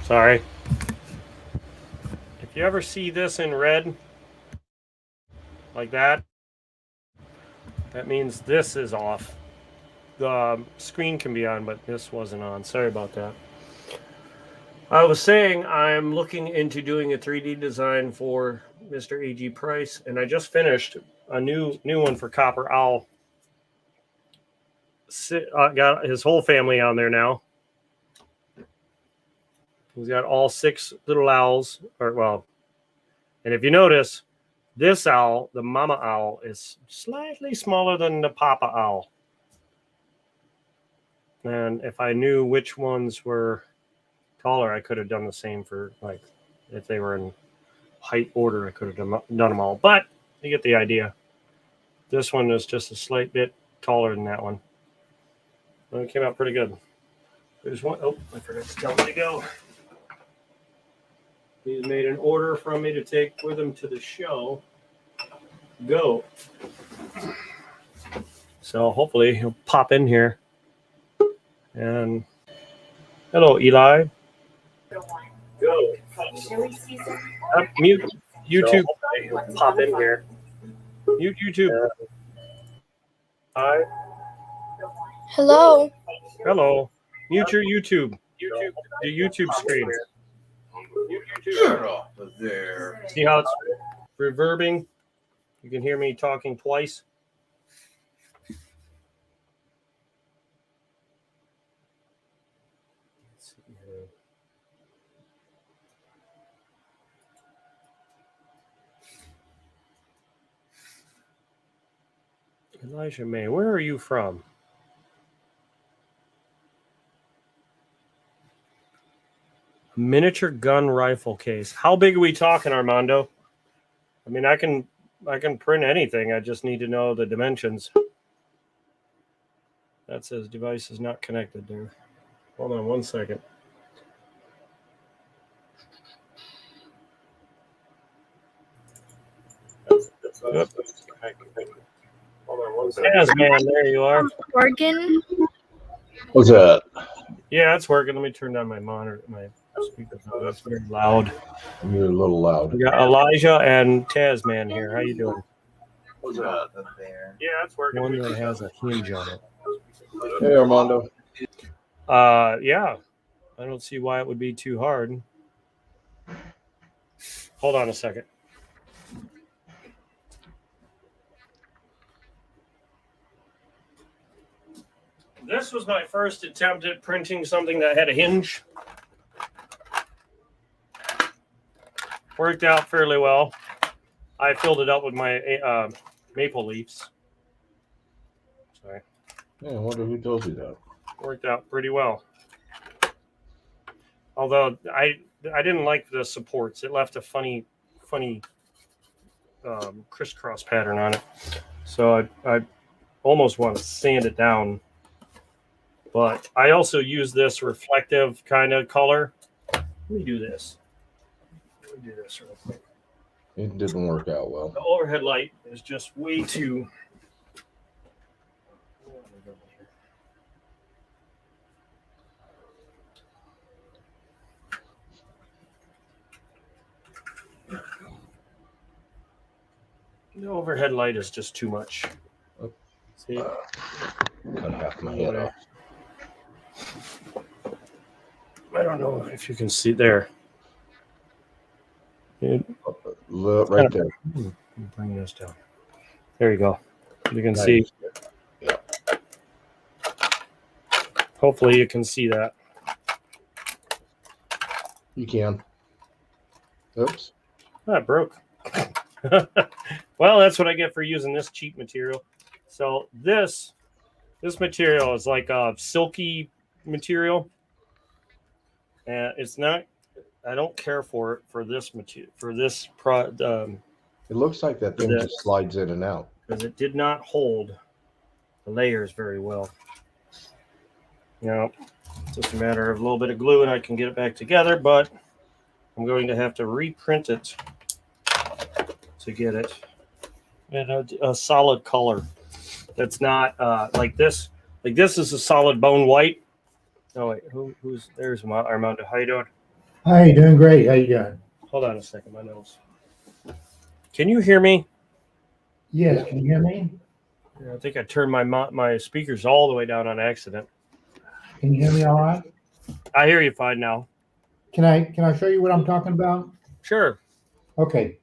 Sorry. If you ever see this in red, like that, that means this is off. The screen can be on, but this wasn't on. Sorry about that. I was saying I'm looking into doing a 3D design for Mr. A.G. Price, and I just finished a new one for Copper Owl. Got his whole family on there now. He's got all 6 little owls, and if you notice, this owl, the mama owl, is slightly smaller than the papa owl. And if I knew which ones were taller, I could have done the same for, like, if they were in height order, I could have done them all. But you get the idea. This one is just a slight bit taller than that one. But it came out pretty good. There's one. Oh, I forgot to tell him to go. He's made an order from me to take with him to the show. Go. So hopefully he'll pop in here. And hello, Eli. Go. Mute YouTube. So he'll pop in here. Mute YouTube. Hi. Hello. Hello. Mute your YouTube. The YouTube screen. Get off of there. See how it's reverbing? You can hear me talking twice. Elijah May, where are you from? Miniature gun rifle case. How big are we talking, Armando? I mean, I can print anything. I just need to know the dimensions. That says device is not connected there. Hold on one second. Hold on one second. Yes, man, there you are. Oregon. What's that? Yeah, it's working. Let me turn down my monitor, my speakers. Oh, that's very loud. You're a little loud. We got Elijah and Tasman here. How you doing? What's up there? Yeah, it's working. One that has a hinge on it. Hey, Armando. Yeah. I don't see why it would be too hard. Hold on a second. This was my first attempt at printing something that had a hinge. Worked out fairly well. I filled it up with my maple leaves. Sorry. Yeah, I wonder who told you that. Worked out pretty well. Although I didn't like the supports. It left a funny crisscross pattern on it. So I almost want to sand it down. But I also use this reflective kind of color. Let me do this. Let me do this real quick. It didn't work out well. The overhead light is just way too... The overhead light is just too much. See? Cut half my head off. I don't know if you can see there. Look right there. Bring this down. There you go. You can see. Yeah. Hopefully you can see that. You can. Oops. That broke. Well, that's what I get for using this cheap material. So this material is like a silky material, and it's not. I don't care for it for this material It looks like that thing just slides in and out because it did not hold the layers very well. You know, it's just a matter of a little bit of glue and I can get it back together, but I'm going to have to reprint it to get it in a solid color. That's not like this. Like this is a solid bone white. Oh wait, who's there's Armando. How you doing? Hi, doing great. How you doing? Hold on a second, my nose. Can you hear me? Yes, can you hear me? Yeah, I think I turned my speakers all the way down on accident. Can you hear me all right? I hear you fine now. Can I show you what I'm talking about? Sure. Okay.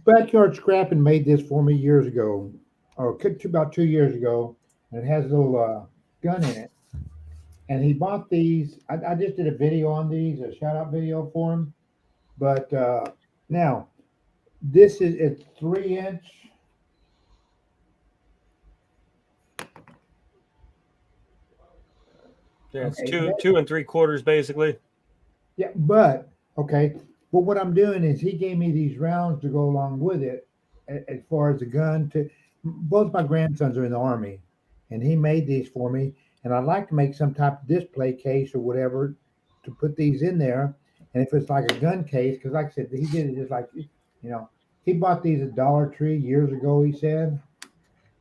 Backyard Scrapping made this for me years ago, or about 2 years ago, and it has a little gun in it. And he bought these. I just did a video on these, a shout out video for him. But now this is it's 3 inch. Yeah, it's Okay, two and 3/4 basically. yeah, but okay. But what I'm doing is he gave me these rounds to go along with it, as far as the gun. To both my grandsons are in the army, and he made these for me. And I'd like to make some type of display case or whatever to put these in there. And if it's like a gun case, because like I said, he did it just like he bought these at Dollar Tree years ago. He said,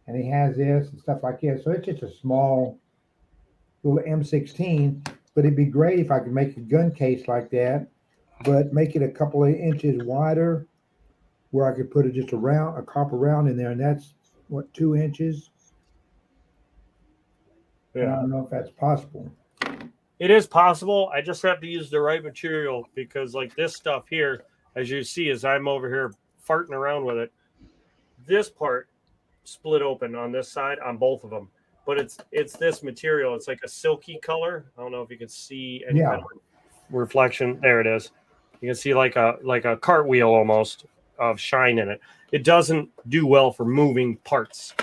and he has this and stuff like this. So it's just a small little M16. But it'd be great if I could make a gun case like that, but make it a couple of inches wider, where I could put it just a copper round in there, and that's what 2 inches. And I Yeah. don't know if that's possible. It is possible. I just have to use the right material because like this stuff here, as you see, as I'm over here farting around with it, this part split open on this side on both of them. But it's this material. It's like a silky color. I don't know if you can see any kind of reflection. There it is. You can see like a cartwheel almost of shine in it. It doesn't do well for moving parts.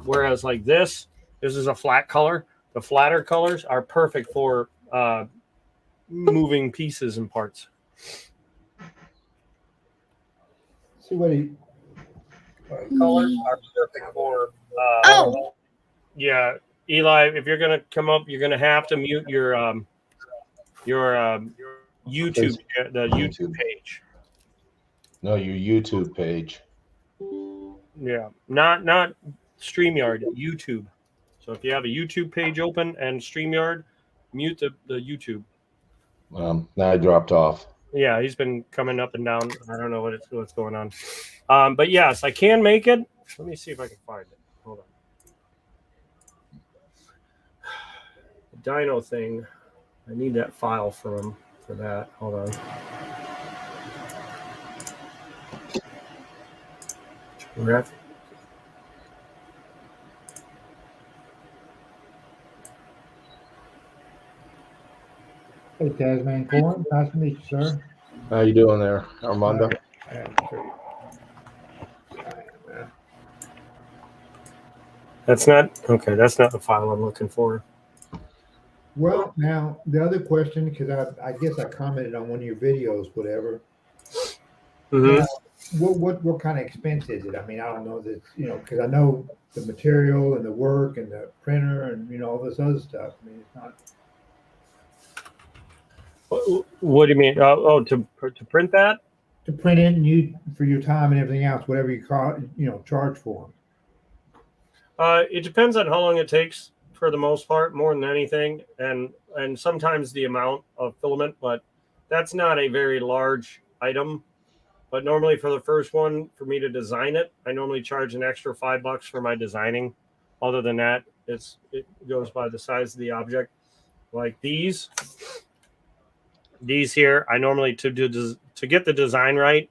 Whereas like this is a flat color. The flatter colors are perfect for moving pieces and parts. See what he. Colors are perfect for. Yeah, Eli, if you're gonna come up, you're gonna have to mute your YouTube, the YouTube page. No, your YouTube page. Yeah, not StreamYard, YouTube. So if you have a YouTube page open and StreamYard, mute the YouTube. Now I dropped off. Yeah, he's been coming up and down. I don't know what's going on. But yes, I can make it. Let me see if I can find it. Hold on. The Dino thing. I need that file for that. Hold on. Ref. Hey, Tasman Corn. Nice to meet you, sir. How you doing there, Armando? That's not okay. That's not the file I'm looking for. Well, now the other question, because I guess I commented on one of your videos, whatever. Mm-hmm. What kind of expense is it? I mean, I don't know that because I know the material and the work and the printer and all this other stuff. I mean, it's not. What do you mean? To print that? To print it and you for your time and everything else, whatever you charge for them. It depends on how long it takes for the most part, more than anything, and sometimes the amount of filament, but that's not a very large item. But normally for the first one, for me to design it, I normally charge an extra $5 for my designing. Other than that, it goes by the size of the object. Like these here, I normally to get the design right,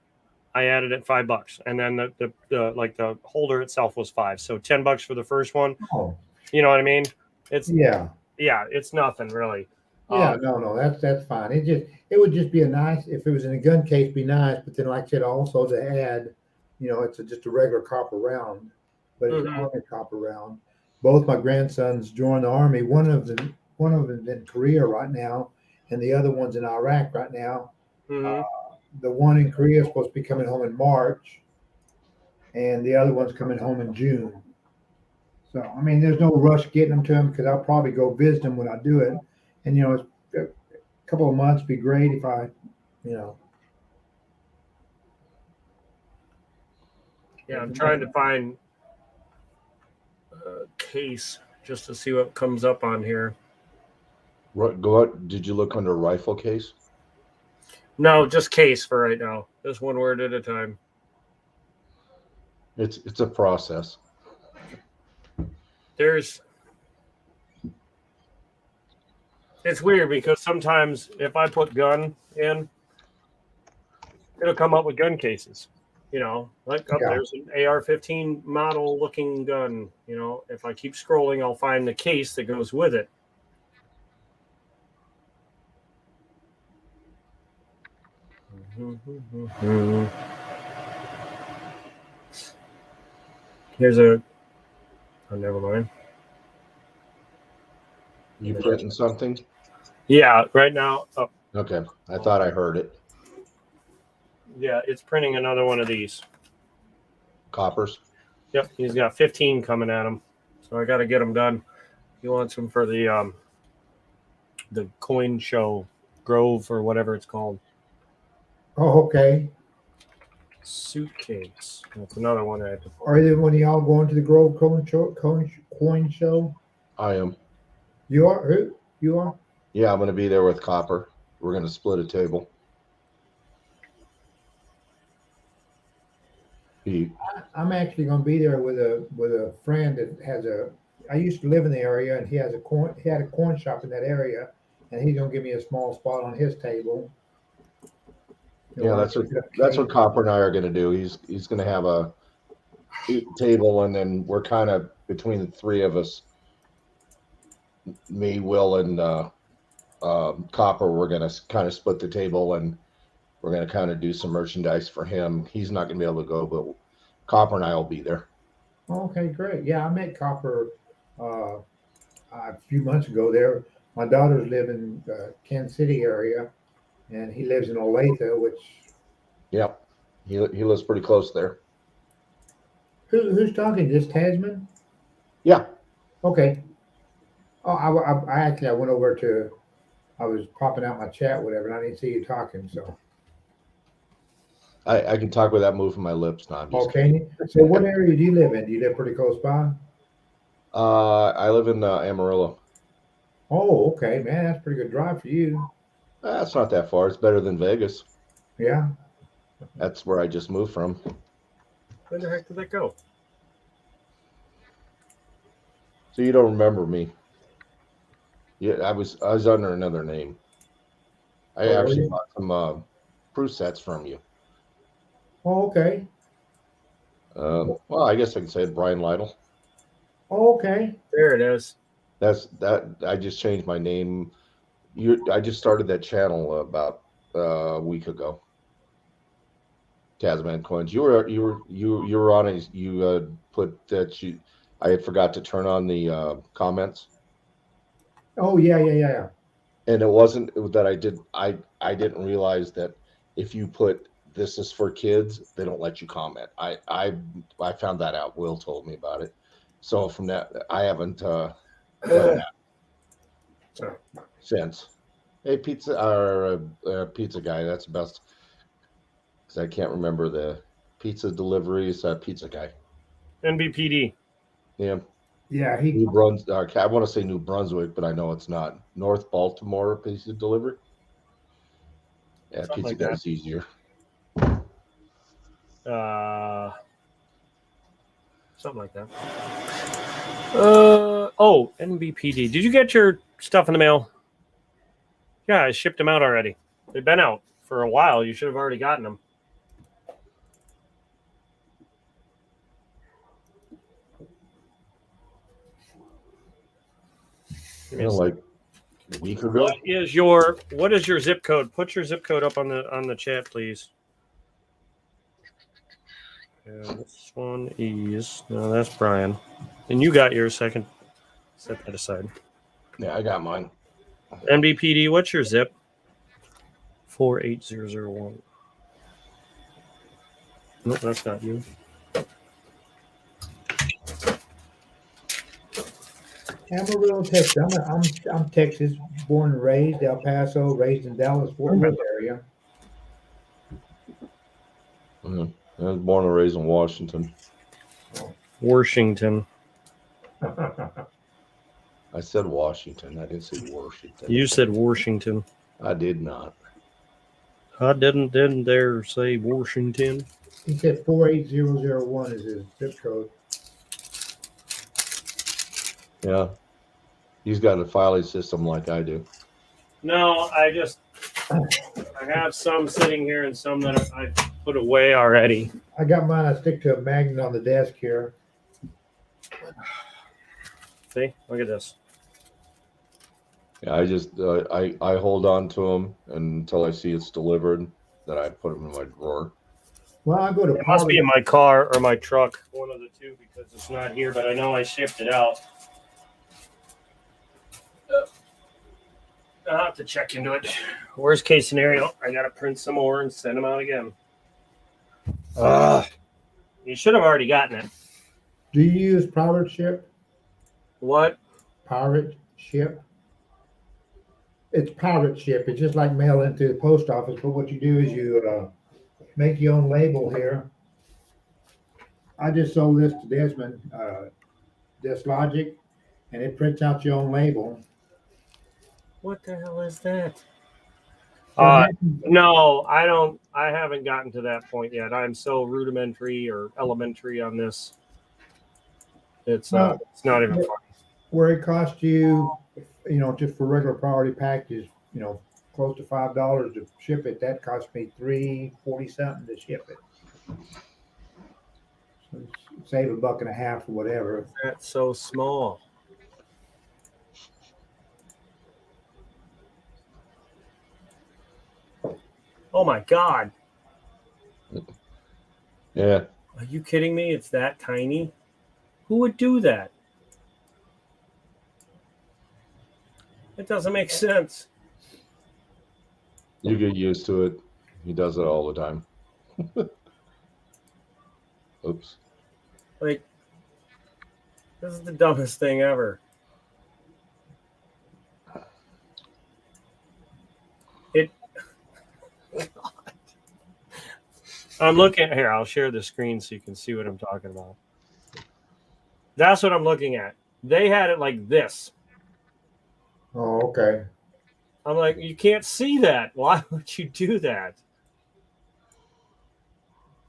I added it $5, and then the holder itself was $5, so $10 for the first one. Oh, you know what I mean? It's yeah, it's nothing really. Yeah, no, that's fine. It would just be a nice if it was in a gun case, be nice. But then, like I said, also to add, it's just a regular copper round, but it's an army copper round. Both my grandsons joined the army. One of them in Korea right now, and the other one's in Iraq right now. The one in Korea is supposed to be coming home in March, and the other one's coming home in June. So, I mean, there's no rush getting them to them because I'll probably go visit them when I do it. And, it's a couple of months be great if I. Yeah, I'm trying to find a case just to see what comes up on here. What did you look under rifle case? No, just case for right now. Just one word at a time. It's a process. It's weird because sometimes if I put gun in, it'll come up with gun cases. You know, like Yeah. there's an AR-15 model looking gun. You know, if I keep scrolling, I'll find the case that goes with it. Here's a. Oh, never mind. You printing something? Yeah, right now. Oh, Okay, I thought I heard it. yeah, it's printing another one of these. Coppers. Yep, he's got 15 coming at him, so I got to get them done. He wants them for the coin show, Grove or whatever it's called. Oh, okay. Suitcase. That's another one I had to. Are either one of y'all going to the Grove coin show? I am. You are? Who? You are? Yeah, I'm going to be there with Copper. We're going to split a table. I'm actually going to be there with a friend that has a. I used to live in the area, and he had a coin shop in that area, and he's going to give me a small spot on his table. Yeah, that's what Copper and I are going to do. He's going to have a table, and then we're kind of between the three of us, me, Will, and Copper. We're going to kind of split the table, and we're going to kind of do some merchandise for him. He's not going to be able to go, but Copper and I will be there. Okay, great. Yeah, I met Copper a few months ago. There, my daughters live in Kansas City area, and he lives in Olathe, which. Yep, he lives pretty close there. Who's talking? Just Tasman? Yeah. Okay. Oh, I actually went over to. I was popping out my chat, whatever, and I didn't see you talking. So. I can talk without moving my lips now. Okay. So, what area do you live in? Do you live pretty close by? I live in Amarillo. Oh, okay, man, that's a pretty good drive for you. It's not that far. It's better than Vegas. Yeah. That's where I just moved from. Where the heck did that go? So you don't remember me? Yeah, I was under another name. I actually bought some proof sets from you. Oh, okay. Well, I guess I can say it, Brian Lytle. Oh, okay. There it is. That's that. I just changed my name. I just started that channel about a week ago. Tasman Coins. You were on it. You put that you. I had forgot to turn on the comments. Oh, yeah. And it wasn't that I did. I didn't realize that if you put this is for kids, they don't let you comment. I found that out. Will told me about it. So from that, I haven't done that since. Hey, pizza guy. That's the best. Because I can't remember the pizza deliveries. Pizza guy. NBPD. Yeah. Yeah, New Brunswick. I want to say New Brunswick, but I know it's not. North Baltimore pizza delivery. Yeah, Something pizza like guy's easier. Something like that. NBPD. Did you get your stuff in the mail? Yeah, I shipped them out already. They've been out for a while. You should have already gotten them. Like a week ago. What is your zip code? Put your zip code up on the chat, please. And this one is that's Brian. And you got yours, so I can set that aside. Yeah, I got mine. NBPD, what's your zip? 48001. Nope, that's not you. Amarillo, Texas. I'm Texas, born and raised, El Paso, raised in Dallas, Fort Worth area. I was born and raised in Washington. Washington. I said Washington. I didn't say Washington. You said Washington. I did not. I didn't dare say Washington. He said 48001 is his zip code. Yeah. He's got a filing system like I do. No, I have some sitting here and some that I put away already. I got mine. I stick to a magnet on the desk here. See, look at this. Yeah, I just I hold on to them until I see it's delivered. Then I put them in my drawer. Well, I go to It must be in Power. my car or my truck, one of the two, because it's not here. But I know I shipped it out. I'll have to check into it. Worst case scenario, I gotta print some more and send them out again. You should have already gotten it. Do you use Pirate Ship? What? Pirate Ship? It's Pirate Ship. It's just like mail into the post office, but what you do is you make your own label here. I just sold this to Desmond, Logic, and it prints out your own label. What the hell is that? So No, I don't. I haven't gotten to that point yet. I'm so rudimentary or elementary on this. It's not even fun. where it costs you, just for regular priority packages, close to $5 to ship it, that cost me $3.40 something to ship it. So save $1.50 or whatever. That's so small. Oh my God. Yeah. Are you kidding me? It's that tiny? Who would do that? It doesn't make sense. You get used to it. He does it all the time. Oops. Like, this is the dumbest thing ever. I'm looking here. I'll share the screen so you can see what I'm talking about. That's what I'm looking at. They had it like this. Oh, okay. I'm like, you can't see that. Why would you do that?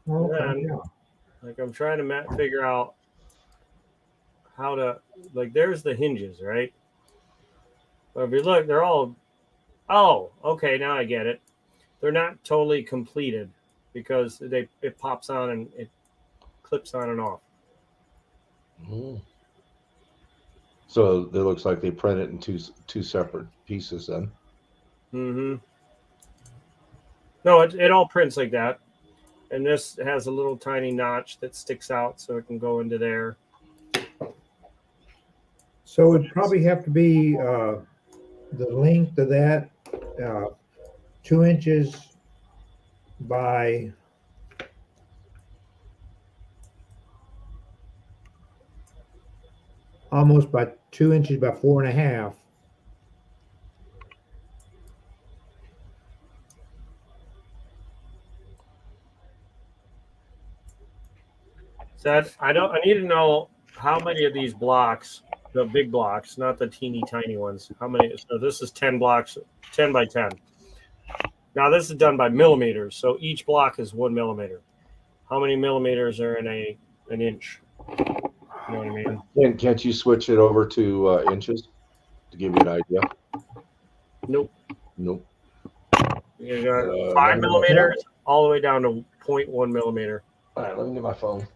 Okay. Yeah. Like, I'm trying to figure out how to, like, there's the hinges, right? But if you look, they're all, oh, okay, now I get it. They're not totally completed because it pops on and it clips on and off. Mm. So it looks like they print it in two separate pieces then. Mm-hmm. No, it all prints like that. And this has a little tiny notch that sticks out so it can go into there. So it'd probably have to be the length of that 2 inches by almost by 2 inches by 4.5. I need to know how many of these blocks, the big blocks, not the teeny tiny ones. How many? So this is 10 blocks, 10 by 10. Now this is done by millimeters, so each block is 1 millimeter. How many millimeters are in an inch? You know what I mean? And can't you switch it over to inches to give you an idea? Nope. Nope. You got 5 millimeters all the way down to 0.1 millimeter. All right, let me get my phone.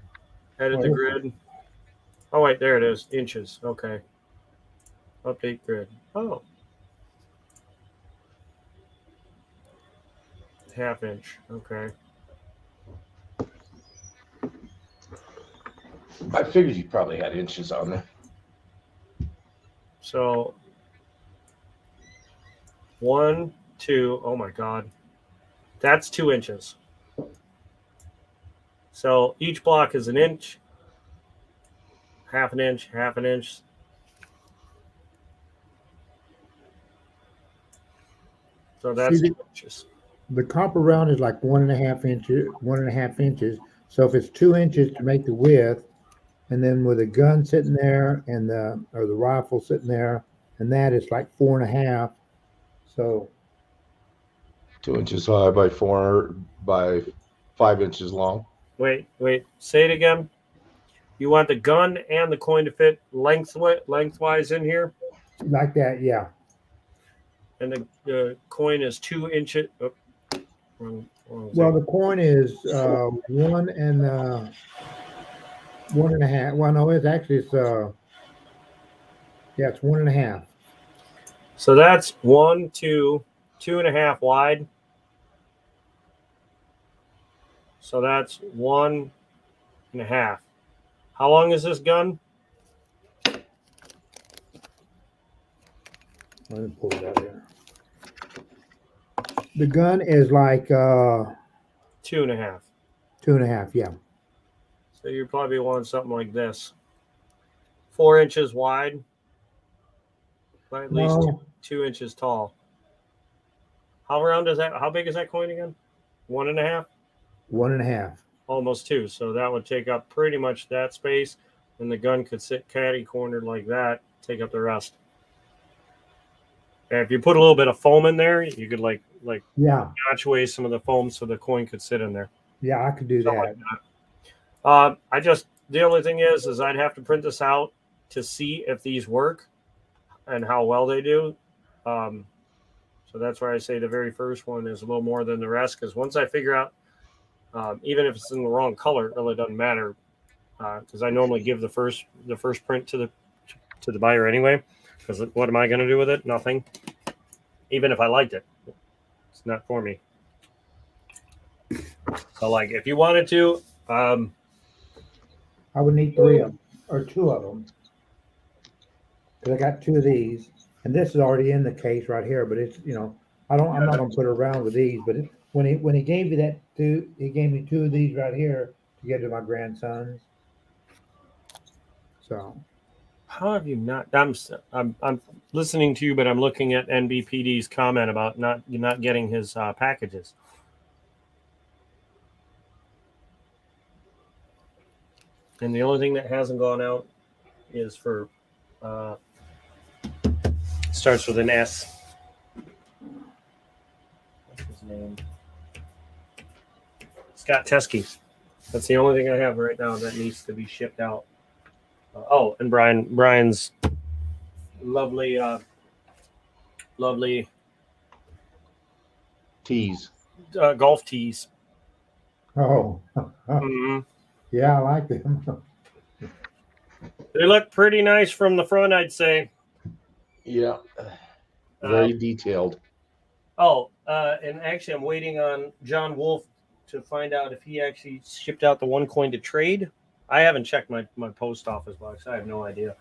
Edit the grid. Oh wait, there it is. Inches. Okay. Update grid. Oh. Half inch. Okay. I figured you probably had inches on there. So 1, 2. Oh my God. That's 2 inches. So each block is an inch, half an inch, half an inch. So that's 2 inches. The copper round is like 1.5 inches. So if it's 2 inches to make the width, and then with a gun sitting there and the rifle sitting there, and that is like 4.5. So 2 inches high by 5 inches long. Wait. Say it again. You want the gun and the coin to fit lengthwise in here, like that, yeah. and the coin is 2 inches. Oh, wrong Well, thing. the coin is 1.5. Well, no, it's 1.5. So that's 1, 2, 2.5 wide. So that's 1.5. How long is this gun? Let me pull it out here. The gun is like 2.5. 2.5. Yeah. So you probably want something like this. 4 inches wide, but at least No, 2 inches tall. How round is that? How big is that coin again? 1.5? 1.5. Almost 2. So that would take up pretty much that space, and the gun could sit catty cornered like that, take up the rest. And if you put a little bit of foam in there, you could like Yeah. notch away some of the foam so the coin could sit in there. Yeah, I could do Something that. like that. The only thing is I'd have to print this out to see if these work and how well they do. So that's why I say the very first one is a little more than the rest, because once I figure out, even if it's in the wrong color, it really doesn't matter, because I normally give the first print to the buyer anyway. Because what am I going to do with it? Nothing. Even if I liked it, it's not for me. So, like, if you wanted to, I would need 3 of them or 2 of them because I got 2 of these, and this is already in the case right here. But it's I'm not gonna put it around with these. But when he gave me that 2, he gave me 2 of these right here to give to my grandsons. So how have you not? I'm listening to you, but I'm looking at NBPD's comment about not getting his packages. And the only thing that hasn't gone out is for starts with an S. What's his name? Scott Teskey. That's the only thing I have right now that needs to be shipped out. And Brian's lovely Tees. golf tees. oh Mm-hmm. yeah, I like them. They look pretty nice from the front, I'd say. Yeah. Very detailed. And actually, I'm waiting on John Wolf to find out if he actually shipped out the one coin to trade. I haven't checked my post office box. I have no idea.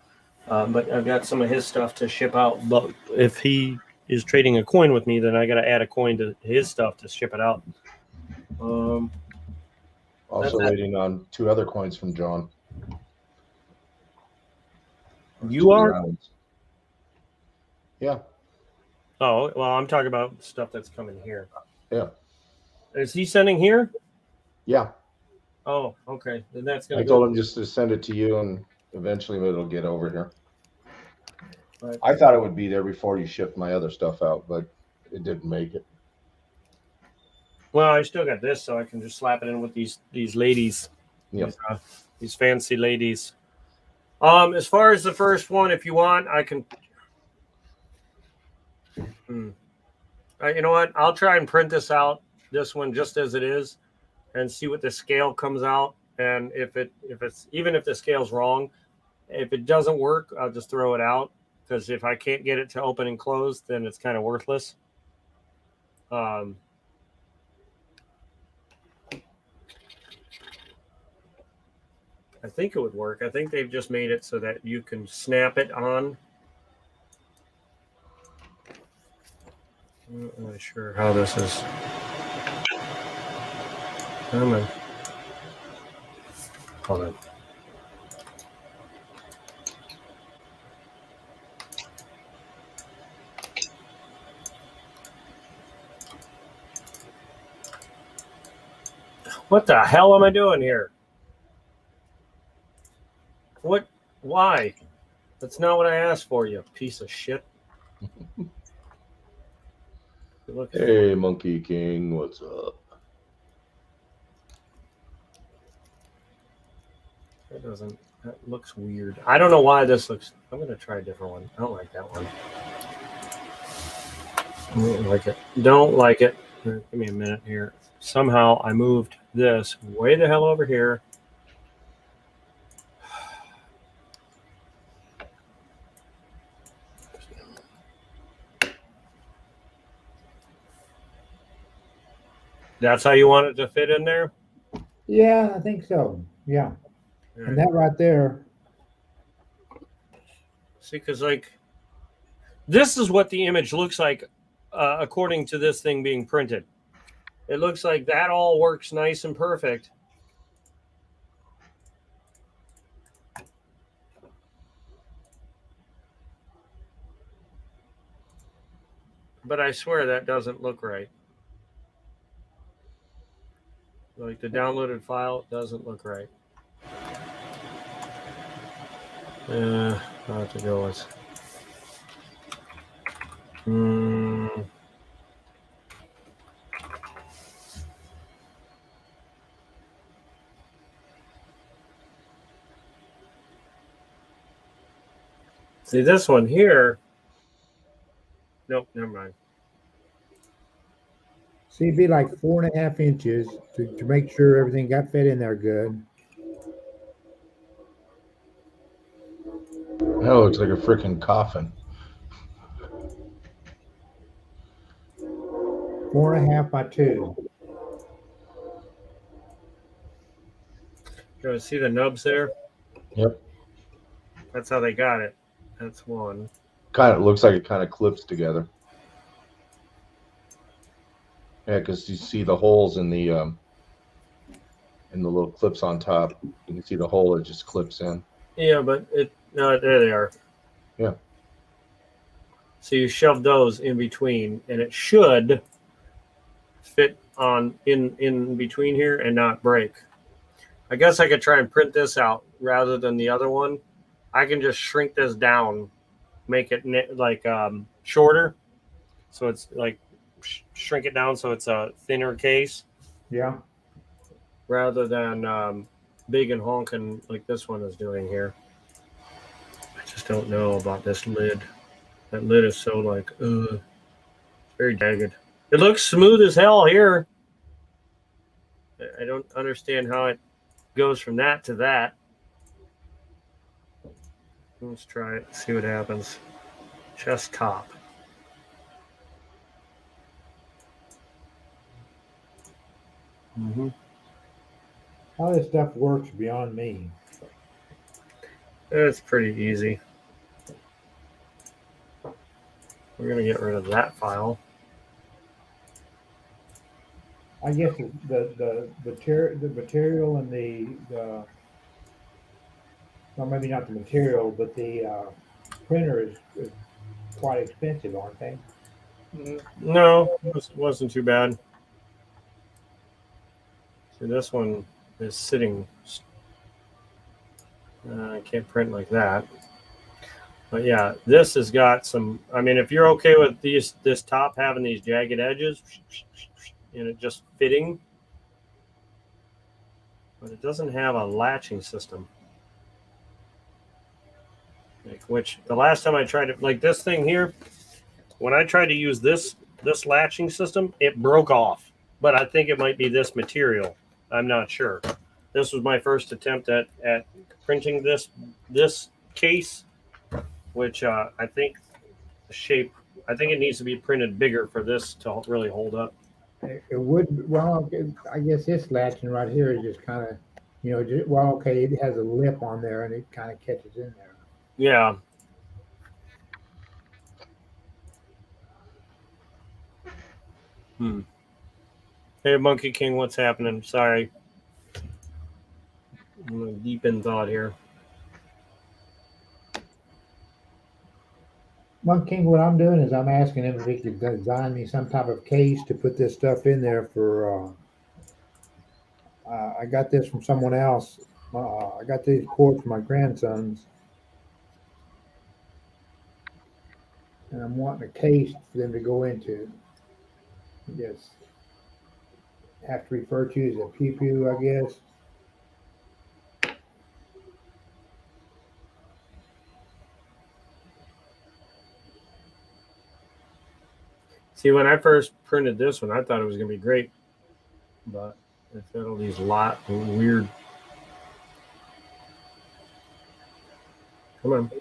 But I've got some of his stuff to ship out. But if he is trading a coin with me, then I got to add a coin to his stuff to ship it out. Also waiting on 2 other coins from John. You 2 are? rounds. Yeah. Oh, well, I'm talking about stuff that's coming here. Yeah. Is he sending here? Yeah. Oh, okay. Then that's I going to told him just to send it to you, and eventually it'll get over here. Right. I thought it would be there before you shipped my other stuff out, but it didn't make it. Well, I still got this, so I can just slap it in with these ladies. Yep. These fancy ladies. As far as the first one, if you want, I can. You know what? I'll try and print this one just as it is, and see what the scale comes out. And if the scale's wrong, if it doesn't work, I'll just throw it out, because if I can't get it to open and close, then it's kind of worthless. I think it would work. I think they've just made it so that you can snap it on. I'm not really sure how this is. Come on. Hold on. What the hell am I doing here? Why? That's not what I asked for, you piece of shit. Look, Hey, Monkey King, what's up? that looks weird. I don't know why this looks. I'm gonna try a different one. I don't like that one. I don't like it. Don't like it. Give me a minute here. Somehow I moved this way the hell over here. That's how you want it to fit in there? Yeah, I think so. Yeah. And that right there, See, because like this is what the image looks like according to this thing being printed. It looks like that all works nice and perfect. But I swear that doesn't look right. Like the downloaded file doesn't look right. I'll have to go with. See this one here. Nope, never mind. see, it'd be like 4.5 inches to make sure everything got fit in there good. That looks like a freaking coffin. 4.5 by 2. You see the nubs there? Yep. That's how they got it. That's one. Kind of looks like it kind of clips together. Yeah, because you see the holes in the little clips on top. You can see the hole; it just clips in. Yeah, but there they are. Yeah. So you shove those in between, and it should fit on in between here and not break. I guess I could try and print this out rather than the other one. I can just shrink this down, make it like shorter, so it's like shrink it down so it's a thinner case. Yeah. Rather than big and honking like this one is doing here. I just don't know about this lid. That lid is so like, very jagged. It looks smooth as hell here. I don't understand how it goes from that to that. Let's try it, see what happens. Chest top. How this stuff works beyond me. It's pretty easy. We're going to get rid of that file. I guess the material and the well, maybe not the material, but the printer is quite expensive, aren't they? No, it wasn't too bad. See, this one is sitting. I can't print like that. But yeah, this has got some. I mean, if you're okay with this top having these jagged edges and it just fitting, but it doesn't have a latching system. Like, which the last time I tried it, like this thing here, when I tried to use this latching system, it broke off. But I think it might be this material. I'm not sure. This was my first attempt at printing this case, which I think the shape. I think it needs to be printed bigger for this to really hold up. It would. Well, I guess this latching right here is just kind of, well, okay, it has a lip on there and it kind of catches in there. Yeah. Hey, Monkey King, what's happening? Sorry. I'm deep in thought here. Monk King, what I'm doing is I'm asking him if he could design me some type of case to put this stuff in there for. I got this from someone else. I got these cords from my grandsons, and I'm wanting a case for them to go into. Yes, have to refer to as a pew pew, I guess. See, when I first printed this one, I thought it was going to be great, but it's got all these lot weird. Come on.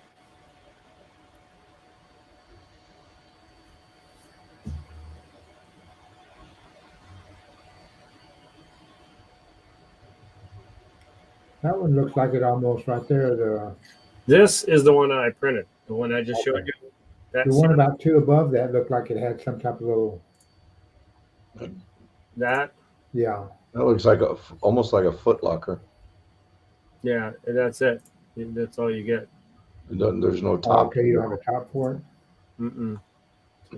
That one looks like it almost right there. This is the one I printed. The one I just showed Okay. you. That's The one about two above that looked like it had some type of little, that. yeah. That looks like almost like a Foot Locker. Yeah, and that's it. That's all you get. There's no Oh, top. okay, you don't have a top for it? Mm-mm.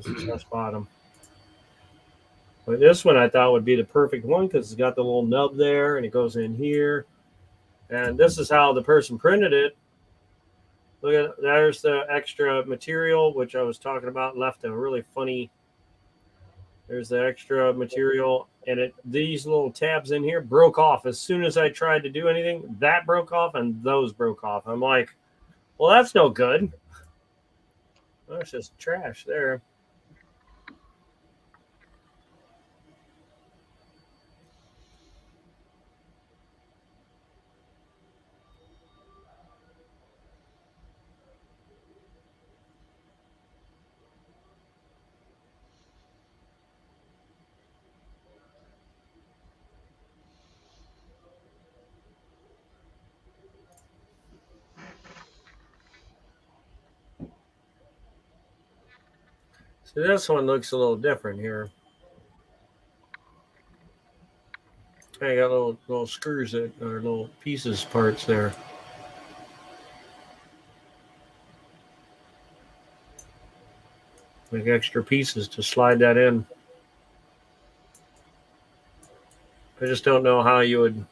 Just bottom. But this one I thought would be the perfect one because it's got the little nub there and it goes in here. And this is how the person printed it. Look at there's the extra material, which I was talking about, left a really funny. There's the extra material, and these little tabs in here broke off as soon as I tried to do anything. That broke off, and those broke off. I'm like, well, that's no good. That's just trash there. So this one looks a little different here. I got little screws that are little pieces parts there. Like extra pieces to slide that in. I just don't know how you would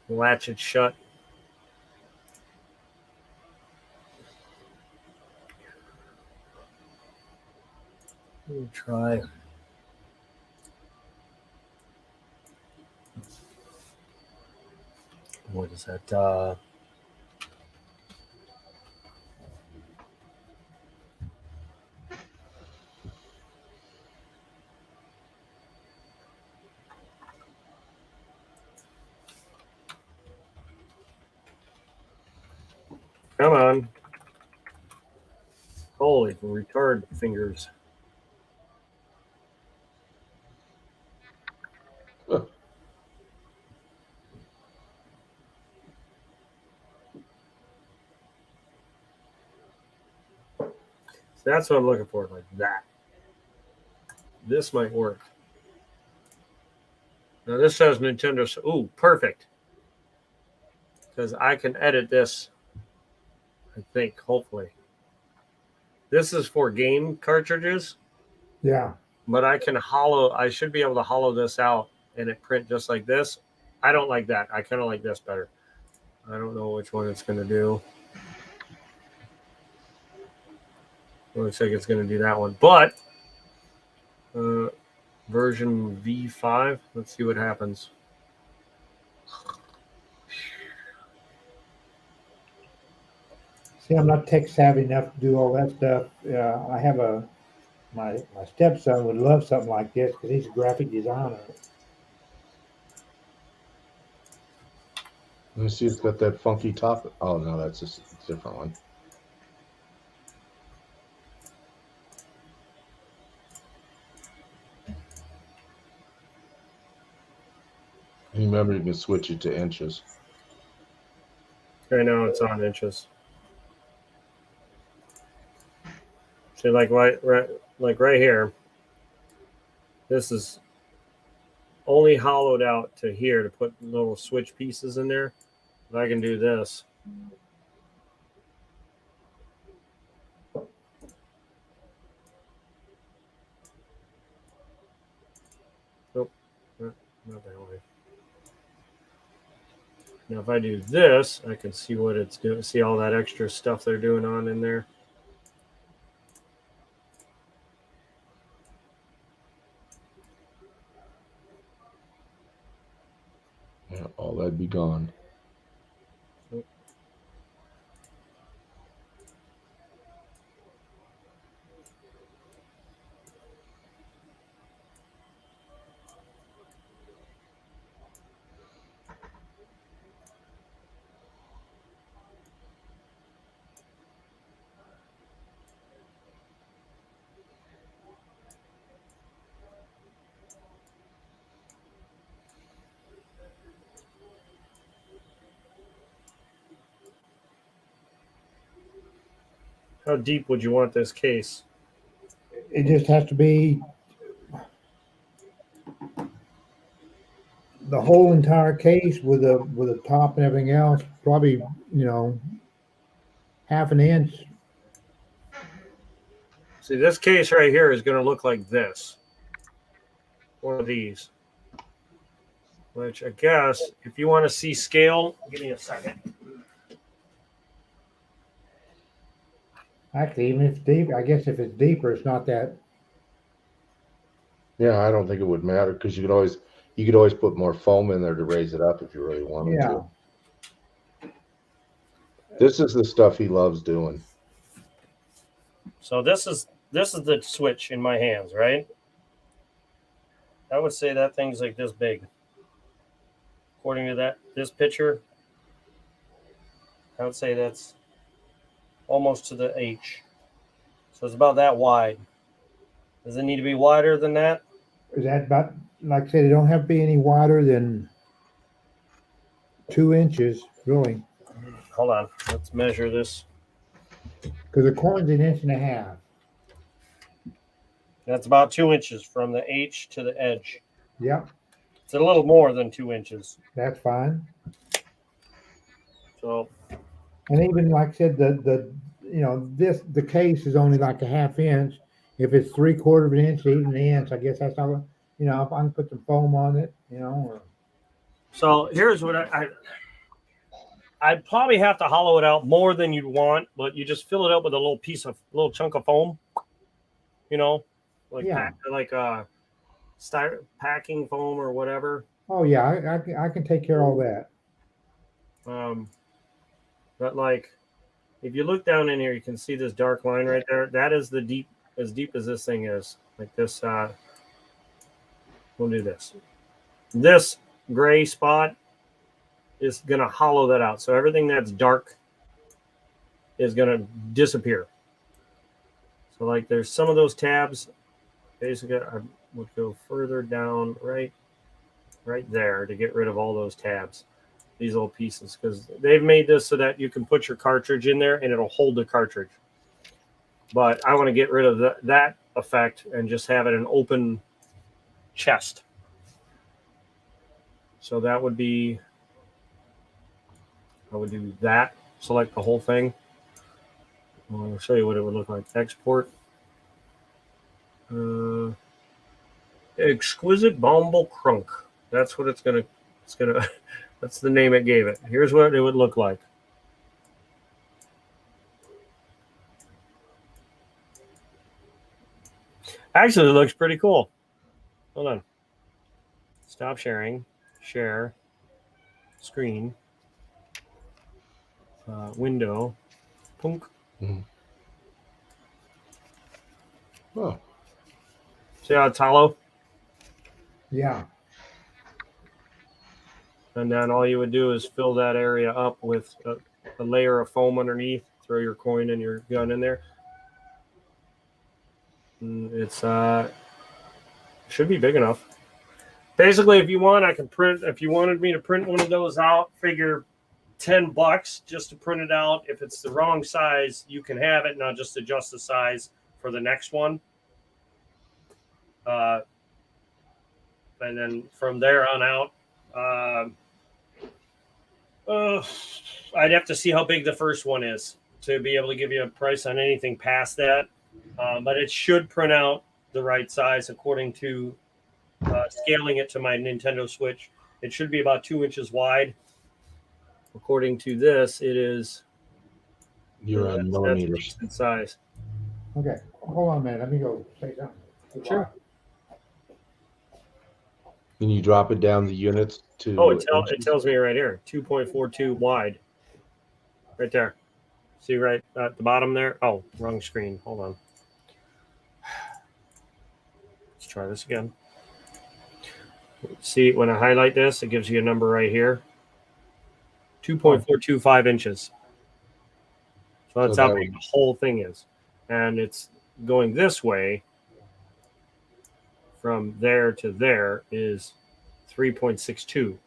latch it shut. Let me try. What is that? Come on. Holy retard fingers. Huh. So that's what I'm looking for, like that. This might work. Now this says Nintendo. Ooh, perfect. Because I can edit this, I think, hopefully. This is for game cartridges, Yeah. but I should be able to hollow this out and it print just like this. I don't like that. I kind of like this better. I don't know which one it's going to do. It looks like it's going to do that one. But version V5, let's see what happens. See, I'm not tech savvy enough to do all that stuff. I have my stepson would love something like this because he's a graphic designer. Let me see. It's got that funky top. Oh no, that's a different one. Remember, you can switch it to inches. Right now it's on inches. See, like right here, this is only hollowed out to here to put little switch pieces in there. But I can do this. Nope, not that way. Now, if I do this, I can see what it's doing. See all that extra stuff they're doing on in there. Yeah, all that'd be gone. How deep would you want this case? It just has to be the whole entire case with a top and everything else, probably, half an inch. See, this case right here is going to look like this. One of these. Which I guess, if you want to see scale, give me a second. Actually, even if it's deep, I guess if it's deeper, it's not that. Yeah, I don't think it would matter because you could always put more foam in there to raise it up if you really wanted Yeah. to. This is the stuff he loves doing. So this is the switch in my hands, right? I would say that thing's like this big. According to this picture, I would say that's almost to the H. So it's about that wide. Does it need to be wider than that? Is that about, like I said, it don't have to be any wider than 2 inches, really, Hold on. Let's measure this. because the coin's 1.5 inches. That's about 2 inches from the H to the edge. Yep, It's a little more than 2 inches. that's fine. So And even like I said, the case is only like 1/2 inch. If it's 3/4 inch, even an inch, I guess that's not. If I can put some foam on it, or So here's what I'd probably have to hollow it out more than you'd want, but you just fill it up with a little chunk of foam, like Yeah. packing foam or whatever. oh yeah, I can take care of all that. But like, if you look down in here, you can see this dark line right there. That is as deep as this thing is. Like this. We'll do this. This gray spot is going to hollow that out. So everything that's dark is going to disappear. So like there's some of those tabs, basically I would go further down right there to get rid of all those tabs, these little pieces, because they've made this so that you can put your cartridge in there and it'll hold the cartridge. But I want to get rid of that effect and just have it an open chest. So that would be, I would do that, select the whole thing. I'll show you what it would look like. Export. Exquisite Bumble Crunk. That's what it's gonna that's the name it gave it. Here's what it would look like. Actually, it looks pretty cool. Hold on. Stop sharing. Share. Screen. Window. Punk. Mm-hmm. Oh. See how it's hollow? Yeah. And then all you would do is fill that area up with a layer of foam underneath. Throw your coin and your gun in there. And it's should be big enough. Basically, if you want, I can print. If you wanted me to print one of those out, figure $10 just to print it out. If it's the wrong size, you can have it, and I'll just adjust the size for the next one. And then from there on out, I'd have to see how big the first one is to be able to give you a price on anything past that. But it should print out the right size according to scaling it to my Nintendo Switch. It should be about 2 inches wide. According to this, it is. You're on millimeters. That's size. Okay, hold on a minute. Let me go say something. Sure. Can you drop it down the units to? Oh, it inches? tells me right here, 2.42 wide. Right there. See right at the bottom there? Oh, wrong screen. Hold on. Let's try this again. See, when I highlight this, it gives you a number right here. 2.425 inches. So that's So how that big would- the whole thing is. And it's going this way from there to there is 3.62.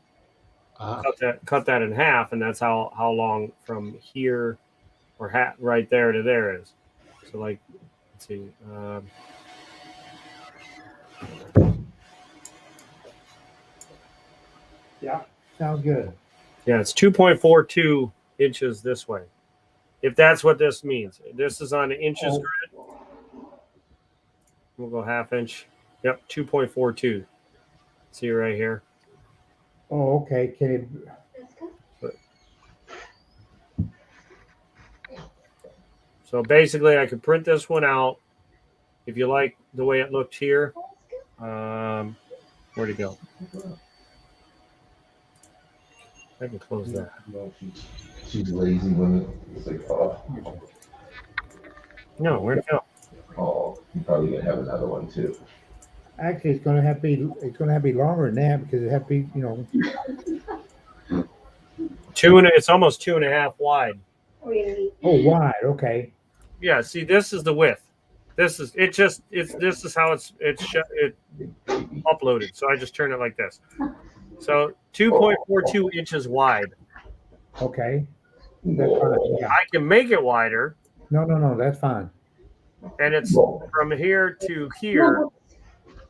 Ah, Cut that in half, and that's how long from here or right there to there is. So like, let's see. Yeah, sounds good. Yeah, it's 2.42 inches this way. If that's what this means. This is on the inches Oh. grid. We'll go half inch. Yep, 2.42. See right here. Oh, okay. Can it? So basically, I could print this one out. If you like the way it looked here, where'd it go? I can close that. she's lazy when it's like, oh, No, where'd it go? you're probably gonna have another one too. Actually, it's gonna have to be. It's gonna have to be longer than that because it have to be. You know. It's almost 2.5 wide. Oh, wide. Okay. Yeah, see, this is the width. This is how it's uploaded. So I just turn it like this. So 2.42 inches wide. Okay. That's fine. Yeah. I can make it wider, No. That's fine. and it's from here to here.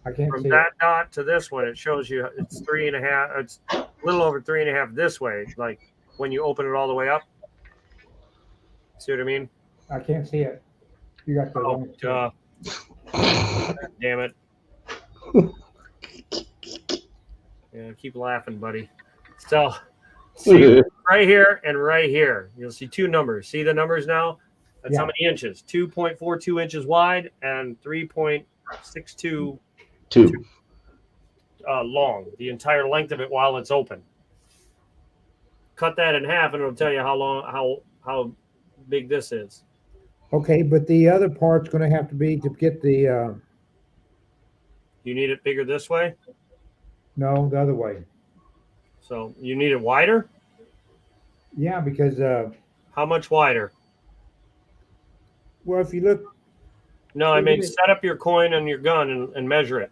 I can't From see that it. dot to this one, it shows you it's 3.5. It's a little over 3.5 this way. Like when you open it all the way up. See what I mean? I can't see it. You got the wrong. Damn it. Yeah, keep laughing, buddy. So, see right here and right here, you'll see two numbers. See the numbers now? That's how many inches? 2.42 inches wide and 3.62 Two. long. The entire length of it while it's open. Cut that in half, and it'll tell you how big this is. Okay, but the other part's going to have to be to get the. You need it bigger this way, No, the other way. so you need it wider. Yeah, because How much wider? well, if you look, No, I mean set up your coin and your gun and measure it.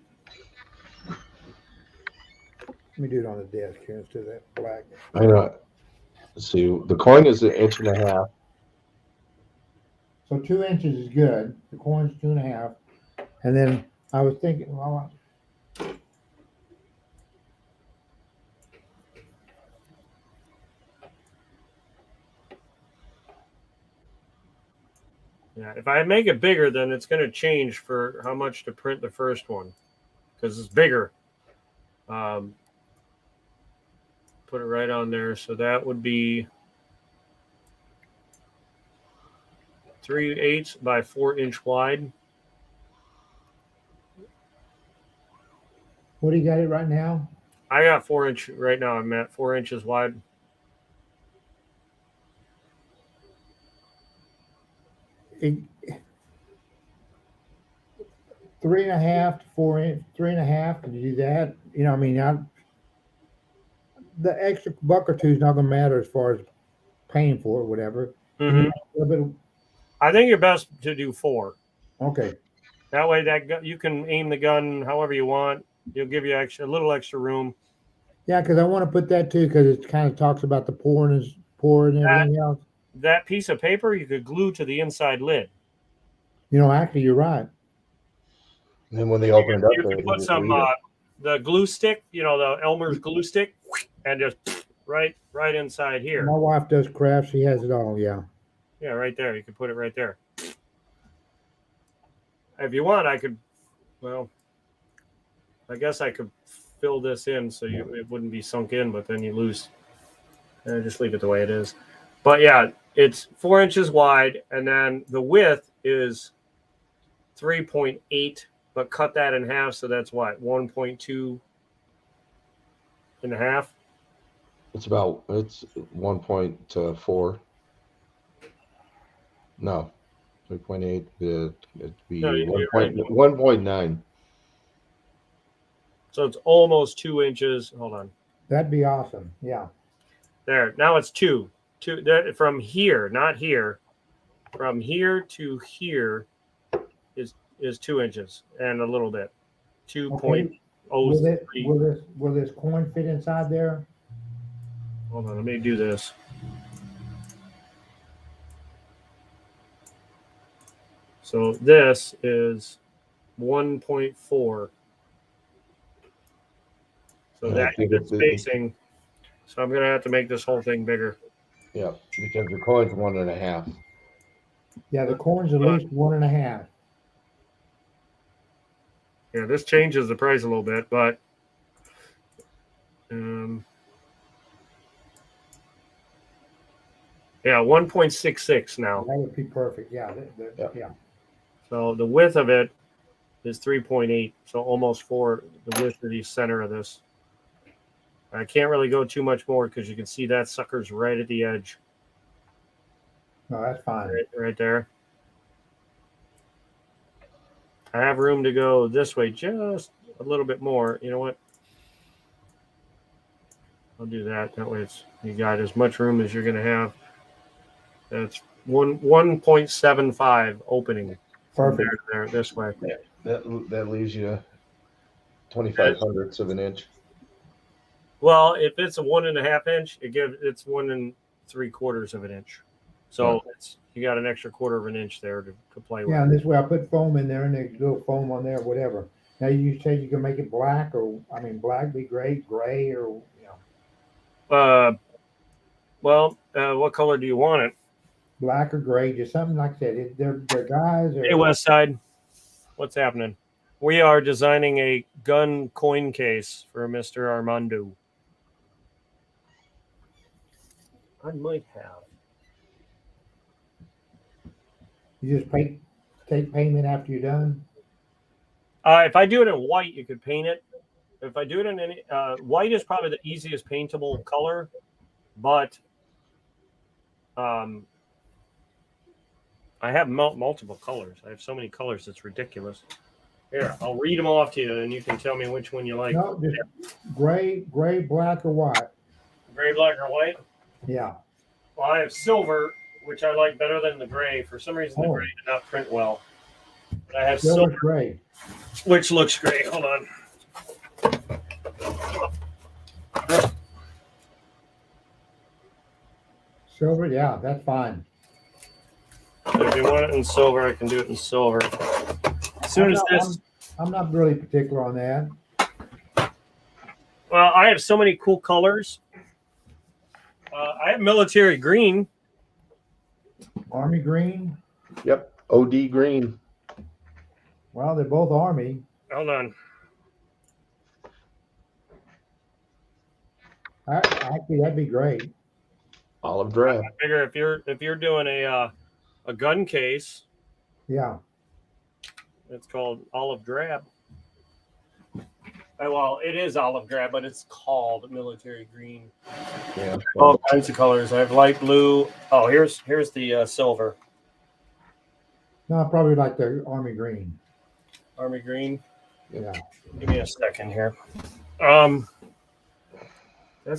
let me do it on the desk here instead of that black. I know. See, the coin is 1.5 inches. So 2 inches is good. The coin's 2.5, and then I was thinking, well, Yeah, if I make it bigger, then it's going to change for how much to print the first one because it's bigger. Put it right on there. So that would be 3/8 by 4-inch wide. what do you got it right now? I got 4-inch right now. I'm at 4 inches wide. It, 3.5 to 4 inch, 3.5. Could you do that? You know, I mean, the extra buck or two is not going to matter as far as paying for it, whatever. Mhm. A little bit I think you're best to do 4. okay. That way, you can aim the gun however you want. It'll give you a little extra room. Yeah, because I want to put that too, because it kind of talks about the pour and everything else. That piece of paper you could glue to the inside lid. You know, actually, you're right. And then when they open it up, You they can can put just some read it. the glue stick, the Elmer's glue stick, and just right inside here. My wife does crafts. She has it all. Yeah. Yeah, right there. You can put it right there. If you want, I could. Well, I guess I could fill this in so it wouldn't be sunk in, but then you lose. Just leave it the way it is. But yeah, it's 4 inches wide, and then the width is 3.8. But cut that in half, so that's what 1.2 and a half. It's 1.4. No, 3.8. It'd be No, you're right. 1.9. So it's almost 2 inches. Hold on. That'd be awesome. Yeah. There. Now it's 2. From here, not here. From here to here is 2 inches and a little bit. 2.03. Will this coin fit inside there? Hold on, let me do this. So this is 1.4. So Yeah, I think that's spacing. So I'm gonna have to make this whole thing bigger. Yeah, because the coin's 1.5. Yeah, the coin's at least 1.5. Yeah, this changes the price a little bit, but yeah, 1.66 now. That would be perfect. Yeah. Yeah. So the width of it is 3.8, so almost 4 the width of the center of this. I can't really go too much more because you can see that sucker's right at the edge, No, that's fine. right there. I have room to go this way just a little bit more. You know what? I'll do that. That way you got as much room as you're going to have. That's 1.75 opening. Perfect. There, this way. That leaves you 0.25 of an inch. Well, if it's a 1.5 inch, it's 1 3/4 of an inch. So you got an extra 1/4 of an inch there to play with. Yeah, and this way I put foam in there and there's little foam on there, whatever. Now you said you can make it black, or black be great, gray, or What color do you want it? black or gray, just something like that. They're guys. Hey, West Side, what's happening? We are designing a gun coin case for Mr. Armando. I might have. You just take payment after you're done. If I do it in white, you could paint it. If I do it in any white is probably the easiest paintable color, but I have multiple colors. I have so many colors, it's ridiculous. Here, I'll read them off to you, and you can tell me which one you like. No, just gray, black, or white. Gray, black, or white? Yeah. Well, I have silver, which I like better than the gray. For some reason, the gray did not print well. But I have silver, gray, which looks great. Hold on. Silver, yeah, that's fine. So if you want it in silver, I can do it in silver. As soon as this, I'm not really particular on that. well, I have so many cool colors. I have military green. Army green. Yep, OD green. Well, they're both Army. Hold on. Actually, that'd be great. Olive drab. I figure if you're doing a gun case, Yeah. it's called olive drab. Well, it is olive drab, but it's called military green. Yeah. All kinds of colors. I have light blue. Oh, here's the silver. No, I probably like the Army green. Army green. Yeah. Give me a second here. That's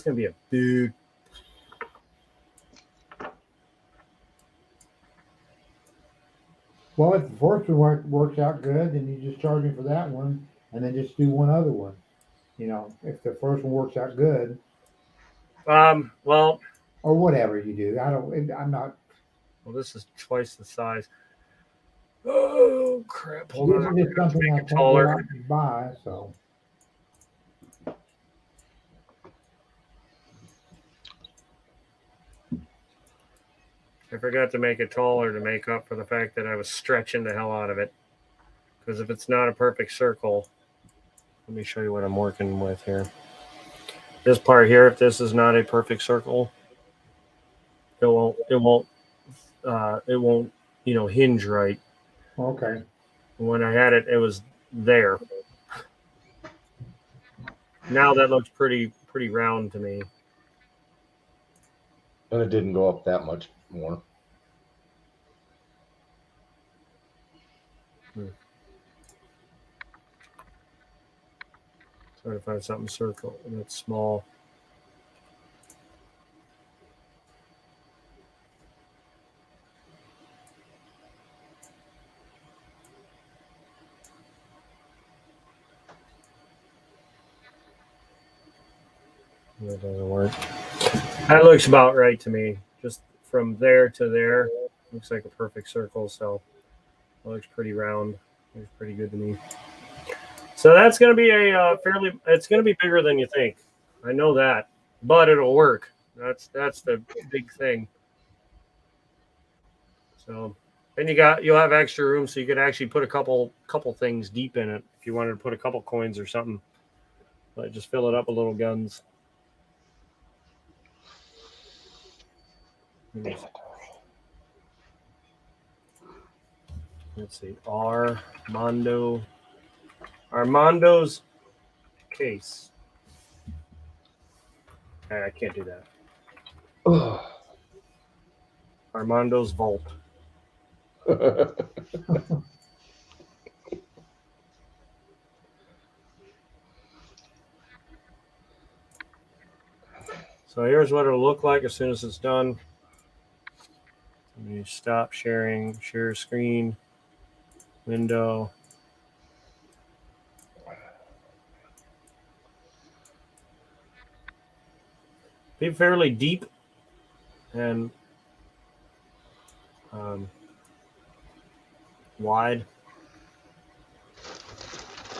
gonna be a big. Well, if the first one works out good, then you just charge me for that one, and then just do one other one. If the first one works out good, Well, or whatever you do. I'm not. well, this is twice the size. Oh crap! Hold on. This is something I Make it can't go taller. out and buy. So I forgot to make it taller to make up for the fact that I was stretching the hell out of it. Because if it's not a perfect circle, let me show you what I'm working with here. This part here, if this is not a perfect circle, it won't hinge right. okay. When I had it, it was there. Now that looks pretty pretty round to me. And it didn't go up that much more. Trying to find something circle that's small. That doesn't work. That looks about right to me. Just from there to there, looks like a perfect circle. So it looks pretty round. Looks pretty good to me. So that's going to be a fairly. It's going to be bigger than you think. I know that, but it'll work. That's the big thing. So, and you'll have extra room, so you could actually put a couple things deep in it if you wanted to put a couple coins or something. Like just fill it up with little guns. Let's see, Armando's case. I can't do that. Armando's vault. So here's what it'll look like as soon as it's done. Let me stop sharing, share screen, window. Be fairly deep and wide.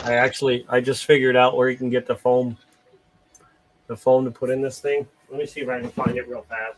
I just figured out where you can get the foam to put in this thing. Let me see if I can find it real fast.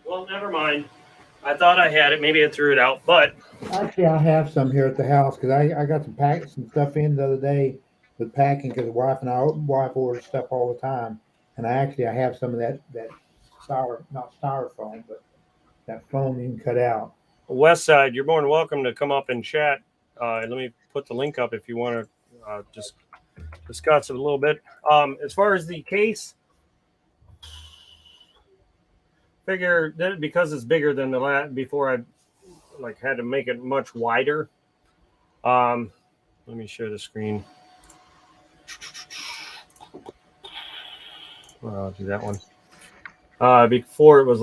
Well, never mind. I thought I had it. Maybe I threw it out, but Actually, I have some here at the house because I got some stuff in the other day with packing because the wife orders stuff all the time, and I have some of that not styrofoam, but that foam you can cut out. West Side, you're more than welcome to come up and chat. Let me put the link up if you want to just discuss it a little bit. As far as the case, figure that because it's bigger than the before, I had to make it much wider. Let me share the screen. I'll do that one. Before it was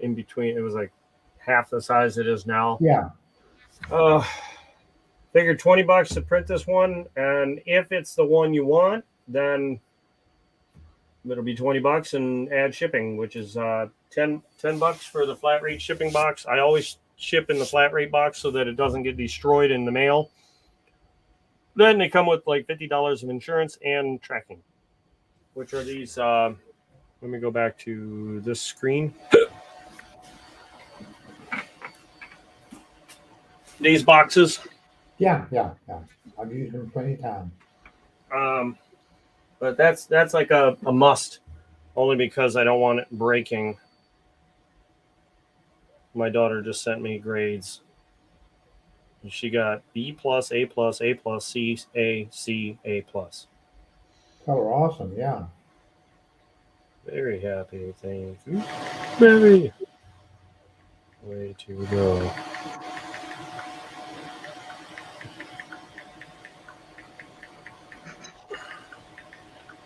in between. It was like half the size it is now. Yeah. Figured $20 to print this one, and if it's the one you want, then it'll be $20 and add shipping, which is $10 for the flat rate shipping box. I always ship in the flat rate box so that it doesn't get destroyed in the mail. Then they come with like $50 of insurance and tracking, which are these. Let me go back to this screen. These boxes. Yeah. I've used them plenty of times. But that's like a must, only because I don't want it breaking. My daughter just sent me grades. She got B+, A+, A+, C, A, C, A+. Oh, awesome! Yeah. Very happy, thank you. Very. Way to go.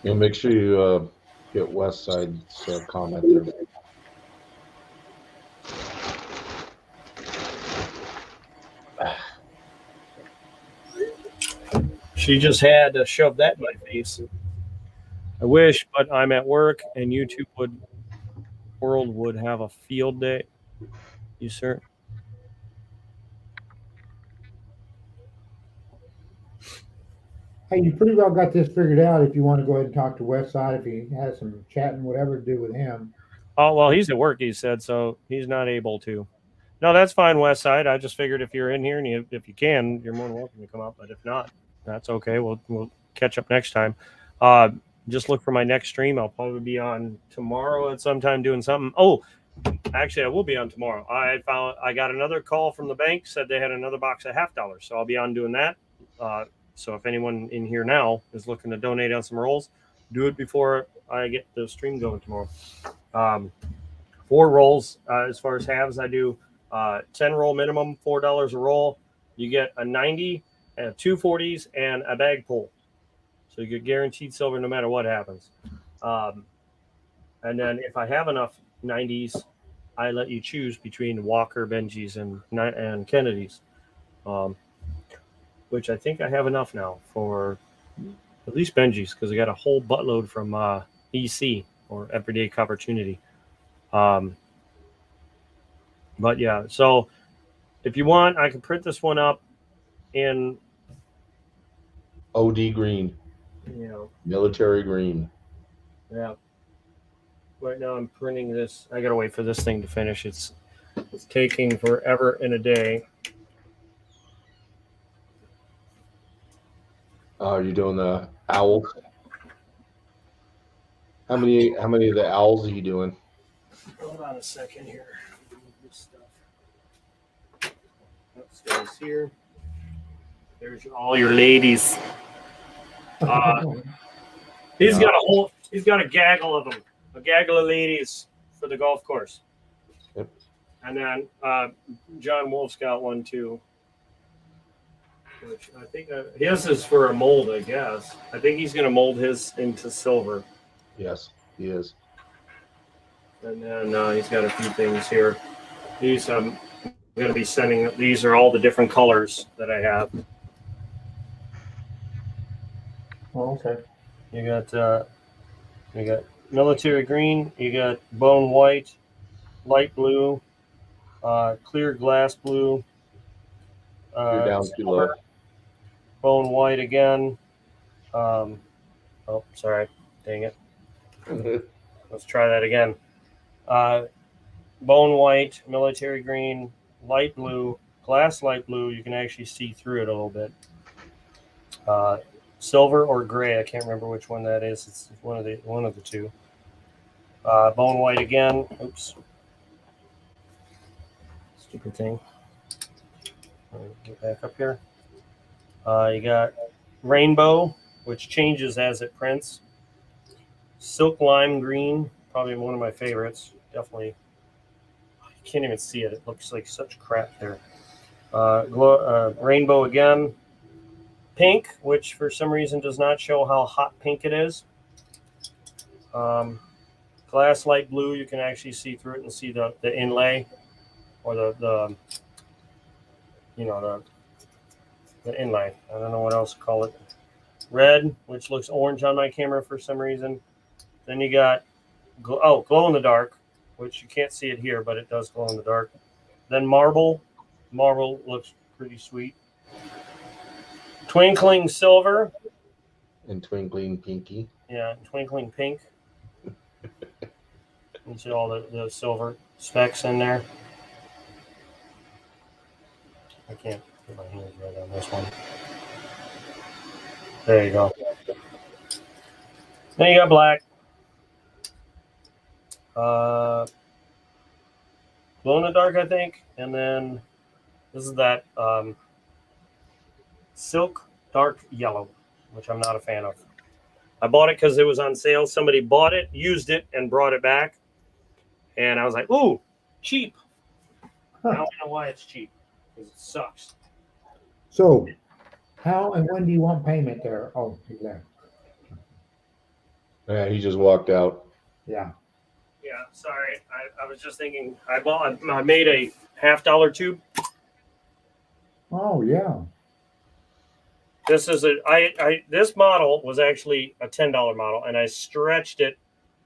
Yeah, make sure you get West Side's comment there. She just had to shove that in my face. I wish, but I'm at work, and YouTube world would have a field day. You sir? Hey, you pretty well got this figured out if you want to go ahead and talk to Westside, if he has some chatting, whatever to do with him. Oh well, he's at work. He said so. He's not able to. No, that's fine, West Side. I just figured if you're in here and if you can, you're more than welcome to come up. But if not, that's okay. We'll catch up next time. Just look for my next stream. I'll probably be on tomorrow at some time doing something. Oh, actually, I will be on tomorrow. I got another call from the bank, said they had another box of $50, so I'll be on doing that. So if anyone in here now is looking to donate on some rolls, do it before I get the stream going tomorrow. 4 rolls as far as halves. I do 10 roll minimum, $4 a roll. You get a 90, 2 40s, and a bag pull. So you get guaranteed silver no matter what happens. And then if I have enough 90s, I let you choose between Walker, Benji's, and Kennedy's, which I think I have enough now for at least Benji's, because I got a whole buttload from EC, or Everyday Opportunity. But yeah, so if you want, I can print this one up in, OD green, military green. Yeah. Right now I'm printing this. I gotta wait for this thing to finish. It's taking forever and a day. Are you doing the owls? How many of the owls are you doing? Hold on a second here. This stuff upstairs here. There's all your ladies. He's got a gaggle of them, a gaggle of ladies for the golf course. Yep. And then John Wolf's got one too, which I think his is for a mold, I guess. I think he's going to mold his into silver. Yes, he is. And then he's got a few things here. These I'm going to be sending. These are all the different colors that I have. Oh, okay. You got military green. You got bone white, light blue, clear glass blue. You're down too low. Bone white again. Oh, sorry. Dang it. Let's try that again. Bone white, military green, light blue, glass light blue. You can actually see through it a little bit. Silver or gray. I can't remember which one that is. It's one of the two. Bone white again. Oops. Stupid thing. Get back up here. You got rainbow, which changes as it prints. Silk lime green, probably one of my favorites. Definitely. I can't even see it. It looks like such crap there. Rainbow again. Pink, which for some reason does not show how hot pink it is. Glass light blue, you can actually see through it and see the inlay, or the inlay. I don't know what else to call it. Red, which looks orange on my camera for some reason. Then you got glow in the dark, which you can't see it here, but it does glow in the dark. Then marble. Marble looks pretty sweet. Twinkling silver. And twinkling pinky. Yeah, twinkling pink. You see all the silver specks in there. I can't put my hands right on this one. There you go. Then you got black. Glow in the dark, I think. And then this is that silk dark yellow, which I'm not a fan of. I bought it because it was on sale. Somebody bought it, used it, and brought it back. And I was like, ooh, cheap. Now I know why it's cheap. Because it sucks. So, how and when do you want payment there? Oh, he's there. Yeah, he just walked out. Yeah. Yeah, sorry. I was just thinking, I made a $50 tube. Oh, yeah. This is this model was actually a $10 model, and I stretched it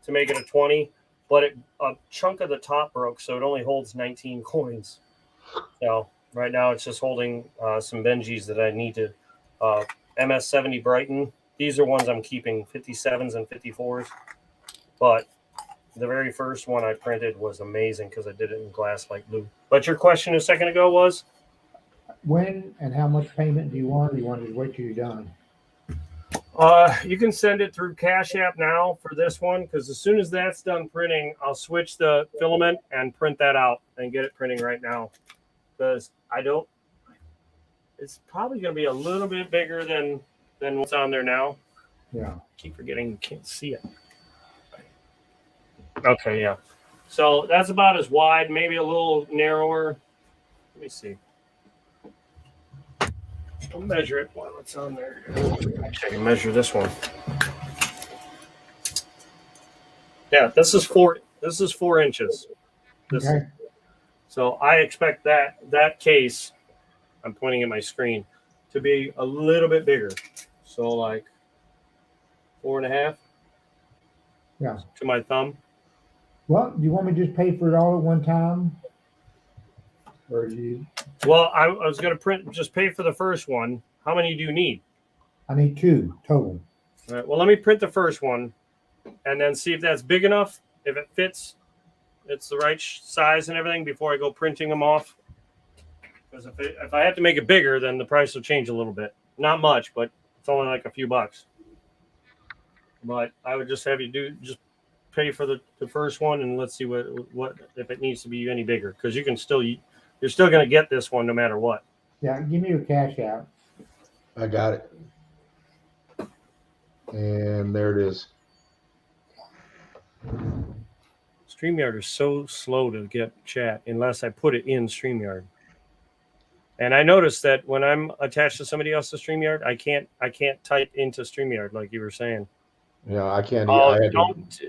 to make it a 20, but a chunk of the top broke, so it only holds 19 coins. So right now it's just holding some Benjis that I need to MS70 Brighton. These are ones I'm keeping, 57s and 54s. But the very first one I printed was amazing because I did it in glass like blue. But your question a second ago was? When and how much payment do you want? Or you want to just wait till you're done? You can send it through Cash App now for this one because as soon as that's done printing, I'll switch the filament and print that out and get it printing right now. Because it's probably going to be a little bit bigger than what's on there now. Yeah. I keep forgetting you can't see it. Okay, yeah. So that's about as wide, maybe a little narrower. Let me see. I'll measure it while it's on there. Actually, I can measure this one. Yeah, this is 4 inches. Okay. So I expect that case, I'm pointing at my screen, to be a little bit bigger. So like 4.5. Yeah. To my thumb. Well, do you want me to just pay for it all at one time? Or do you? Well, I was going to just pay for the first one. How many do you need? I need 2 total. All right. Well, let me print the first one and then see if that's big enough, if it fits, it's the right size and everything before I go printing them off. Because if I have to make it bigger, then the price will change a little bit. Not much, but it's only like a few bucks. But I would just have you just pay for the first one and let's see what if it needs to be any bigger because you're still going to get this one no matter what. Yeah, give me your Cash App. I got it. And there it is. StreamYard is so slow to get chat unless I put it in StreamYard. And I noticed that when I'm attached to somebody else's StreamYard, I can't type into StreamYard like you were saying. Yeah, I can't.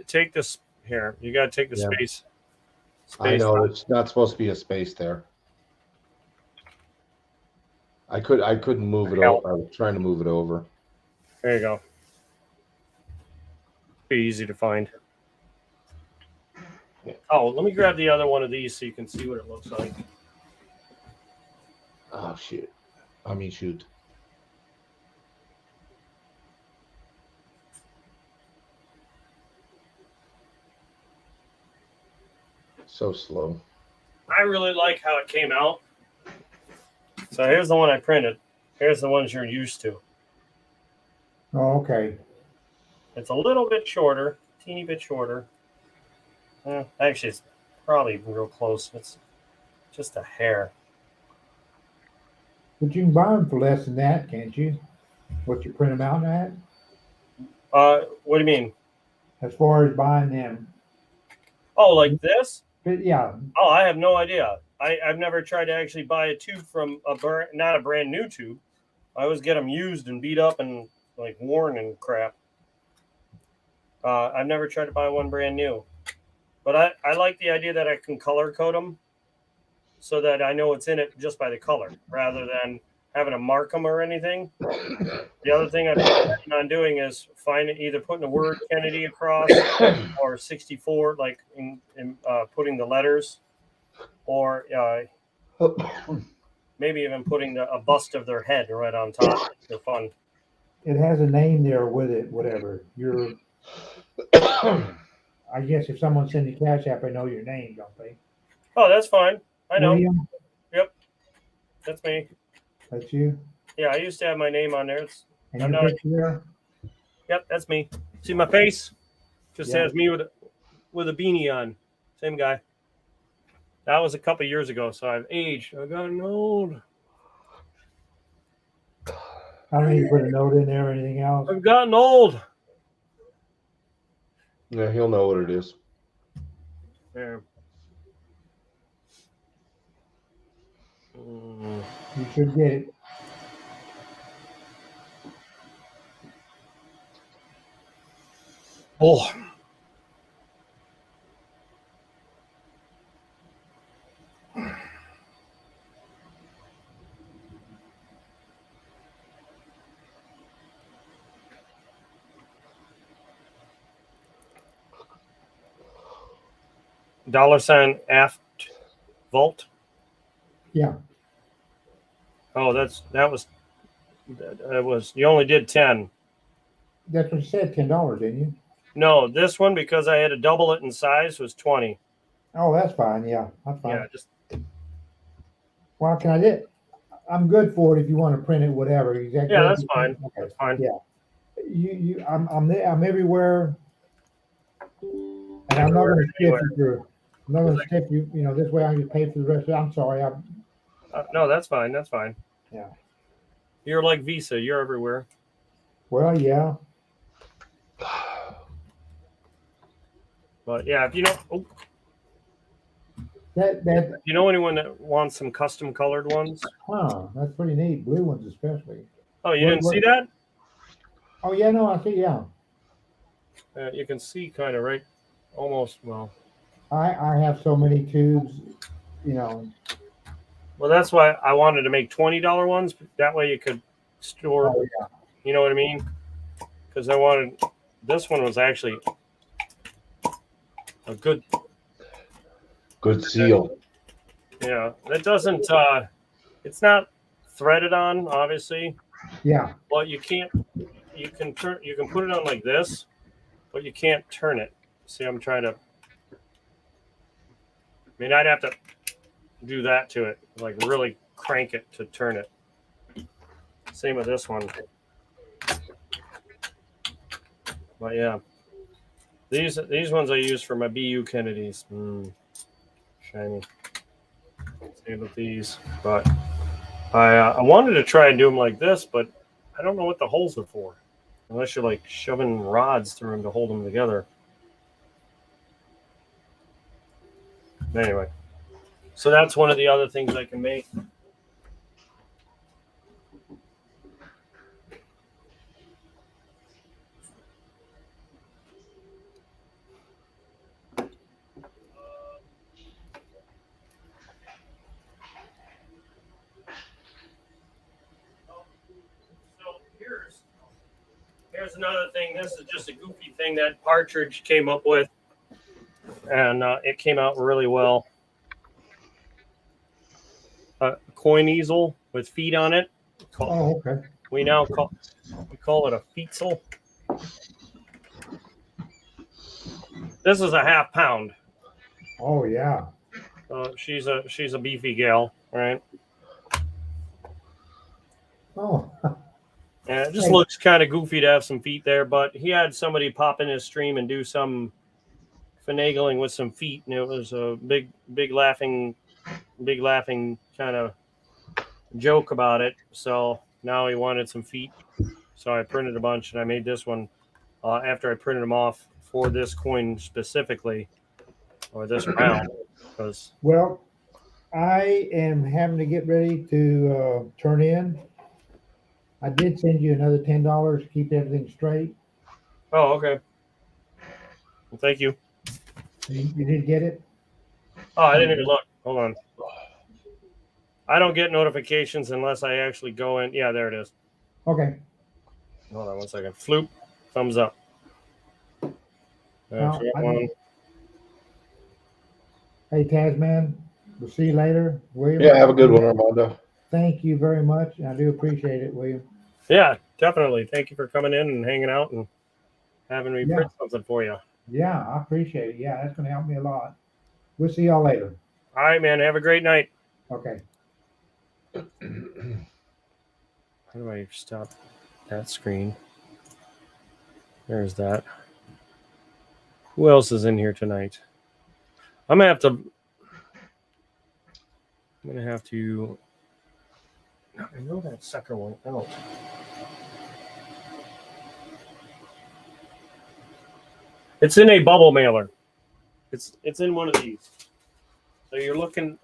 Take this here. You got to take the space. I know it's not supposed to be a space there. I couldn't move it over. I was trying to move it over. There you go. Be easy to find. Oh, let me grab the other one of these so you can see what it looks like. Oh shit! Shoot. So slow. I really like how it came out. So here's the one I printed. Here's the ones you're used to. Oh, okay. It's a little bit shorter, teeny bit shorter. Actually, it's probably real close. It's just a hair. But you can buy them for less than that, can't you? What you print them out at? What do you mean? As far as buying them. Oh, like this? But yeah. Oh, I have no idea. I've never tried to actually buy a tube from not a brand new tube. I always get them used and beat up and like worn and crap. I've never tried to buy one brand new. But I like the idea that I can color code them so that I know what's in it just by the color rather than having to mark them or anything. The other thing I'm planning on doing is either putting the word Kennedy across or 64, like in putting the letters, or maybe even putting a bust of their head right on top. They're fun. It has a name there with it, whatever. I guess if someone sends you Cash App, I know your name, don't they? Oh, that's fine. I know. William? Yep. That's me. That's you? Yeah, I used to have my name on there. And your picture there? Yep, that's me. See my face? Just has me with a beanie on. Same guy. That was a couple years ago, so I've aged. I've gotten old. I don't need to put a note in there or anything else. I've gotten old. Yeah, he'll know what it is. There. You should get it. Oh. $ aft vault. Yeah, Oh, that was you only did 10. that's what you said, $10, didn't you? No, this one, because I had to double it in size, was 20. Oh, that's fine. Yeah, that's fine. Yeah, just Well, can I do? I'm good for it if you want to print it, whatever. Is that yeah, good? that's fine. Okay. That's fine. Yeah. I'm everywhere, and I'm not going to skip you through. I'm not going to skip you. You know, this way I can get paid for the rest of it. I'm sorry. No, that's fine. That's fine. Yeah. You're like Visa. You're everywhere. Well, yeah. But yeah, if you know, That you know anyone that wants some custom colored ones? that's pretty neat. Blue ones especially. Oh, you What- didn't what- see that? Oh yeah, no, I see. Yeah, You can see kind of right, almost. Well, I have so many tubes. You know. well, that's why I wanted to make $20 ones. That way you could store. Oh, yeah. You know what I mean? Because I wanted this one was actually a good. Good seal. Yeah, that doesn't. It's not threaded on, obviously. Yeah. But you can't. You can turn. You can put it on like this, but you can't turn it. See, I'm trying to. I mean, I'd have to do that to it, like really crank it to turn it. Same with this one. But yeah, these ones I use for my BU Kennedys. Shiny. Same with these, but I wanted to try and do them like this, but I don't know what the holes are for, unless you're like shoving rods through them to hold them together. Anyway, so that's one of the other things I can make. Here's another thing. This is just a goofy thing that Partridge came up with, and it came out really well. A coin easel with feet on it. Oh, okay. We call it a feetsel. This is a half pound. Oh yeah. She's a beefy gal, right? Oh. And it just looks kind of goofy to have some feet there, but he had somebody pop in his stream and do some finagling with some feet, and it was a big laughing kind of joke about it. So now he wanted some feet, so I printed a bunch, and I made this one after I printed them off for this coin specifically, or this round. Because Well, I am having to get ready to turn in. I did send you another $10 to keep everything straight. oh, okay. Well, thank you. You did get it? Oh, I didn't even look. Hold on. I don't get notifications unless I actually go in. Yeah, there it is. Okay. Hold on 1 second. Floop. Thumbs up. Well, Got one. Hey, Tasman, we'll see you later. William? Yeah, have a good one, Armando. Thank you very much. I do appreciate it, William. Yeah, definitely. Thank you for coming in and hanging out and having me print something for you. Yeah, I appreciate it. Yeah, that's going to help me a lot. We'll see y'all later. All right, man. Have a great night. Okay. How do I stop that screen? There's that. Who else is in here tonight? I'm gonna have to. I know that sucker went out. It's in a bubble mailer. It's in one of these. So you're looking,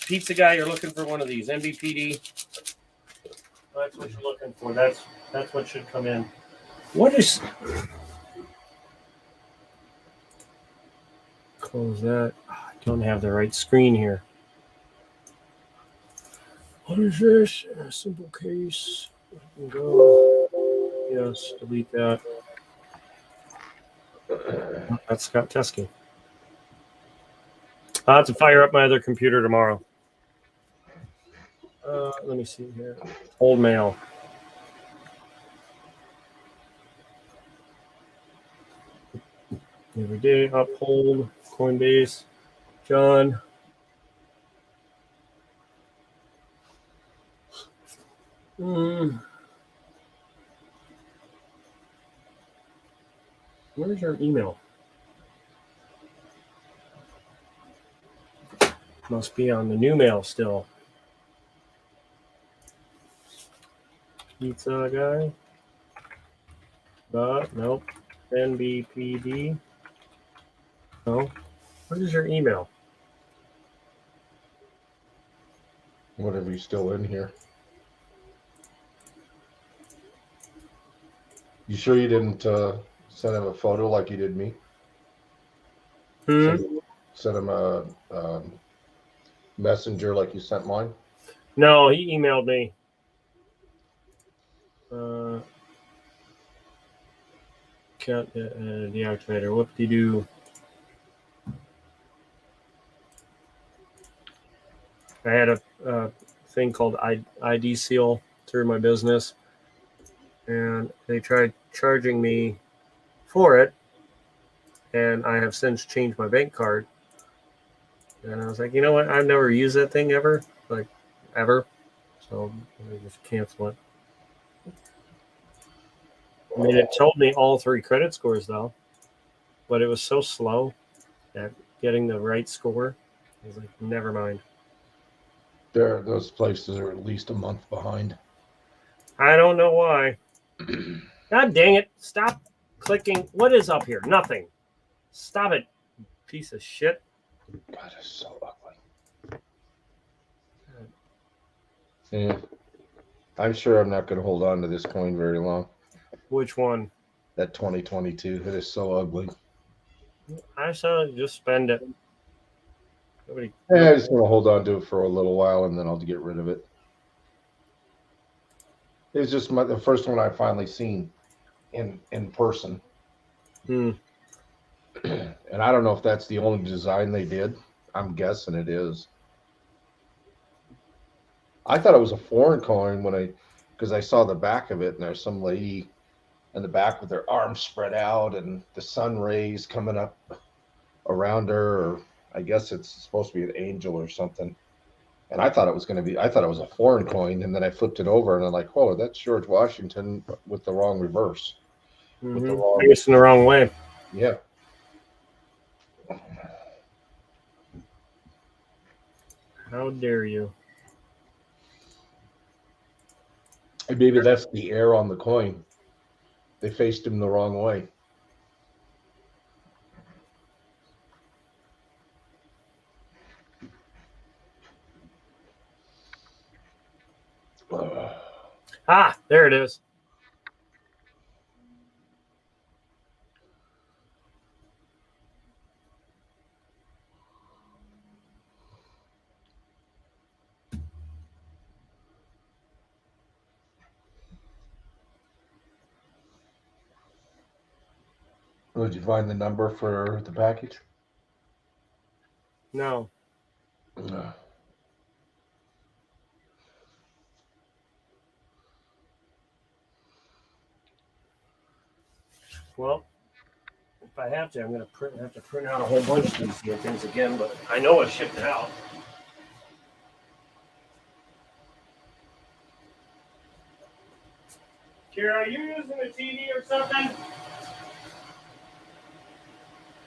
pizza guy. You're looking for one of these NBPD. That's what you're looking for. That's what should come in. What is? Close that. I don't have the right screen here. What is this? A simple case. Go. Yes, delete that. That's Scott Teskey. I'll have to fire up my other computer tomorrow. Let me see here. Old mail. Every day, Uphold, Coinbase, John. Where's your email? Must be on the new mail still. Pizza guy. But nope. NBPD. No. What is your email? Whatever's still in here. You sure you didn't send him a photo like you did me? Send him a messenger like you sent mine? No, he emailed me. Count deactivator. What do you do? I had a thing called ID Seal through my business, and they tried charging me for it, and I have since changed my bank card. And I was like, you know what? I've never used that thing ever, so I just cancel it. I mean, it told me all 3 credit scores though, but it was so slow at getting the right score. I was like, never mind. Those places are at least a month behind. I don't know why. God dang it. Stop clicking. What is up here? Nothing. Stop it, piece of shit. God, it's so ugly. Yeah. I'm sure I'm not going to hold on to this coin very long. Which one? That 2022. It is so ugly. I saw just spend it. Nobody. Yeah, I just want to hold on to it for a little while and then I'll get rid of it. It's just the first one I finally seen in person. Hmm. And I don't know if that's the only design they did. I'm guessing it is. I thought it was a foreign coin because I saw the back of it and there's some lady in the back with her arms spread out and the sun rays coming up around her, or I guess it's supposed to be an angel or something. And I thought it was a foreign coin, and then I flipped it over and I'm like, whoa, that's George Washington with the wrong reverse. With the wrong, I guess in the wrong way. yeah. How dare you? And maybe that's the air on the coin. They faced him the wrong way. Ah, there it is. Did you find the number for the package? No. Well, if I have to, I'm going to have to print out a whole bunch of these here things again, but I know I shipped it out. Kira, are you using the TV or something?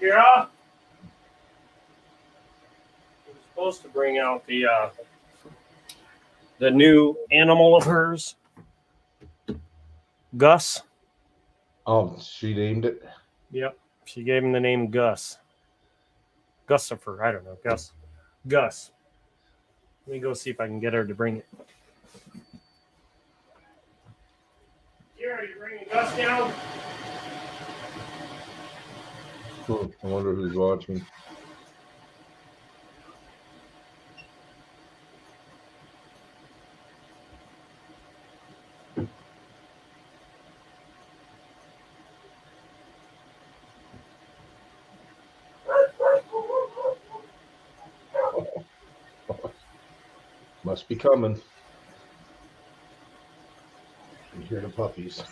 Kira? I was supposed to bring out the new animal of hers, Gus. Oh, she named it? Yep. She gave him the name Gus. Gussifer. I don't know. Gus. Let me go see if I can get her to bring it. Kira, are you bringing Gus down? I wonder who's watching. Must be coming. You hear the puppies.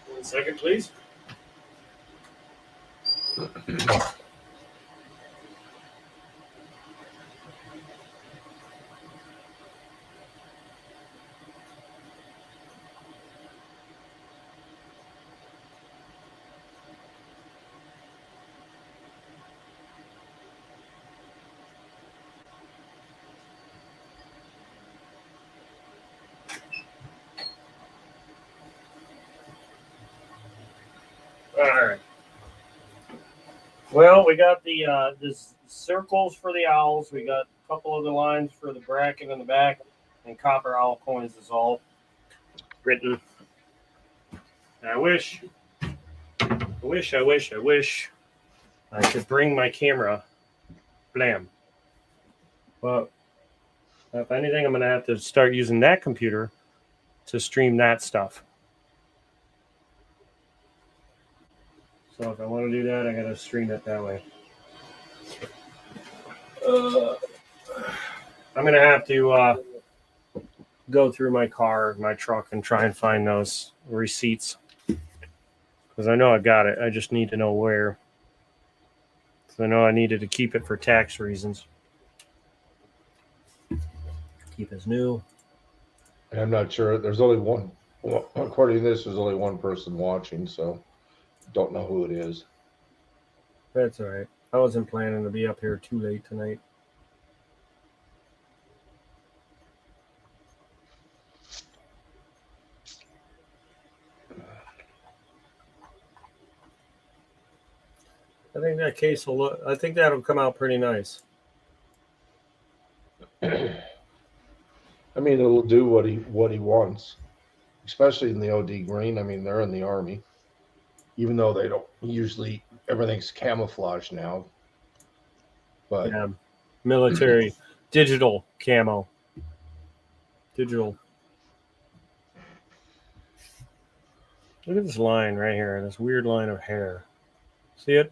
One second, please. All right. Well, we got the this circles for the owls. We got a couple of the lines for the bracket in the back, and copper owl coins is all written. I wish I could bring my camera. Blam. Well, if anything, I'm going to have to start using that computer to stream that stuff. So if I want to do that, I got to stream it that way. I'm going to have to go through my car, my truck, and try and find those receipts. Because I know I got it. I just need to know where. Because I know I needed to keep it for tax reasons. Keep as new. And I'm not sure. There's only one. Well, according to this, there's only one person watching, so don't know who it is. That's all right. I wasn't planning to be up here too late tonight. I think that case will look. I think that'll come out pretty nice. I mean, it'll do what he wants, especially in the OD green. I mean, they're in the Army, even though they don't usually. Everything's camouflage now. But Yeah, military, digital camo, digital. Look at this line right here. This weird line of hair. See it?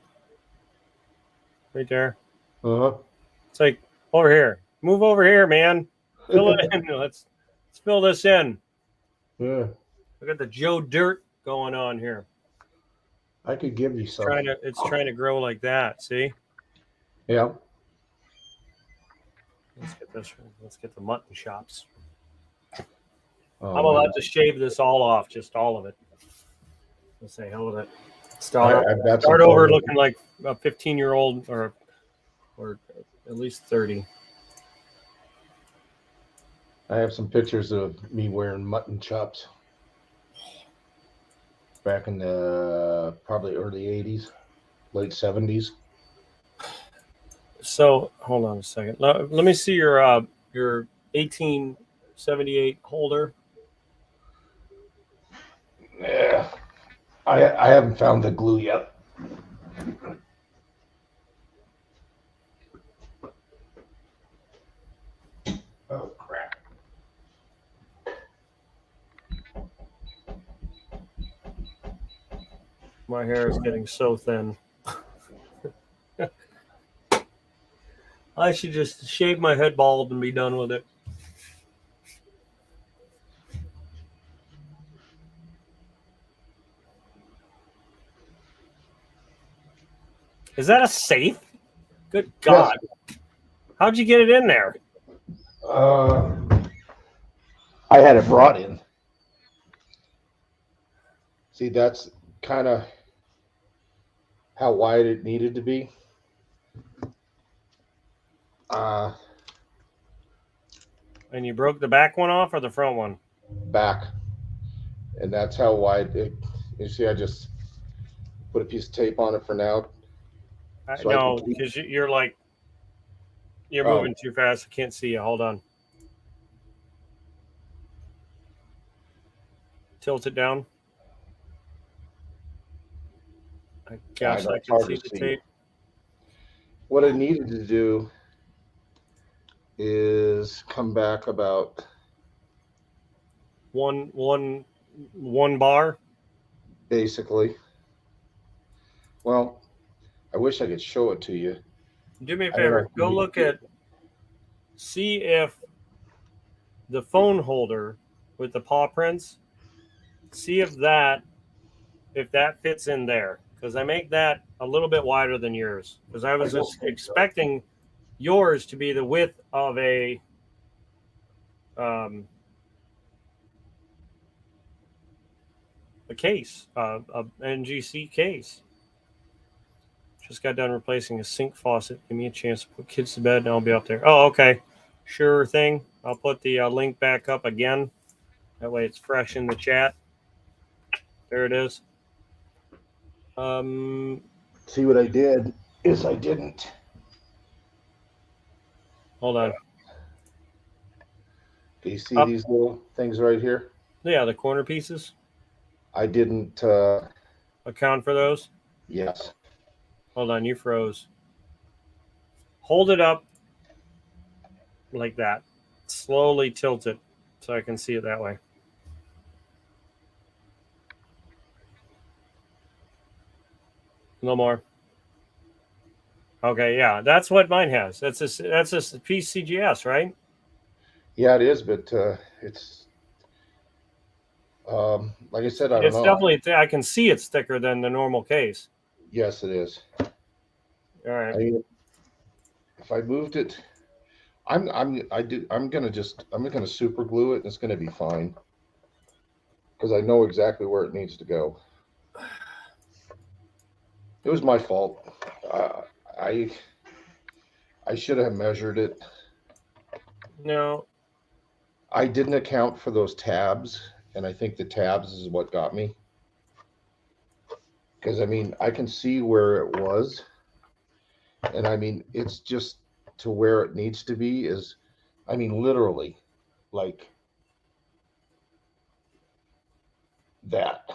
Right there. It's like over here. Move over here, man. Fill it in. Let's fill this in. Yeah, Look at the Joe Dirt going on here. I could give you some. It's trying to grow like that. See? Yeah. Let's get this. Let's get the mutton chops. Oh, I'm allowed to shave this all off, just all of it. Let's say hell with it. I've got some Start over photos. looking like a 15-year-old or at least 30. I have some pictures of me wearing mutton chops back in the probably early 80s, late 70s. So hold on a second. Let me see your 1878 holder. Yeah, I haven't found the glue yet. Oh crap! My hair is getting so thin. I should just shave my head bald and be done with it. Is that a safe? Good God. How'd you get it in there? I had it brought in. See, that's kind of how wide it needed to be. And you broke the back one off or the front one? back, and that's how wide it. You see, I just put a piece of tape on it for now. So I No, can keep- because you're like, you're Oh. moving too fast. I can't see you. Hold on. Tilt it down. I guess know I it's can hard see to the see. tape. What I needed to do is come back about One bar. basically. Well, I wish I could show it to you. Do me a I don't know favor. if you Go need look to- at, see if the phone holder with the paw prints, see if that fits in there. Because I make that a little bit wider than yours. Because I was I don't just think so. expecting yours to be the width of a case, a NGC case. Just got done replacing a sink faucet. Give me a chance to put kids to bed, and I'll be up there. Oh, okay, sure thing. I'll put the link back up again. That way, it's fresh in the chat. There it is. See what I did is I didn't. Hold on. Do you see Up. these little things right here? Yeah, the corner pieces. I didn't. Account for those. Yes. Hold on, you froze. Hold it up like that. Slowly tilt it so I can see it that way. A little more. Okay, yeah, that's what mine has. That's a PCGS, right? Yeah, it is, but it's like I said, I don't It's know. definitely. I can see it's thicker than the normal case. Yes, it is. All right. If I moved it, I'm gonna super glue it, and it's gonna be fine because I know exactly where it needs to go. It was my fault. I should have measured it. No. I didn't account for those tabs, and I think the tabs is what got me. Because I mean, I can see where it was, and I mean, it's just to where it needs to be is, I mean, literally, like that.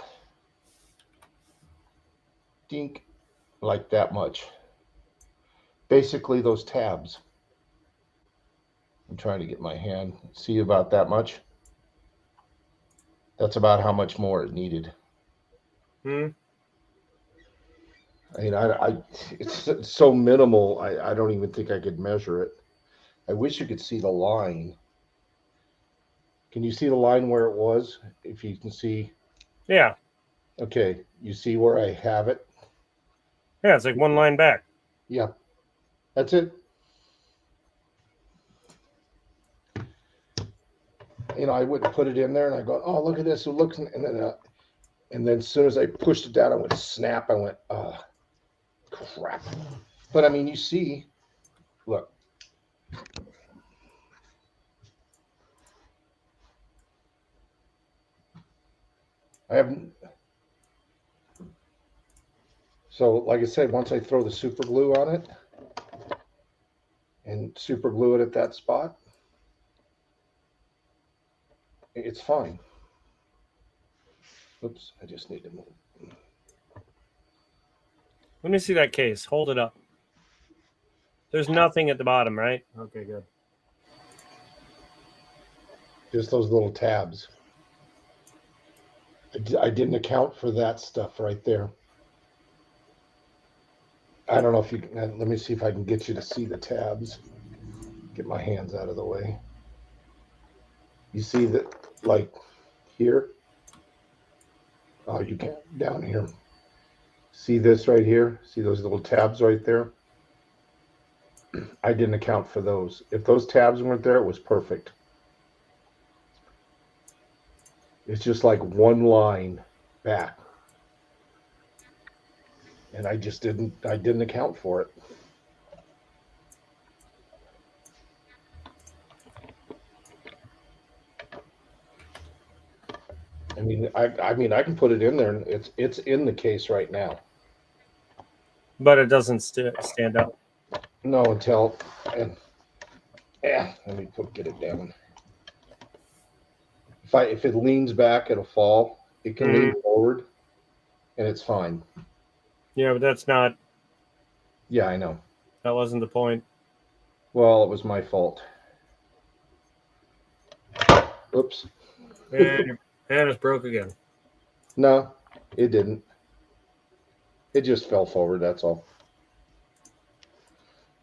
Dink, like that much. Basically, those tabs. I'm trying to get my hand, see about that much. That's about how much more it needed. I mean, it's so minimal. I don't even think I could measure it. I wish you could see the line. Can you see the line where it was? If you can see. Yeah. Okay. You see where I have it? Yeah, it's like one line back. Yeah. That's it. You know, I wouldn't put it in there, and I go, "Oh, look at this! It looks," and then as soon as I pushed it down, I went snap. I went, "Oh, crap!" But I mean, you see, look. I haven't. So, like I said, once I throw the super glue on it and super glue it at that spot, it's fine. Oops, I just need to move. Let me see that case. Hold it up. There's nothing at the bottom, right? Okay, good. Just those little tabs. I didn't account for that stuff right there. I don't know if you can, let me see if I can get you to see the tabs. Get my hands out of the way. You see that, like here? Oh, you can't, down here. See this right here? See those little tabs right there? I didn't account for those. If those tabs weren't there, it was perfect. It's just like one line back. And I didn't account for it. I can put it in there, and it's in the case right now. But it doesn't stand up. No, until and yeah, let me get it down. If it leans back, it'll fall. It can lean forward, and it's fine. Yeah, but that's not. Yeah, I know. That wasn't the point. Well, it was my fault. Oops. And it's broke again. No, it didn't. It just fell forward. That's all.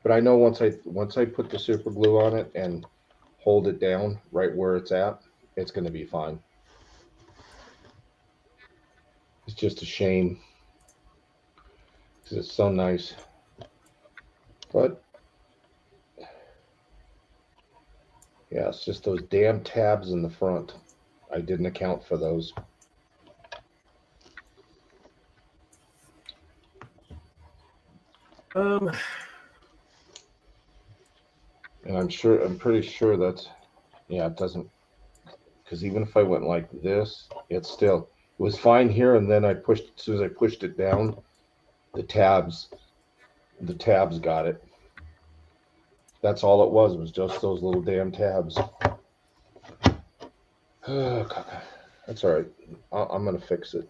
But I know once I put the super glue on it and hold it down right where it's at, it's going to be fine. It's just a shame because it's so nice. But yeah, it's just those damn tabs in the front. I didn't account for those. And I'm pretty sure that's, yeah, it doesn't, because even if I went like this, it was fine here. And then as soon as I pushed it down, the tabs got it. That's all it was just those little damn tabs. Oh, God. That's all right. I'm going to fix it.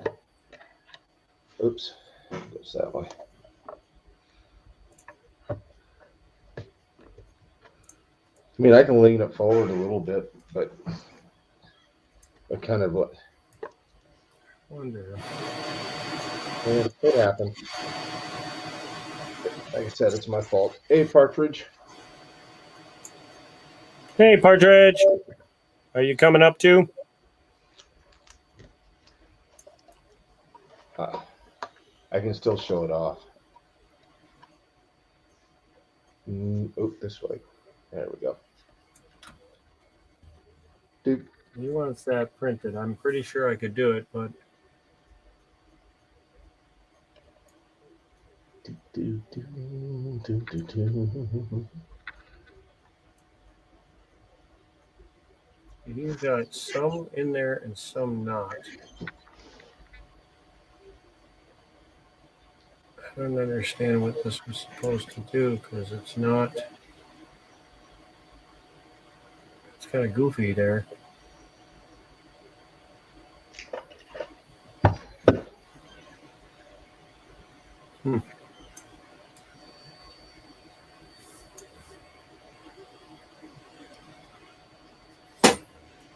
Oops. It goes that way. I mean, I can lean it forward a little bit, but I kind of Wonder. it could happen. Like I said, it's my fault. Hey, Partridge. Hey, Partridge. Are you coming up too? I can still show it off. Oh, this way. There we go. Dude. He wants that printed. I'm pretty sure I could do it, but he's got some in there and some not. I don't understand what this was supposed to do because it's not. It's kind of goofy there.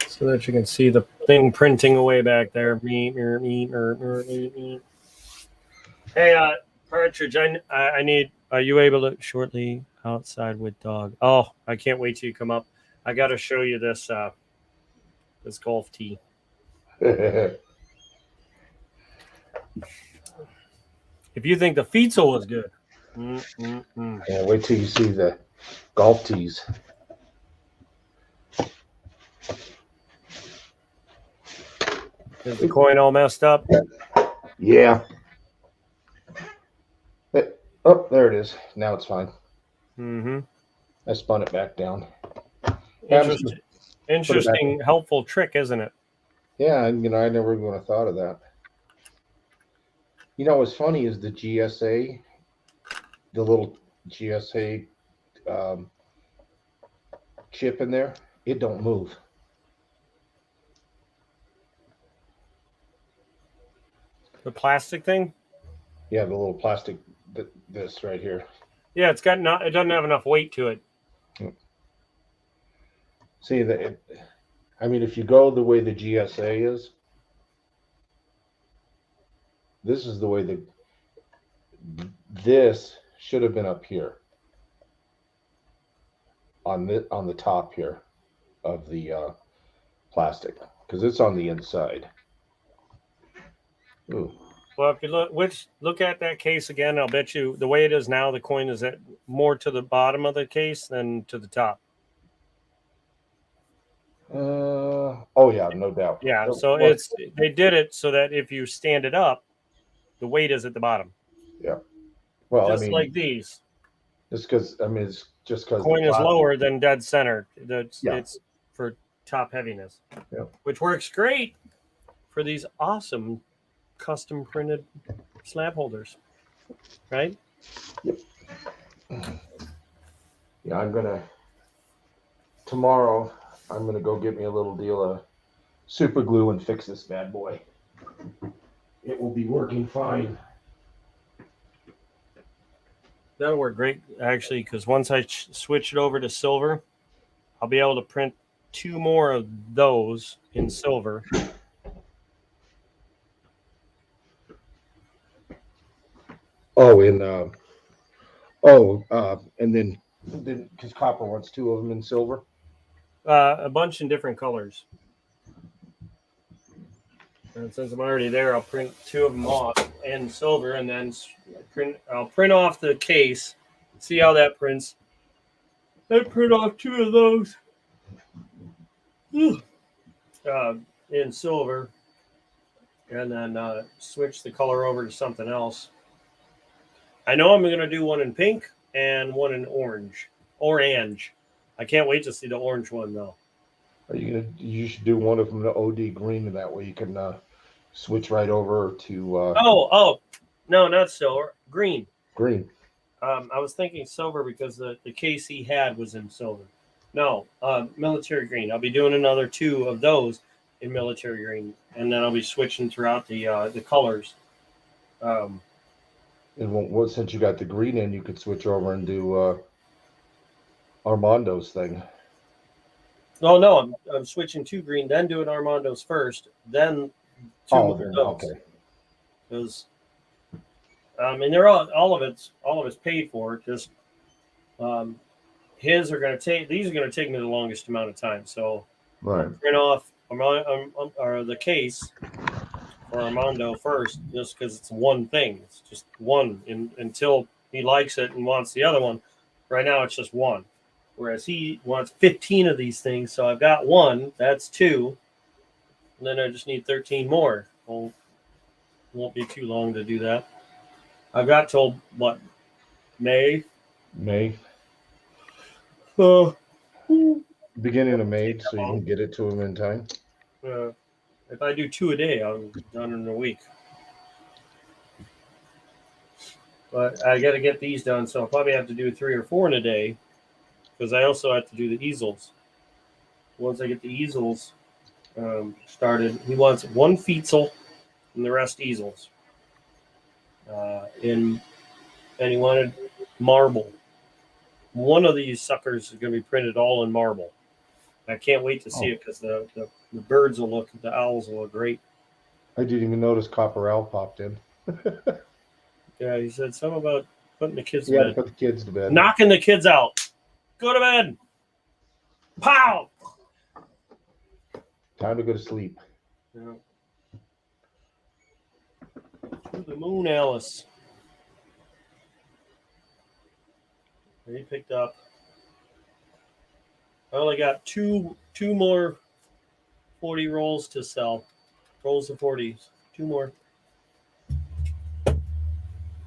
So that you can see the thing printing away back there. Hey, Partridge, I need. Are you able to shortly outside with dog? Oh, I can't wait till you come up. I got to show you this this golf tee. If you think the Fietzel was good, Yeah, wait till you see the golf tees. Is the coin all messed up? Yeah. Oh, there it is. Now it's fine. Mm-hmm. I spun it back down. Interesting, helpful trick, isn't it? Yeah, I never even would have thought of that. What's funny is the GSA, the little GSA chip in there, it don't move. The plastic thing? Yeah, the little plastic, this right here. Yeah, it doesn't have enough weight to it. See that? If you go the way the GSA is, this is the way this should have been up here on the top here of the plastic, because it's on the inside. Ooh. Well, if you look at that case again, I'll bet you the way it is now, the coin is more to the bottom of the case than to the top. Oh yeah, no doubt. Yeah, so they did it so that if you stand it up, the weight is at the bottom. Yeah. Well, just like these. It's because it's just because the coin is lower than dead center. It's for top heaviness. Yeah. Which works great for these awesome custom printed slab holders, right? Yeah, tomorrow I'm gonna go get me a little deal of super glue and fix this bad boy. It will be working fine. That'll work great, actually, because once I switch it over to silver, I'll be able to print 2 more of those in silver. Oh, and then because Copper wants 2 of them in silver. A bunch in different colors. And since I'm already there, I'll print 2 of them off in silver, and then I'll print off the case, see how that prints. Then print off 2 of those in silver, and then switch the color over to something else. I know I'm going to do one in pink and one in orange. Orange. I can't wait to see the orange one, though. You should do one of them to OD green, and that way you can switch right over to Oh, no, not silver. Green. green. I was thinking silver because the case he had was in silver. No, military green. I'll be doing another 2 of those in military green, and then I'll be switching throughout the colors. And since you got the green in, you could switch over and do Armando's thing. Oh no, I'm switching to green, then doing Armando's first, then 2 of those. Okay. Because and they're all of it's paid for. Just these are going to take me the longest amount of time. So Right. print off the case for Armando first, just because it's one thing. It's just one until he likes it and wants the other one. Right now, it's just one. Whereas he wants 15 of these things, so I've got 1. That's 2, and then I just need 13 more. Well, won't be too long to do that. I've got till what, May? Beginning of May, so you can get it to him in time. If I do 2 a day, I'm done in a week. But I got to get these done, so I'll probably have to do 3 or 4 in a day, because I also have to do the easels. Once I get the easels started, he wants 1 Fietzel and the rest easels. And he wanted marble. One of these suckers is going to be printed all in marble. I can't wait to see it because the birds will look, the owls will look great. I didn't even notice Copper Owl popped in. Yeah, he said something about putting the kids to Yeah, bed. put the kids to bed. Knocking the kids out. Go to bed. Pow! Time to go to sleep. Yeah. To the moon, Alice. He picked up. I only got two more 40 rolls to sell. Rolls of 40s. 2 more.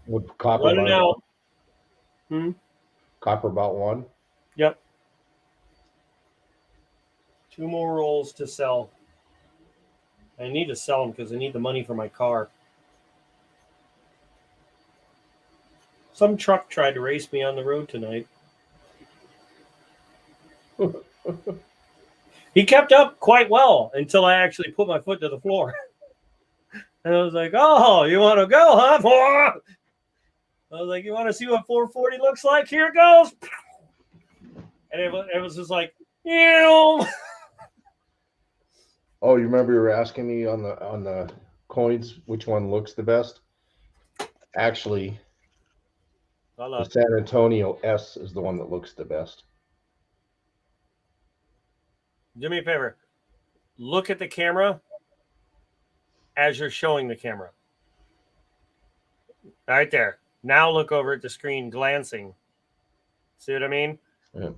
Would Copper Running buy out. Copper about 1? Yep. 2 more rolls to sell. I need to sell them because I need the money for my car. Some truck tried to race me on the road tonight. He kept up quite well until I actually put my foot to the floor. And I was like, oh, you want to go, huh? I was like, you want to see what 440 looks like? Here it goes. And it was just like, ew. Oh, you remember you were asking me on the coins which one looks the best? Actually, the San Antonio S is the one that looks the best. Do me a favor. Look at the camera as you're showing the camera. Right there. Now look over at the screen glancing. See what I mean? Yeah.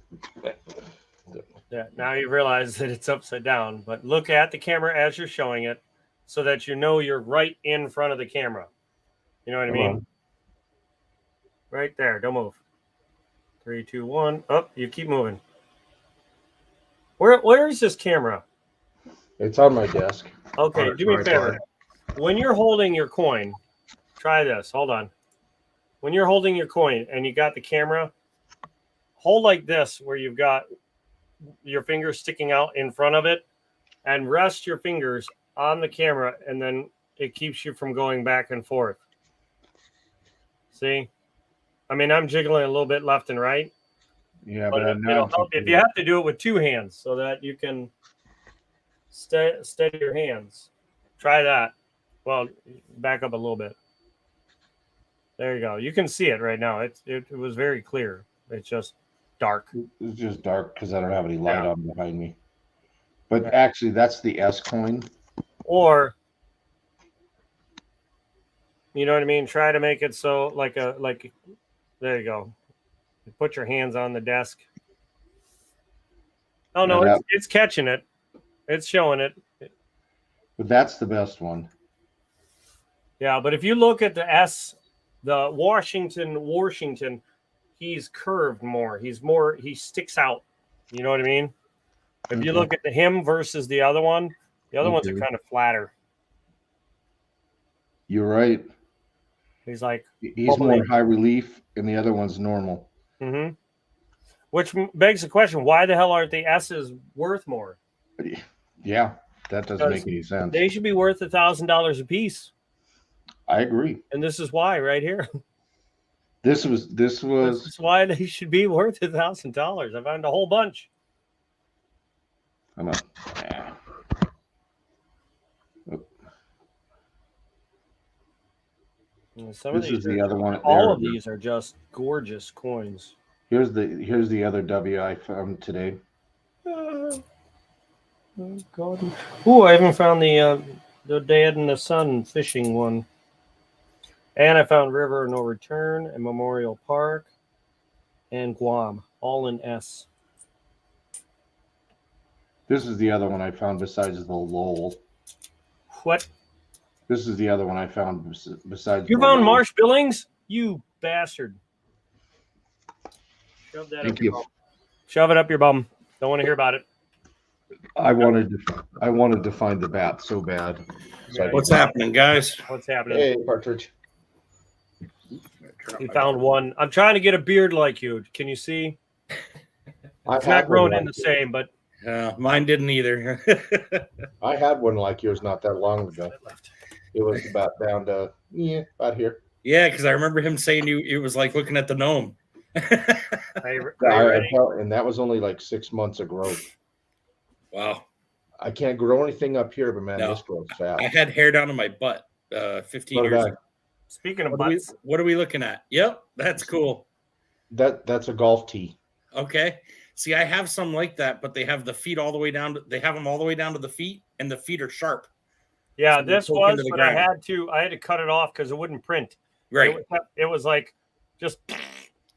Yeah. Now you realize that it's upside down, but look at the camera as you're showing it so that you know you're right in front of the camera. You know what I mean? On. Right there. Don't move. 3, 2, 1. Oh, you keep moving. Where is this camera? It's on my desk. Okay, Or- do me or a favor. When you're holding your coin, try this. Hold on. When you're holding your coin and you got the camera, hold like this, where you've got your fingers sticking out in front of it, and rest your fingers on the camera, and then it keeps you from going back and forth. See? I mean, I'm jiggling a little bit left and right, Yeah, but it'll help if you have to do it with two hands so that you can steady your hands. Try that. Well, back up a little bit. There you go. You can see it right now. It was very clear. It's just dark. It's just dark because I don't have any light Yeah. on behind me. But Right. actually, that's the S coin. Or, you know what I mean? Try to make it so like there you go. You put your hands on the desk. Oh no, Yeah, it's catching it. It's showing it. But that's the best one. Yeah, but if you look at the S, the Washington, he's curved more. He sticks out. You know what I mean? If you Okay. look at him versus the other one, the other ones are Okay. kind of flatter. You're right. He's like, He's Bubbly. more high relief, and the other one's normal. mm-hmm. Which begs the question: why the hell aren't the S's worth more? Yeah, that doesn't Because make any sense. They should be worth $1,000 a piece, I agree. and this is why right here. This was This is why they should be worth $1,000. I found a whole bunch. I'm a, yeah. And some of This these is the are- other one. all There. of these are just gorgeous coins. Here's the other W I found today. Oh God! Ooh, I haven't found the Dad in the Sun fishing one. And I found River No Return and Memorial Park and Guam, all in S. This is the other one I found besides the Lowell. What? This is the other one I found besides. You the found Lowell. Marsh Billings? You bastard! Shove that Thank up your you. bum. Shove it up your bum. Don't want to hear about it. I wanted to find the bat so bad. So I What's happening, guys? What's happening? Hey, Partridge. He found one. I'm trying to get a beard like you. Can you see? I It's had not growing one in the like same, but Mine didn't either. I had one like yours not that long ago. It was about down to about here. Yeah, because I remember him saying it was like looking at the gnome. are you ready? And that was only like 6 months of growth. Wow. I can't grow anything up here, but man, No. this grows fast. I had hair down to my butt 15 So did years I. ago. Speaking of What are, we, butts, what are we looking at? Yep, that's cool. That's a golf tee. Okay. See, I have some like that, but they have the feet all the way down. They have them all the way down to the feet, and the feet are sharp. yeah, So they this poke was, into the but I ground. had to cut it off because it wouldn't print. Right. It was like just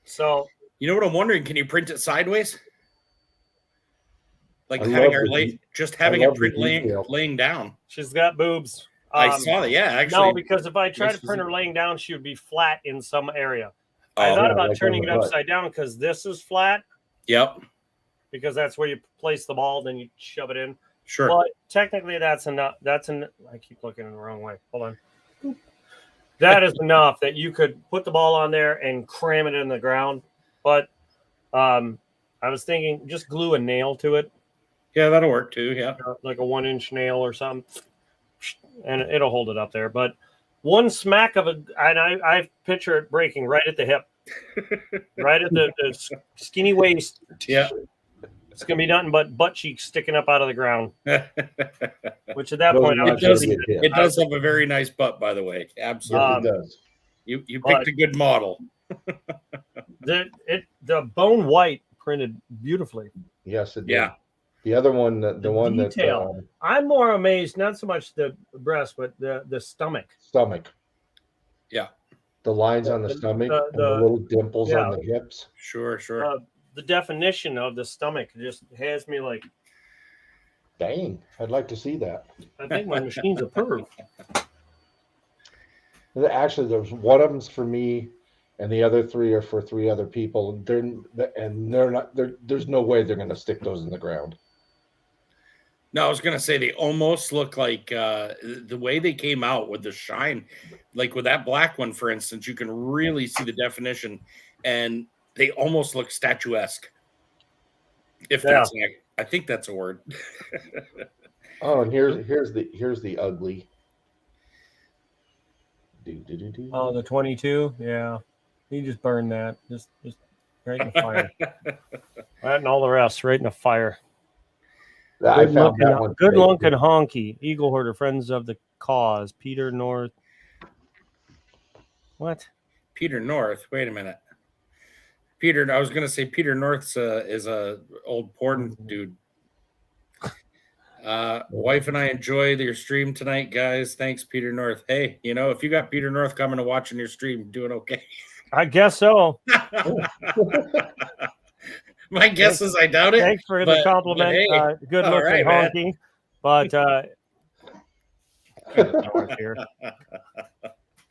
so. You know what I'm wondering? Can you print it sideways? Like I having love her the having it love the print detail. laying down. She's got boobs. I saw that. Yeah, actually. No, because if I tried this to print is- her laying down, she would be flat in some area. Oh, I thought yeah, about like turning on it the butt. upside down because this is flat, Yep. because that's where you place the ball, then you shove it in. Sure. But technically, that's enough. I keep looking in the wrong way. Hold on. That is enough that you could put the ball on there and cram it in the ground. But I was thinking just glue a nail to it, Yeah, that'll work too. Yeah. like a 1-inch nail or something, and it'll hold it up there. But one smack of and I picture it breaking right at the hip, right at the skinny waist. Yeah. It's gonna be nothing but butt cheeks sticking up out of the ground. Which at that Those point, are I not was It does. thinking Yeah. It does have a very nice butt, by the way. Absolutely. Yes, it does. You but- picked a good model. the bone white printed beautifully. Yes, it did. Yeah. The other one, the one detail. that I'm more amazed, not so much the breast, but the stomach. stomach. Yeah. The lines on the stomach and the the- little dimples yeah. on the hips. Sure. Sure. The definition of the stomach just has me like, Dang, I'd like to see that. I think my machine's a perv. Actually, there's one of them's for me, and the other three are for 3 other people. They're not. There's no way they're going to stick those in the ground. No, I was gonna say they almost look like the way they came out with the shine, like with that black one, for instance, you can really see the definition, and they almost look statuesque. If that's, I think that's a word. Oh, and here's the ugly. Oh, the 22. Yeah, you just burn that. Just right in the fire. That and all the rest, right in the fire. I found that one. Good today. looking honky. Eagle Hoarder, Friends of the Cause. Peter North. What? Peter North. Wait a minute. I was gonna say Peter North is a old porn dude. Wife and I enjoy your stream tonight, guys. Thanks, Peter North. Hey, if you got Peter North coming and watching your stream, doing okay. I guess so. My guess is I doubt it. Thanks for the compliment. Hey, good looking right, honky. But here.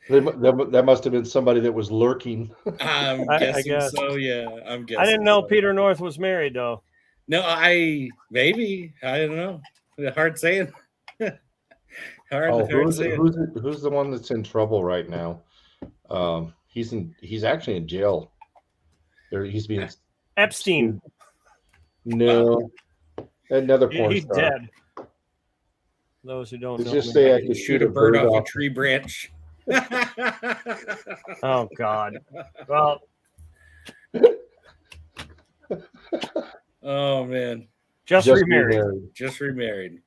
That must have been somebody that was lurking. I'm I guessing guess. so. Yeah, I'm guessing. I didn't know so. Peter North was married though. No, maybe I don't know. Hard saying. Who's the one that's in trouble right now? He's actually in jail. He's being Epstein. No, another porn He's star. dead. Those who don't know. Just say I could Shoot a bird off a tree branch. Oh God. Well. Oh man. Just remarried. Just remarried.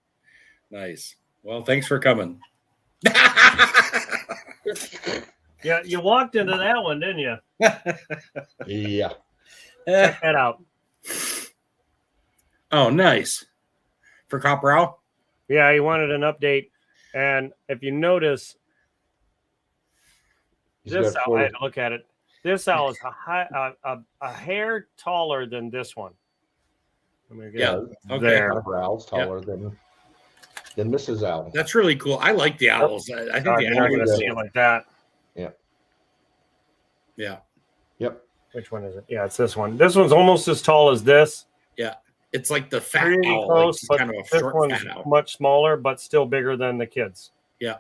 Nice. Well, thanks for coming. Yeah, you walked into that one, didn't you? Yeah. Check that out. Oh, nice. For Copperell? Yeah, he wanted an update. And if you notice, this owl, I had to look at it. This owl is a hair taller than this one. Yeah. Okay. There. Owl's taller than Mrs. Owl. That's really cool. I like the owls. I think You're not going to see it like that. Yeah. Yeah. Yep. Which one is it? Yeah, it's this one. This one's almost as tall as this. Yeah. It's like the fat Pretty owl. close, Like but kind of a this short one's fat owl. much smaller, but still bigger than the kids. Yeah.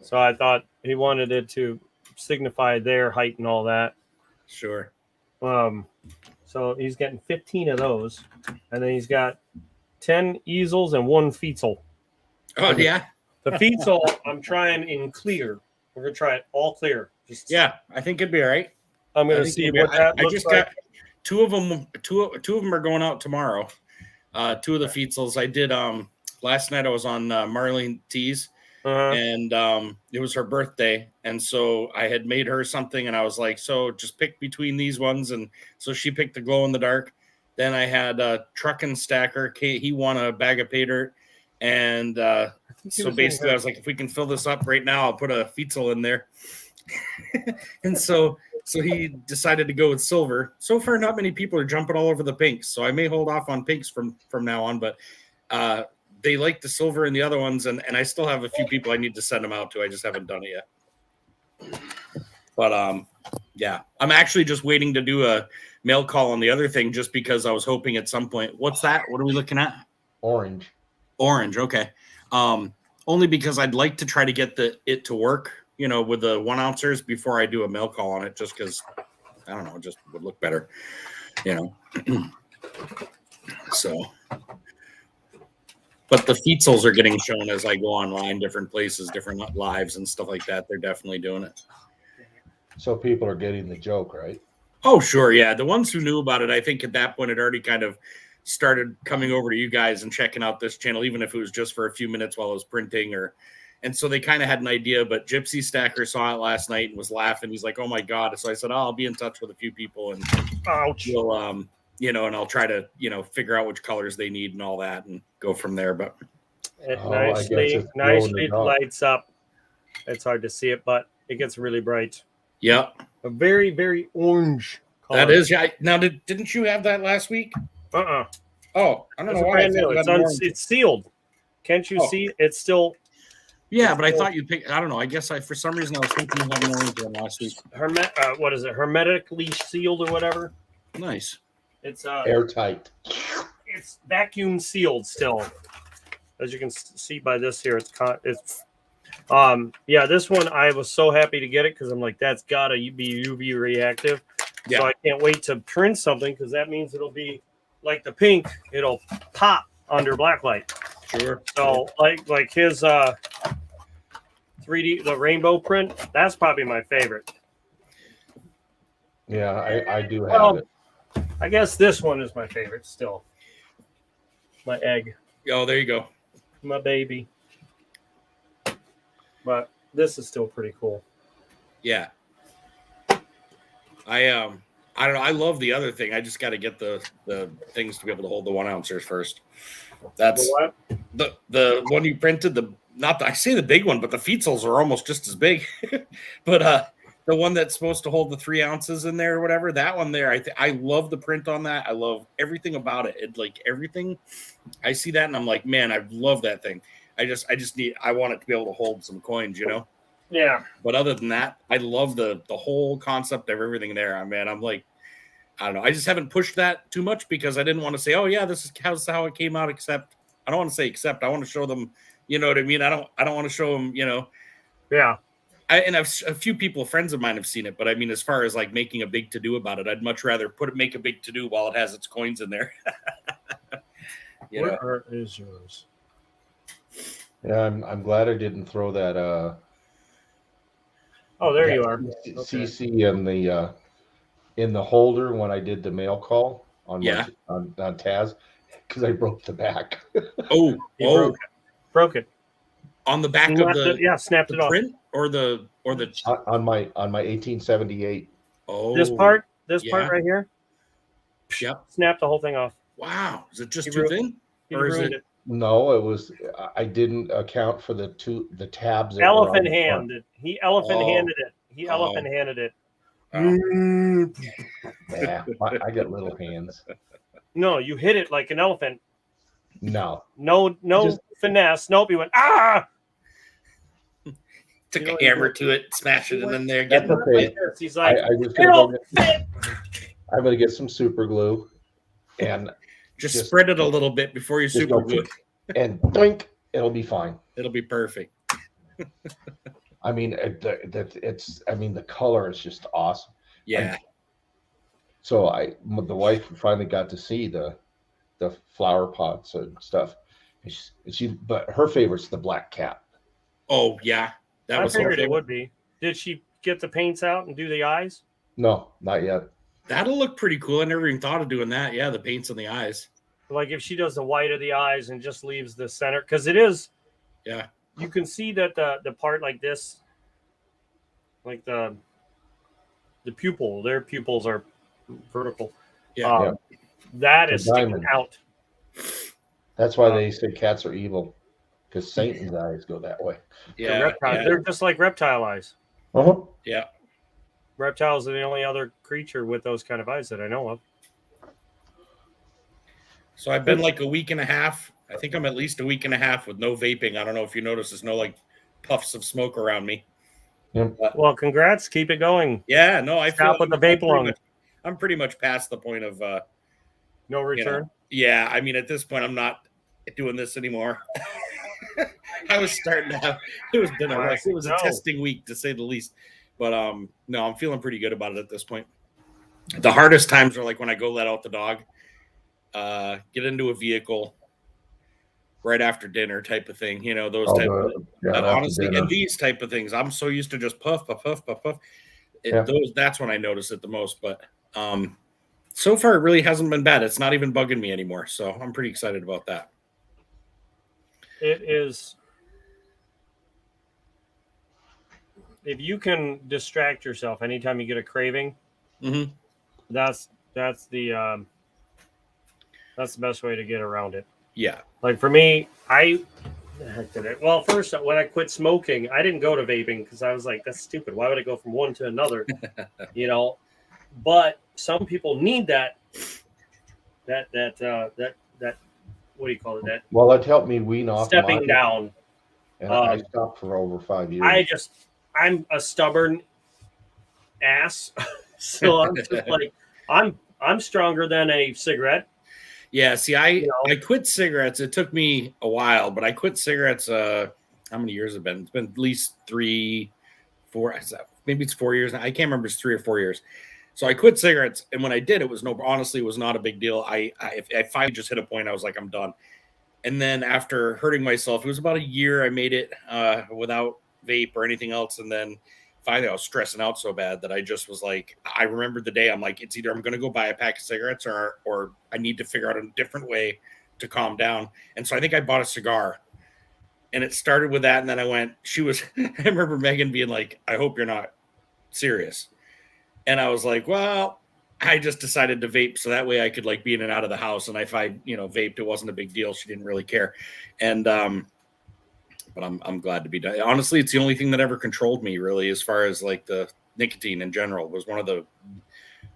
So I thought he wanted it to signify their height and all that. Sure. So he's getting 15 of those, and then he's got 10 easels and 1 feetle. Oh, yeah. The feetle I'm trying in clear. We're gonna try it all clear. Yeah, I think it'd be all right. I'm gonna see what that looks just like. got two of them are going out tomorrow. 2 of the feetles. I did last night I was on Marlene T's. And it was her birthday, and so I had made her something, and I was like, so just pick between these ones, and so she picked the glow in the dark. Then I had Truck and Stacker. He won a bag of pay dirt, and so basically I was like, if we can fill this up right now, I'll put a feetle in there. And so he decided to go with silver. So far, not many people are jumping all over the pinks, so I may hold off on pinks from now on, but they like the silver and the other ones, and I still have a few people I need to send them out to. I just haven't done it yet. But yeah, I'm actually just waiting to do a mail call on the other thing, just because I was hoping at some point. What's that? What are we looking at? Orange. Okay. Only because I'd like to try to get it to work, with the 1 ouncers before I do a mail call on it, just because I don't know, it just would look better, So. But the feetles are getting shown as I go online, different places, different lives and stuff like that. They're definitely doing it. So people are getting the joke, right? Oh, sure. Yeah. The ones who knew about it, I think at that point, it already kind of started coming over to you guys and checking out this channel, even if it was just for a few minutes while I was printing and so they kind of had an idea, but Gypsy Stacker saw it last night and was laughing. He's like, oh my God. So I said, I'll be in touch with a few people and we'll, and I'll try to, figure out which colors they need and all that and go from there. But it nicely lights up. It's hard to see it, but it gets really bright. Yep. A very, very orange color. That is, yeah. Now, didn't you have that last week? Oh, I don't know why. It's sealed. Can't you see? It's still. Yeah, but I thought you picked. I don't know. I guess for some reason I was thinking you had an orange one last week. What is it? Hermetically sealed or whatever. Nice. It's airtight. It's vacuum sealed still. as you can see by this here, yeah, this one I was so happy to get it because I'm like, that's gotta be UV reactive. Yeah. So I can't wait to print something because that means it'll be like the pink, it'll pop under black light. Sure. So like his 3D, the rainbow print, that's probably my favorite. Yeah, I do have Well, it. I guess this one is my favorite still. My egg, Oh, there you go. my baby. But this is still pretty cool. Yeah. I don't know. I love the other thing. I just got to get the things to be able to hold the 1 ouncers first. That's What? the one you printed. I say the big one, but the Feetsels are almost just as big. But the one that's supposed to hold the 3 ounces in there or whatever, that one there, I love the print on that. I love everything about it. It like everything. I see that and I'm like, man, I love that thing. I want it to be able to hold some coins, you know. Yeah. But other than that, I love the whole concept of everything there. I mean, I'm like, I don't know. I just haven't pushed that too much because I didn't want to say, oh yeah, this is how it came out. Except I don't want to say except. I want to show them. You know what I mean? I don't want to show them. You know. Yeah. A few people, friends of mine, have seen it. But I mean, as far as like making a big to do about it, I'd much rather make a big to do while it has its coins in there. Where is yours? Yeah, I'm glad I didn't throw that Oh, there you are. CC in the holder when I did the mail call on on Taz because I broke the back. Oh, Broke it. On the back of snapped the it off. print or the on my 1878. Oh, This part right here. Yep. Snapped the whole thing off. Wow. Is it just He too thin? He Or is ruined it- it. No, it was I didn't account for the tabs. that were on Elephant the front. handed. He elephant handed it. He elephant handed it. Yeah, I got little hands. No, you hit it like an elephant. No, No Just- finesse. Nope. He went Took You know, a hammer to it, smash it, and then there That's get okay. like this. He's like, I just it'll gonna fit. I'm gonna get some super glue and just spread it a little bit before you just super go glue it. and doink, it'll be fine. It'll be perfect. I mean, the color is just awesome. Yeah. So the wife finally got to see the flower pots and stuff. But her favorite's the black cat. Oh yeah. That I was her figured it favorite. would be. Did she get the paints out and do the eyes? No, not yet. That'll look pretty cool. I never even thought of doing that. Yeah, the paints on the eyes. Like if she does the white of the eyes and just leaves the center, because it is. Yeah. You can see that the part like this, like the pupil, their pupils are vertical. Yeah. That The is sticking diamond. out. That's why they say cats are evil, because Satan's eyes go that way. Yeah. Reptile. Yeah. They're just like reptile eyes. Uh-huh. Yeah. Reptiles are the only other creature with those kind of eyes that I know of. So I've been like a week and a half. I think I'm at least a week and a half with no vaping. I don't know if you notice there's no like puffs of smoke around me. Well, congrats. Keep it going. Yeah, no, I Stop with the vape lung. I'm pretty much past the point of No return. yeah, I mean at this point I'm not doing this anymore. I was starting to have it was a No. testing week to say the least. But no, I'm feeling pretty good about it at this point. The hardest times are like when I go let out the dog, get into a vehicle right after dinner type of thing, you know, those type of honestly, and these type of things. I'm so used to just puff. That's when I notice it the most. But so far it really hasn't been bad. It's not even bugging me anymore. So I'm pretty excited about that. It is. If you can distract yourself anytime you get a craving, Mm-hmm. that's the best way to get around it. Yeah. Like for me, well, first when I quit smoking, I didn't go to vaping because I was like, that's stupid. Why would I go from one to another? You know, but some people need that what do you call it? That Well, it helped me wean off stepping mine, down. and I stopped for over 5 years. I'm a stubborn ass. So I'm just like, I'm stronger than a cigarette. Yeah, see, I quit cigarettes. It took me a while, but I quit cigarettes. How many years have it been? It's been at least 3, 4. Maybe it's 4 years now. I can't remember. It's 3 or 4 years. So I quit cigarettes, and when I did, honestly, it was not a big deal. I finally just hit a point. I was like, I'm done. And then after hurting myself, it was about a year. I made it without vape or anything else, and then finally I was stressing out so bad that I just was like, I remembered the day. I'm like, it's either I'm going to go buy a pack of cigarettes or I need to figure out a different way to calm down. And so I think I bought a cigar, and it started with that. And then I remember Megan being like, I hope you're not serious. And I was like, well, I just decided to vape so that way I could like be in and out of the house. And if I, vaped, it wasn't a big deal. She didn't really care. And, but I'm glad to be done. Honestly, it's the only thing that ever controlled me really, as far as like the nicotine in general. Was one of the,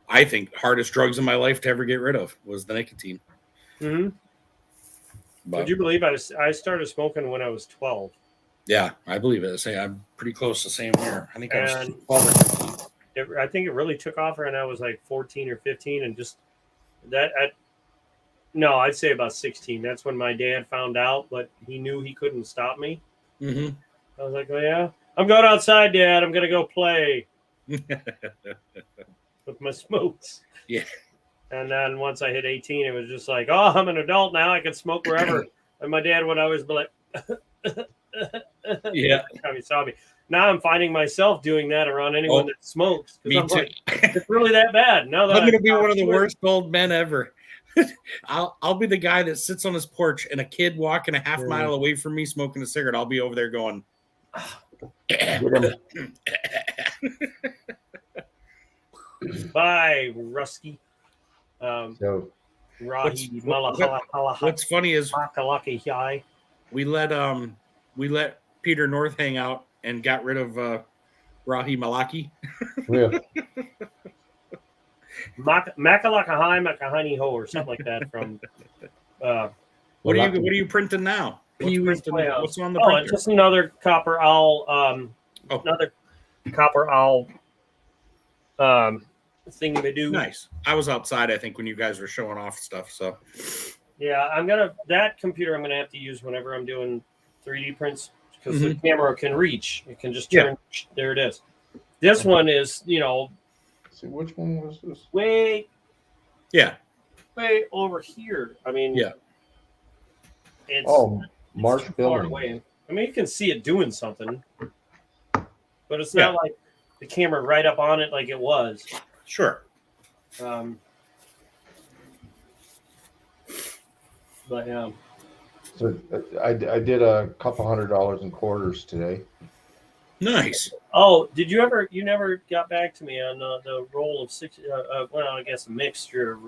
I think, hardest drugs in my life to ever get rid of was the nicotine. Mm-hmm. Would you believe I started smoking when I was 12? Yeah, I believe it. I'm pretty close to the same here. I think I was 12. I think it really took off when I was like 14 or 15, and just that. No, I'd say about 16. That's when my dad found out, but he knew he couldn't stop me. Mm-hmm. I was like, "Oh yeah, I'm going outside, Dad. I'm gonna go play with my smokes." Yeah. And then once I hit 18, it was just like, "Oh, I'm an adult now. I can smoke wherever." And my dad would always be like, "Yeah." Every time he saw me. Now I'm finding myself doing that around anyone that smokes. Me I'm too. like, it's really that bad. Now that I'm gonna be one of the worst old men ever. I'll be the guy that sits on his porch and a kid walking a half mile away from me smoking a cigarette. I'll be over there going, bye, Rusky. So Rahi what's funny is we we let Peter North hang out and got rid of Rahi Malaki. yeah. Makalakahai Makahani Ho or something like that from What are you printing now? What's on the printer? It's just another copper owl another copper owl thing to do. Nice. I was outside, I think, when you guys were showing off stuff. So yeah, that computer I'm gonna have to use whenever I'm doing 3D prints, because the camera can reach. It can just turn. There it is. This one is, See, which one was this? way yeah, over here. I mean, yeah. It's Marsh too far Building. away. I mean, you can see it doing something, but it's not like the camera right up on it like it was. Sure. But yeah. So I did a couple $100 in quarters today. Nice. Oh, you never got back to me on the roll of 6, well, I guess a mixture of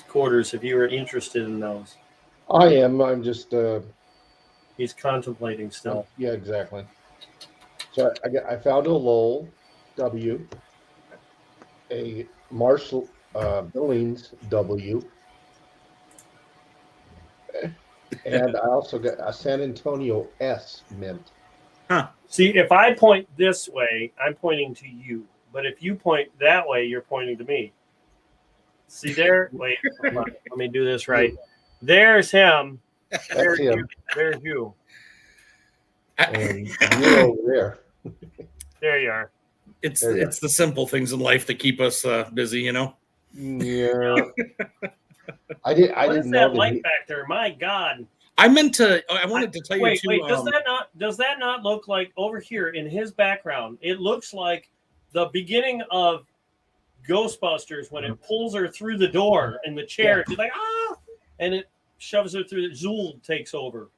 quarters if you were interested in those. I am. I'm just. He's contemplating still. Yeah, exactly. So I found a Lowell W, a Marshall Billings W, and I also got a San Antonio S mint. Huh. See, if I point this way, I'm pointing to you. But if you point that way, you're pointing to me. See there? Wait, hold on. Let me do this right. There's him. That's him. There's you. And you're over there. There you are. It's the simple things in life that keep us busy, Yeah. I What didn't is know that light back there? My God. I wanted to tell you too. Wait, does that not look like over here in his background? It looks like the beginning of Ghostbusters when it pulls her through the door in the chair. She's like, and it shoves her through. Zool takes over.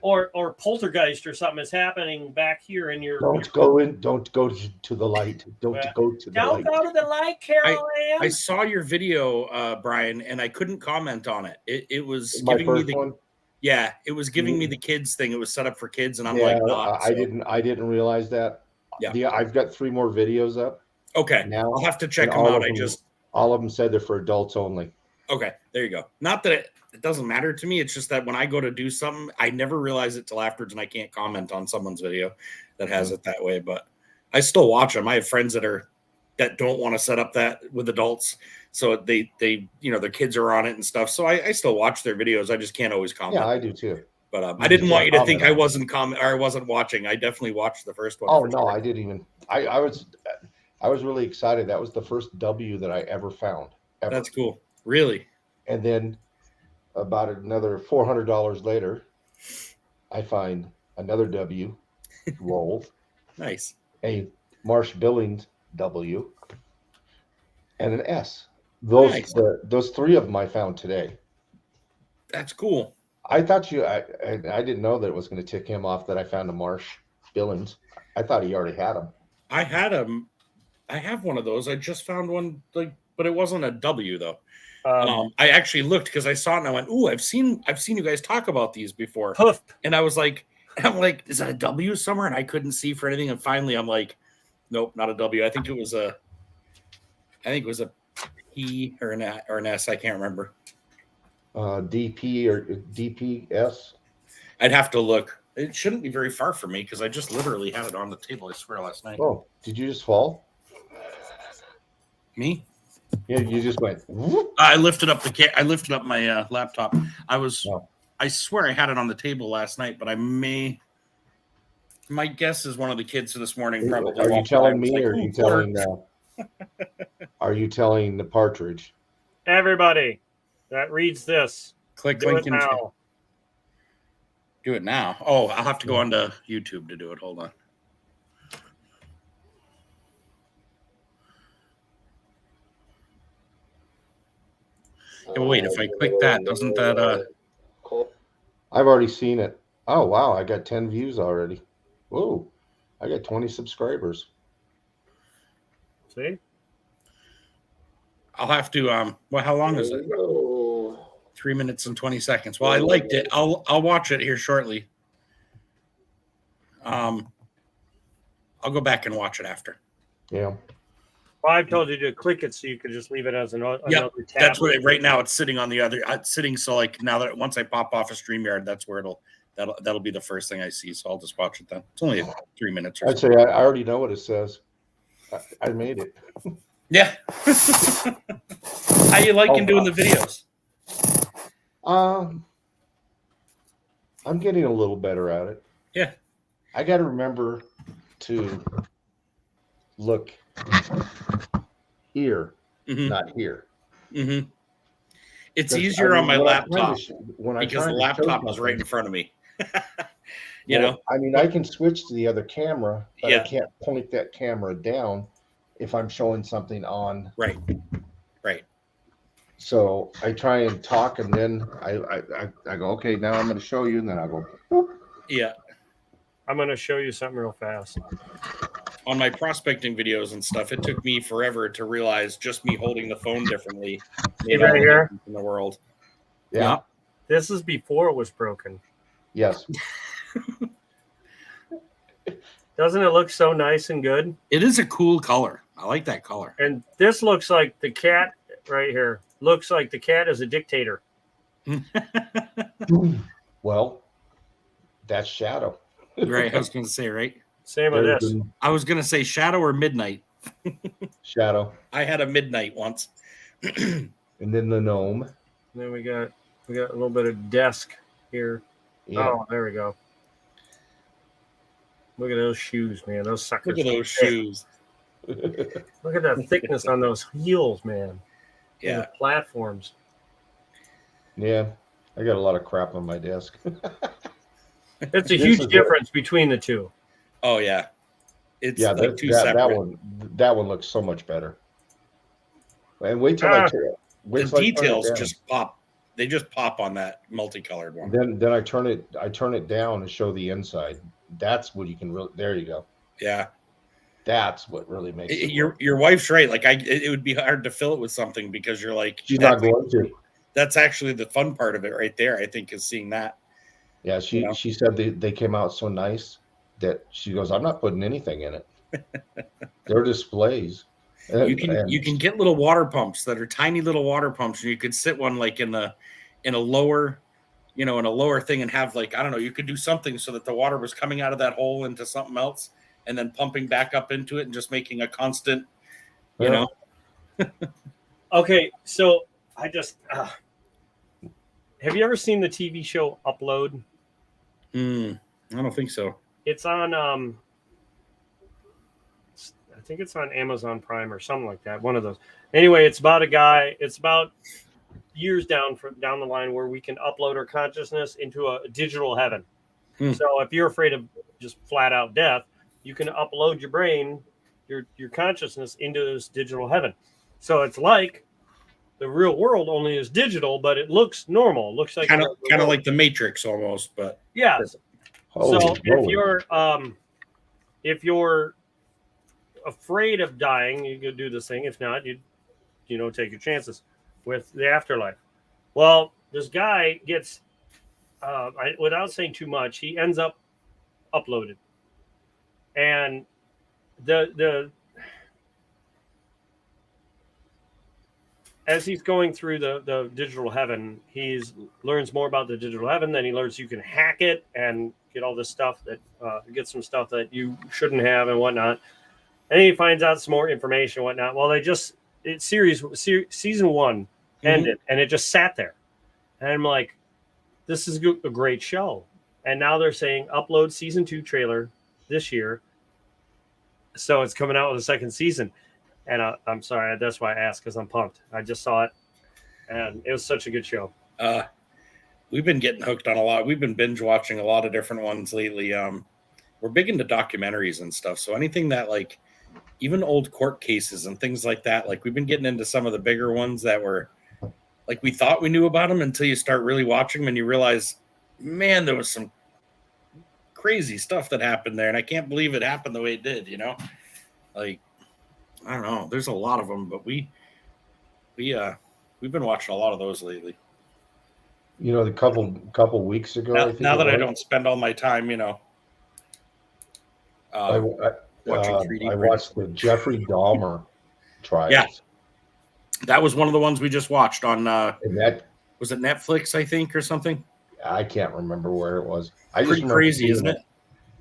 Or Poltergeist or something is happening back here in your. Don't go to the light. Don't go to the light. Don't go to the light, Carol Ann. I saw your video, Brian, and I couldn't comment on it. It was My giving me first the one? Yeah, it was giving me the kids thing. It was set up for kids, and I'm Yeah, like, not. I didn't realize that. Yeah. I've got 3 more videos up. Okay, Now I'll have to check and them all out. of all of them said they're for adults only. Okay, there you go. Not that it doesn't matter to me. It's just that when I go to do something, I never realize it till afterwards, and I can't comment on someone's video that has it that way. But I still watch them. I have friends that are that don't want to set up that with adults. So they their kids are on it and stuff. So I still watch their videos. I just can't always comment. Yeah, I do too. But You I didn't just want you to can't think comment I on it. wasn't or I wasn't watching. I definitely watched the first one. Oh for no, sure. I didn't even. I was really excited. That was the first W that I ever found. Ever. That's cool. Really? And then about another $400 later, I find another W roll, Nice. a Marsh Billings W, and an S. Those Nice. those three of them I found today. That's cool. I thought I didn't know that it was going to tick him off that I found a Marsh Billings. I thought he already had them. I have one of those. I just found one, but it wasn't a W though. I actually looked because I saw it and I went, "Ooh, I've seen you guys talk about these before." Hoof. And I'm like, is that a W somewhere? And I couldn't see for anything. And finally, I'm like, nope, not a W. I think it was a P or an S. I can't remember. DP or DPS. I'd have to look. It shouldn't be very far from me because I just literally had it on the table. I swear last night. Oh, did you just fall? Me? Yeah, you just went. Whoop. I lifted up I lifted up my laptop. Oh. I swear I had it on the table last night, but my guess is one of the kids this morning probably. Are you walked by telling and was me, like, or are "Ooh, you telling? Are you telling the partridge? Everybody that reads this, click do link it and now. do it now. Oh, I'll have to go onto YouTube to do it. Hold on. Yeah, wait, if I click that, doesn't that I've already seen it. Oh wow, I got 10 views already. Whoa, I got 20 subscribers. See? I'll have to well, how long is it? 3 minutes and 20 seconds. Well, I liked it. I'll watch it here shortly. I'll go back and watch it after. Yeah. Well, I've told you to click it so you could just leave it as another tab. That's what right now it's sitting on the other. It's sitting so like now that once I pop off a StreamYard, that's where that'll be the first thing I see. So I'll just watch it then. It's only 3 minutes or I'd so. say I already know what it says. I made it. Yeah. How you liking doing the videos? I'm getting a little better at it. Yeah. I got to remember to look here, Mhm. not here. Mm-hmm. It's 'Cause, easier I on my mean, when I'm trying laptop to when I'm because the trying to show laptop is right in something, front of me. well, I mean, I can switch to the other camera, but Yeah. I can't point that camera down if I'm showing something on. Right. So I try and talk, and then I go, okay, now I'm going to show you, and then I go, boop. Yeah. I'm going to show you something real fast. On my prospecting videos and stuff, it took me forever to realize just me holding the phone differently made right all the here? difference in the world. Yeah. This is before it was broken. Yes. Doesn't it look so nice and good? It is a cool color. I like that color. And this looks like the cat right here. Looks like the cat is a dictator. Well, that's Shadow. Right. I was going to say, right? Same with There's this. been I was going to say Shadow or Midnight. Shadow, I had a Midnight once. and then the gnome. And then we got a little bit of desk here. Yeah. Oh, there we go. Look at those shoes, man. Those suckers. Look at those are thick. shoes. Look at that thickness on those heels, man. Yeah. The platforms. Yeah. I got a lot of crap on my desk. It's a This huge is difference between the two. Oh, yeah. It's Yeah, like that, two that, separate. that one looks so much better. And wait till I turn it. Wait The till I turn it details down. just pop. They just pop on that multicolored one. Then I turn it down to show the inside. That's what you can really. There you go. Yeah. That's what really makes it. Your wife's right. Like it would be hard to fill it with something because you're like, She's not going to. that's actually the fun part of it right there. I think is seeing that. Yeah, she said they came out so nice that she goes, I'm not putting anything in it. They're displays. You can get little water pumps that are tiny little water pumps, and you could sit one like in a lower, in a lower thing and have like, I don't know, you could do something so that the water was coming out of that hole into something else and then pumping back up into it and just making a constant You Yeah. know, Okay, so I just have you ever seen the TV show Upload? I don't think so. It's on I think it's on Amazon Prime or something like that. One of those. Anyway, it's about a guy. It's about years down the line where we can upload our consciousness into a digital heaven. So if you're afraid of just flat out death, you can upload your brain, your consciousness into this digital heaven. So it's like the real world, only is digital, but it looks normal. It looks like Kind of the world. like the Matrix almost, but Yeah. Holy So moly. if you're afraid of dying, you could do this thing. If not, you take your chances with the afterlife. Well, this guy gets without saying too much, he ends up uploaded, and the as he's going through the digital heaven, he learns more about the digital heaven. Then he learns you can hack it and get all this stuff that get some stuff that you shouldn't have and whatnot. And he finds out some more information and whatnot. Well, season one ended, and it just sat there. And I'm like, this is a great show. And now they're saying upload season 2 trailer this year. So it's coming out with a second season. And I'm sorry, that's why I asked, because I'm pumped. I just saw it, and it was such a good show. We've been getting hooked on a lot. We've been binge watching a lot of different ones lately. We're big into documentaries and stuff. So anything that, like, even old court cases and things like that, like we've been getting into some of the bigger ones that were like we thought we knew about them until you start really watching them and you realize, man, there was some crazy stuff that happened there, and I can't believe it happened the way it did. Like, I don't know. There's a lot of them, but we've been watching a lot of those lately. The couple weeks ago. Now that I don't spend all my time, watching 3D. I watched the Jeffrey Dahmer trials. Yeah, that was one of the ones we just watched on. And that was it Netflix, I think, or something. I can't remember where it was. Pretty crazy, isn't it?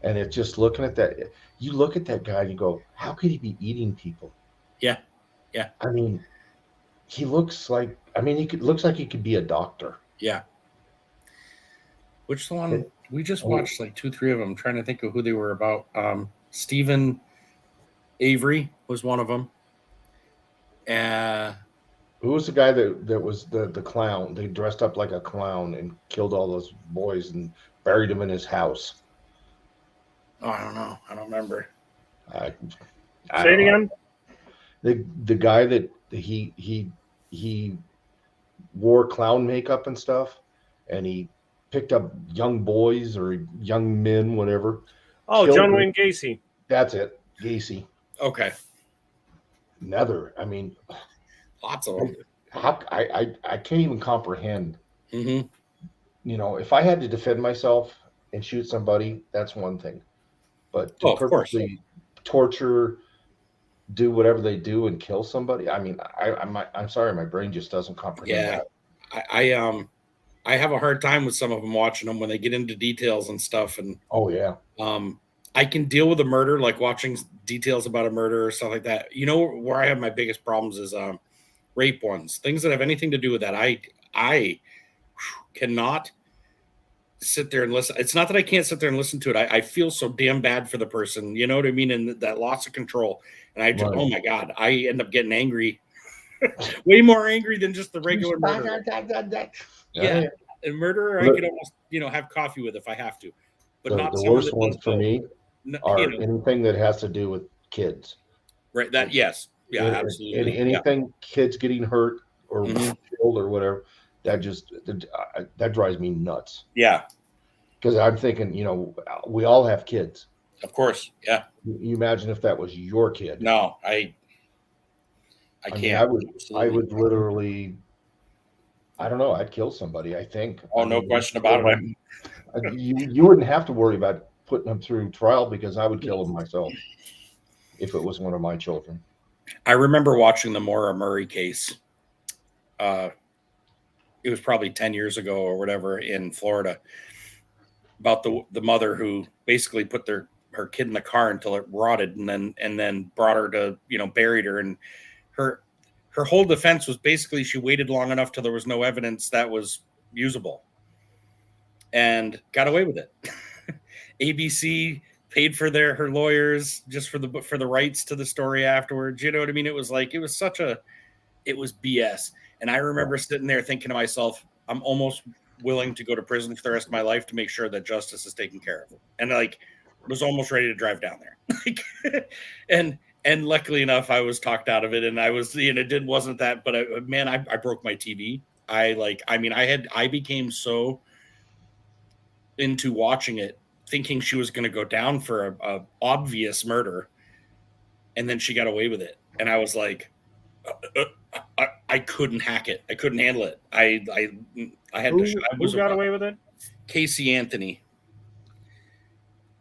And it's just looking at that. You look at that guy and you go, how could he be eating people? Yeah. I mean, he looks like. I mean, looks like he could be a doctor. Yeah. Which one? We just watched like 2-3 of them. I'm trying to think of who they were about. Stephen Avery was one of them. Who was the guy that was the clown? They dressed up like a clown and killed all those boys and buried them in his house. Oh, I don't know. I don't remember. Say it again. The guy that he wore clown makeup and stuff, and he picked up young boys or young men, whatever. Oh, John Wayne Gacy. That's it, Gacy. Okay. Another. I mean, lots of them. I can't even comprehend. Mm-hmm. If I had to defend myself and shoot somebody, that's one thing. But to purposely torture, do whatever they do and kill somebody, I mean, I'm sorry, my brain just doesn't comprehend that. I have a hard time with some of them watching them when they get into details and stuff. And I can deal with a murder, like watching details about a murder or stuff like that. Where I have my biggest problems is rape ones, things that have anything to do with that. I cannot sit there and listen. It's not that I can't sit there and listen to it. I feel so damn bad for the person. You know what I mean? And that loss of control. And I just, oh my God, I end up getting angry, way more angry than just the regular murder. Yeah. And murderer, I could almost, have coffee with if I have to. But not the worst ones for me are anything that has to do with kids. Right. That, yes. Yeah, absolutely. Anything kids getting hurt or killed or whatever, that drives me nuts. Yeah. Because I'm thinking, we all have kids. Of course. Yeah. You imagine if that was your kid. No, I can't. I would literally, I don't know, I'd kill somebody, I think. Oh, no question about it. You wouldn't have to worry about putting them through trial because I would kill them myself if it was one of my children. I remember watching the Maura Murray case. It was probably 10 years ago or whatever in Florida about the mother who basically put her kid in the car until it rotted, and then brought her to, buried her. And her whole defense was basically she waited long enough till there was no evidence that was usable, and got away with it. ABC paid for her lawyers just for the rights to the story afterwards. You know what I mean? It was like, it was BS. And I remember sitting there thinking to myself, I'm almost willing to go to prison for the rest of my life to make sure that justice is taken care of. And like, was almost ready to drive down there. and luckily enough, I was talked out of it. And I was, it wasn't that, but I broke my TV. I became so into watching it, thinking she was going to go down for a obvious murder, and then she got away with it, and I was like, I couldn't hack it. I couldn't handle it. I had to. Who got away with it? Casey Anthony.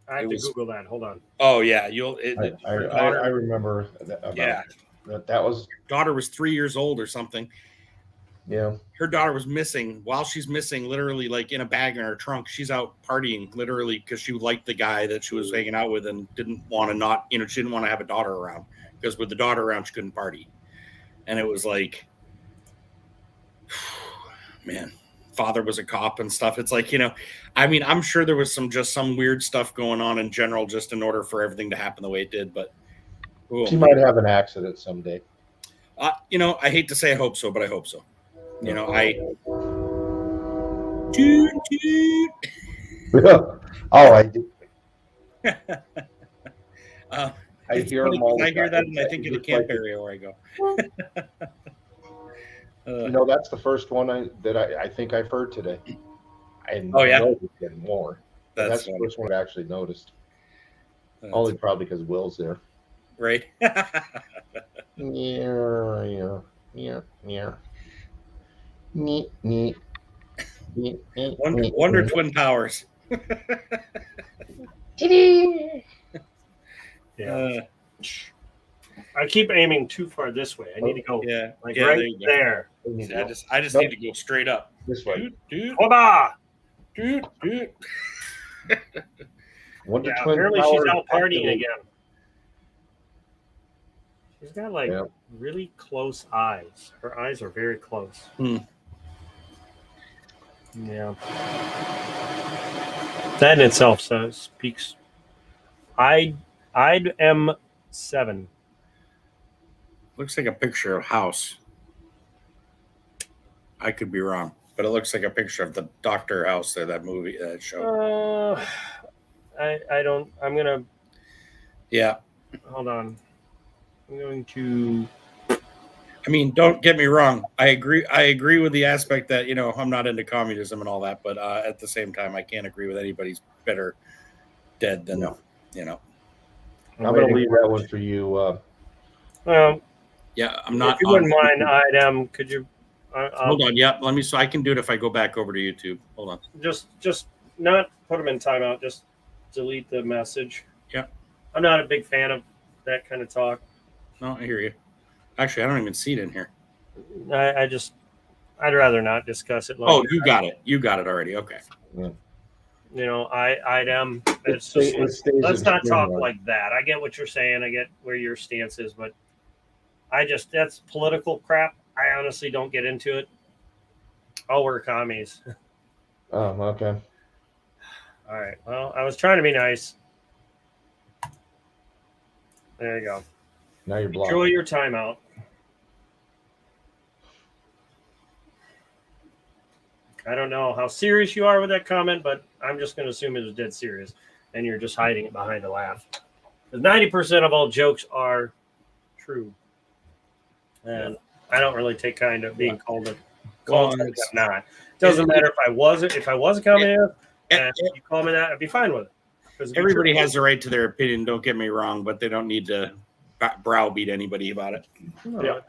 I have to Google that. Hold on. Oh yeah, I remember that. That was daughter was 3 years old or something. Yeah. Her daughter was missing. While she's missing, literally like in a bag in her trunk, she's out partying literally because she liked the guy that she was hanging out with and didn't want to she didn't want to have a daughter around, because with the daughter around, she couldn't party. And it was like, man, father was a cop and stuff. It's like, I'm sure there was some weird stuff going on in general, just in order for everything to happen the way it did. But she might have an accident someday. I hate to say I hope so, but I hope so. Toot, toot. I do. I hear them all. I hear that, and I think of the camp area where I go. That's the first one I think I've heard today. And yeah, getting more. That's the first one I actually noticed. Only probably because Will's there. Right. Yeah. Neat. Wonder Twin Towers. Yeah. I keep aiming too far this way. I need to go right there. I just need to go straight up. This way. Dude. Dude. Wonder Twin apparently Towers she's out partying again. She's got really close eyes. Her eyes are very close. Yeah. That in itself speaks. I'd M7. Looks like a picture of house. I could be wrong, but it looks like a picture of the Doctor House there, that movie, that show. I don't. I'm gonna. Yeah. Hold on. I'm going to. Don't get me wrong. I agree with the aspect that, I'm not into communism and all that, but at the same time, I can't agree with anybody's better dead than, I'm going to leave that one for you. Yeah, I'm not. If you wouldn't mind, could you? Hold on. Yeah, let me. So I can do it if I go back over to YouTube. Hold on. Just not put them in timeout. Just delete the message. Yeah. I'm not a big fan of that kind of talk. No, I hear you. Actually, I don't even see it in here. I'd rather not discuss it. Oh, you got it. You got it already. Okay. Yeah. It's just, let's not talk like that. I get what you're saying. I get where your stance is, but that's political crap. I honestly don't get into it. Oh, we're commies. Oh, okay. All right. Well, I was trying to be nice. There you go. Now you're blocked. Enjoy your timeout. I don't know how serious you are with that comment, but I'm just going to assume it was dead serious, and you're just hiding it behind a laugh. Because 90% of all jokes are true, and I don't really take kind of being called it. I'm not. It doesn't matter if I was a communist, and you call me that, I'd be fine with it. Everybody has the right to their opinion. Don't get me wrong, but they don't need to browbeat anybody about it. Yeah,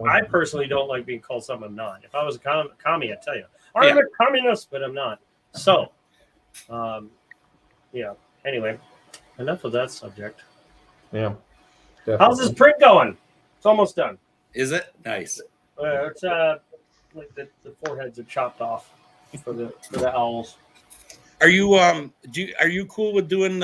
I personally don't like being called something I'm not. If I was a commie, I'd tell you. I'm a communist, but I'm not. So, Anyway, enough of that subject. Yeah. Definitely. How's this print going? It's almost done. Is it? Nice. It's like the foreheads are chopped off for the owls. Are you cool with doing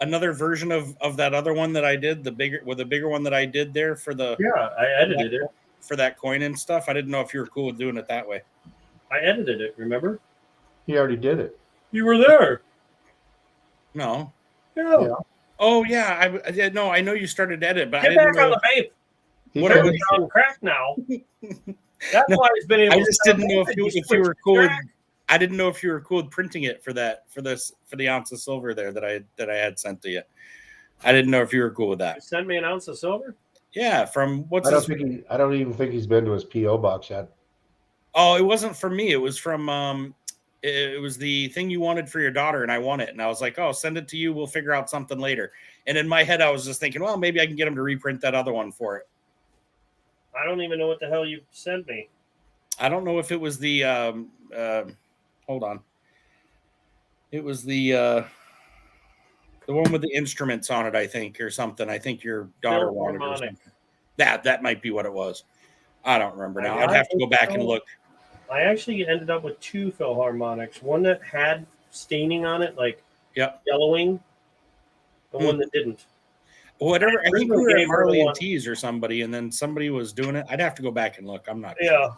another version of that other one that I did, the bigger one that I did there for the Yeah, I edited it. for that coin and stuff. I didn't know if you were cool with doing it that way. I edited it. Remember? He already did it. You were there. No. Yeah. Yeah. Oh yeah, no, I know you started to edit, but I Get didn't back know. on the vape. He Whatever. said- It's on crack now. That's why he's been able. I to just sell didn't know it. if you switched were cool with, track. I didn't know if you were cool with printing it for the ounce of silver there that I had sent to you. I didn't know if you were cool with that. Send me an ounce of silver. Yeah, from what's I his, don't even think he's been to his PO box yet. oh, it wasn't from me. It was from it was the thing you wanted for your daughter, and I want it. And I was like, oh, send it to you. We'll figure out something later. And in my head, I was just thinking, well, maybe I can get him to reprint that other one for it. I don't even know what the hell you sent me. I don't know if it was the hold on. It was the one with the instruments on it, I think, or something. I think your daughter wanted it or Philharmonic. something. That might be what it was. I don't remember now. I I'd have to go think back and so. look. I actually ended up with 2 Philharmonics. One that had staining on it, like Yep. yellowing. The one that didn't. Whatever. I think we originally were at gave her Marley and one. Tees or somebody, and then somebody was doing it. I'd have to go back and look. I'm not Yeah. sure.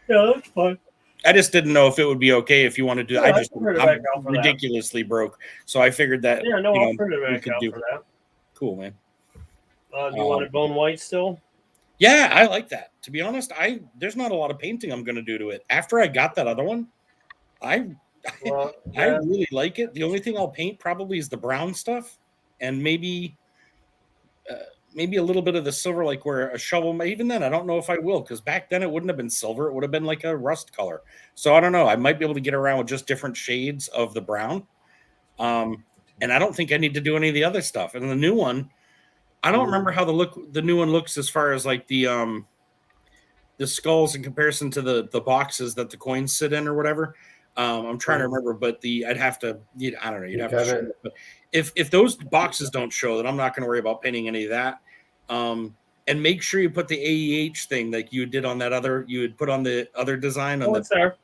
Yeah, that's fine. I just didn't know if it would be okay if you wanted to. Yeah, I I just can print it I'm back out for that. ridiculously broke, so I figured that. Yeah, no, you I'll know, print it we back could out do- for that. Cool, man. Do you want it bone white still? Yeah, I like that. To be honest, there's not a lot of painting I'm going to do to it. After I got that other one, I Well, I yeah, really like it. The only thing I'll paint probably is the brown stuff, and maybe a little bit of the silver, like where a shovel. Even then, I don't know if I will, because back then it wouldn't have been silver; it would have been like a rust color. So I don't know. I might be able to get around with just different shades of the brown. And I don't think I need to do any of the other stuff. And the new one, I don't remember how the new one looks as far as like the skulls in comparison to the boxes that the coins sit in or whatever. I'm trying to remember, but I'd have to. I don't know. You'd have to. Show it. But if those boxes don't show, then I'm not going to worry about painting any of that. And make sure you put the AEH thing like you did on that other. You would put on the other design on it's there.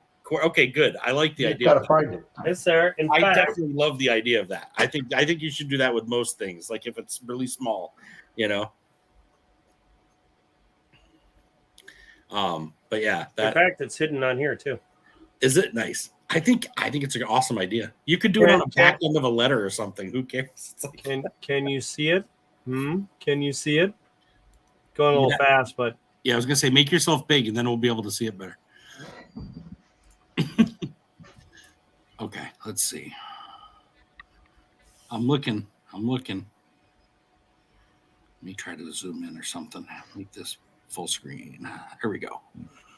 Okay, good. I like the You idea. gotta of that. find it. It's there. In I fact, definitely love the idea of that. I think you should do that with most things. Like if it's really small, you know. But yeah, in fact, it's hidden on here too. is it nice. I think it's an awesome idea. You could do it on the back end of a letter or something. Who cares? It's like, Can you see it? Can you see it? Going a little fast, but yeah, I was gonna say make yourself big, and then we'll be able to see it better. Okay, let's see. I'm looking. Let me try to zoom in or something. Make this full screen. Here we go.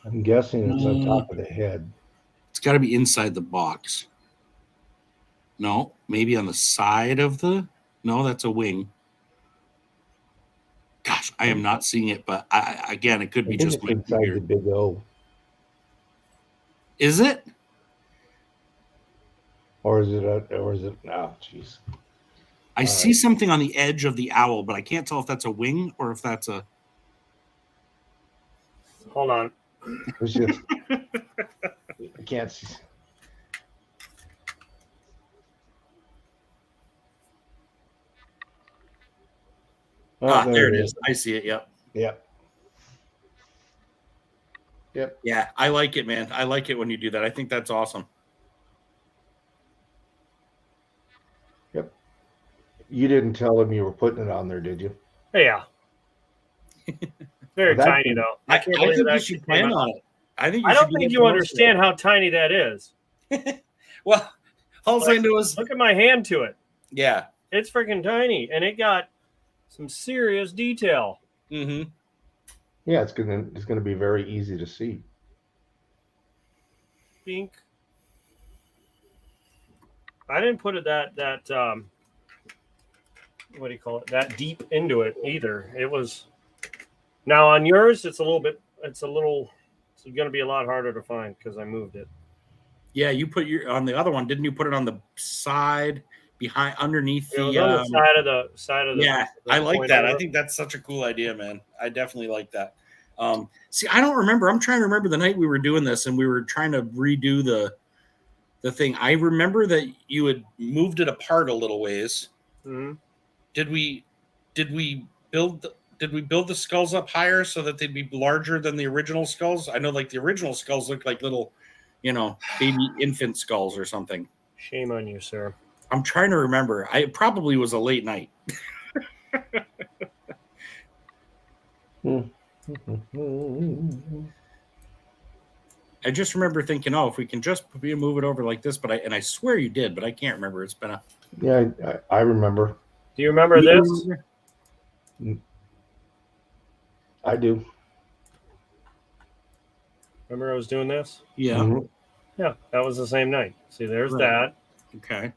I'm guessing it's on top of the head. It's got to be inside the box. No, maybe on the side of the. No, that's a wing. Gosh, I am not seeing it, but again, it could I be think just it's my inside computer. the big O. Is it? Or is it? Oh, jeez. I see something on the edge of the owl, but I can't tell if that's a wing or if that's a. hold on. It's just. I can't see. Oh, There it is. I see it. Yep. Yep. Yeah, I like it, man. I like it when you do that. I think that's awesome. You didn't tell him you were putting it on there, did you? Yeah. Very Well, that- tiny though. I can't think believe you that should came plan out. on it. I think. I don't should do think it you for most of understand how tiny that is. it. Well, all I know is Look at my hand to it. yeah. It's freaking tiny, and it got some serious detail. Mm-hmm. Yeah, it's gonna be very easy to see. Pink. I didn't put it that what do you call it? That deep into it either. It was now on yours. It's going to be a lot harder to find because I moved it. Yeah, you put your on the other one, didn't you? Put it on the side behind, underneath It was the. on the side of the. Yeah, the I like point that. of I it. think that's such a cool idea, man. I definitely like that. See, I don't remember. I'm trying to remember the night we were doing this and we were trying to redo the thing. I remember that you had moved it apart a little ways Mhm. Did we build the skulls up higher so that they'd be larger than the original skulls? I know like the original skulls look like little, baby infant skulls or something. Shame on you, sir. I'm trying to remember. It probably was a late night. I just remember thinking, oh, if we can just move it over like this, but I swear you did, but I can't remember. It's been a. Yeah, I remember. Do you remember this? I do. Remember I was doing this? Yeah. Mhm. Yeah, that was the same night. See, there's Right. that. Okay.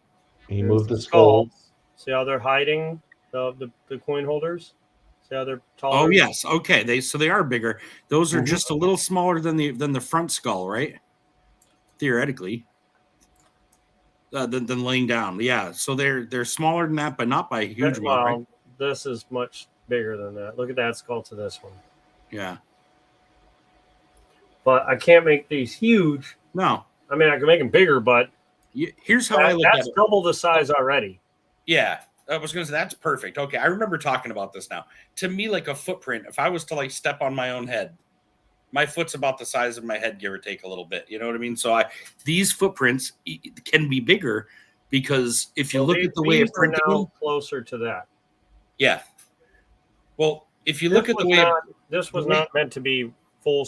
He There's moved the skull. See how they're hiding the coin holders? See how they're taller? Oh yes. Okay. They are bigger. Those are Mhm. just a little smaller than the front skull, right? Theoretically. Than laying down. Yeah. So they're smaller than that, but not by a huge amount, right? Well, this is much bigger than that. Look at that skull to this one. Yeah. But I can't make these huge. No. I mean, I can make them bigger, but Here's how I look at that's it. double the size already. Yeah, I was going to say that's perfect. Okay, I remember talking about this now. To me, like a footprint, if I was to like step on my own head, my foot's about the size of my head, give or take a little bit. You know what I mean? So these footprints can be bigger because if you look at the way these it are printed now them, closer to that. yeah. Well, if you look at the way, This was not meant to be full,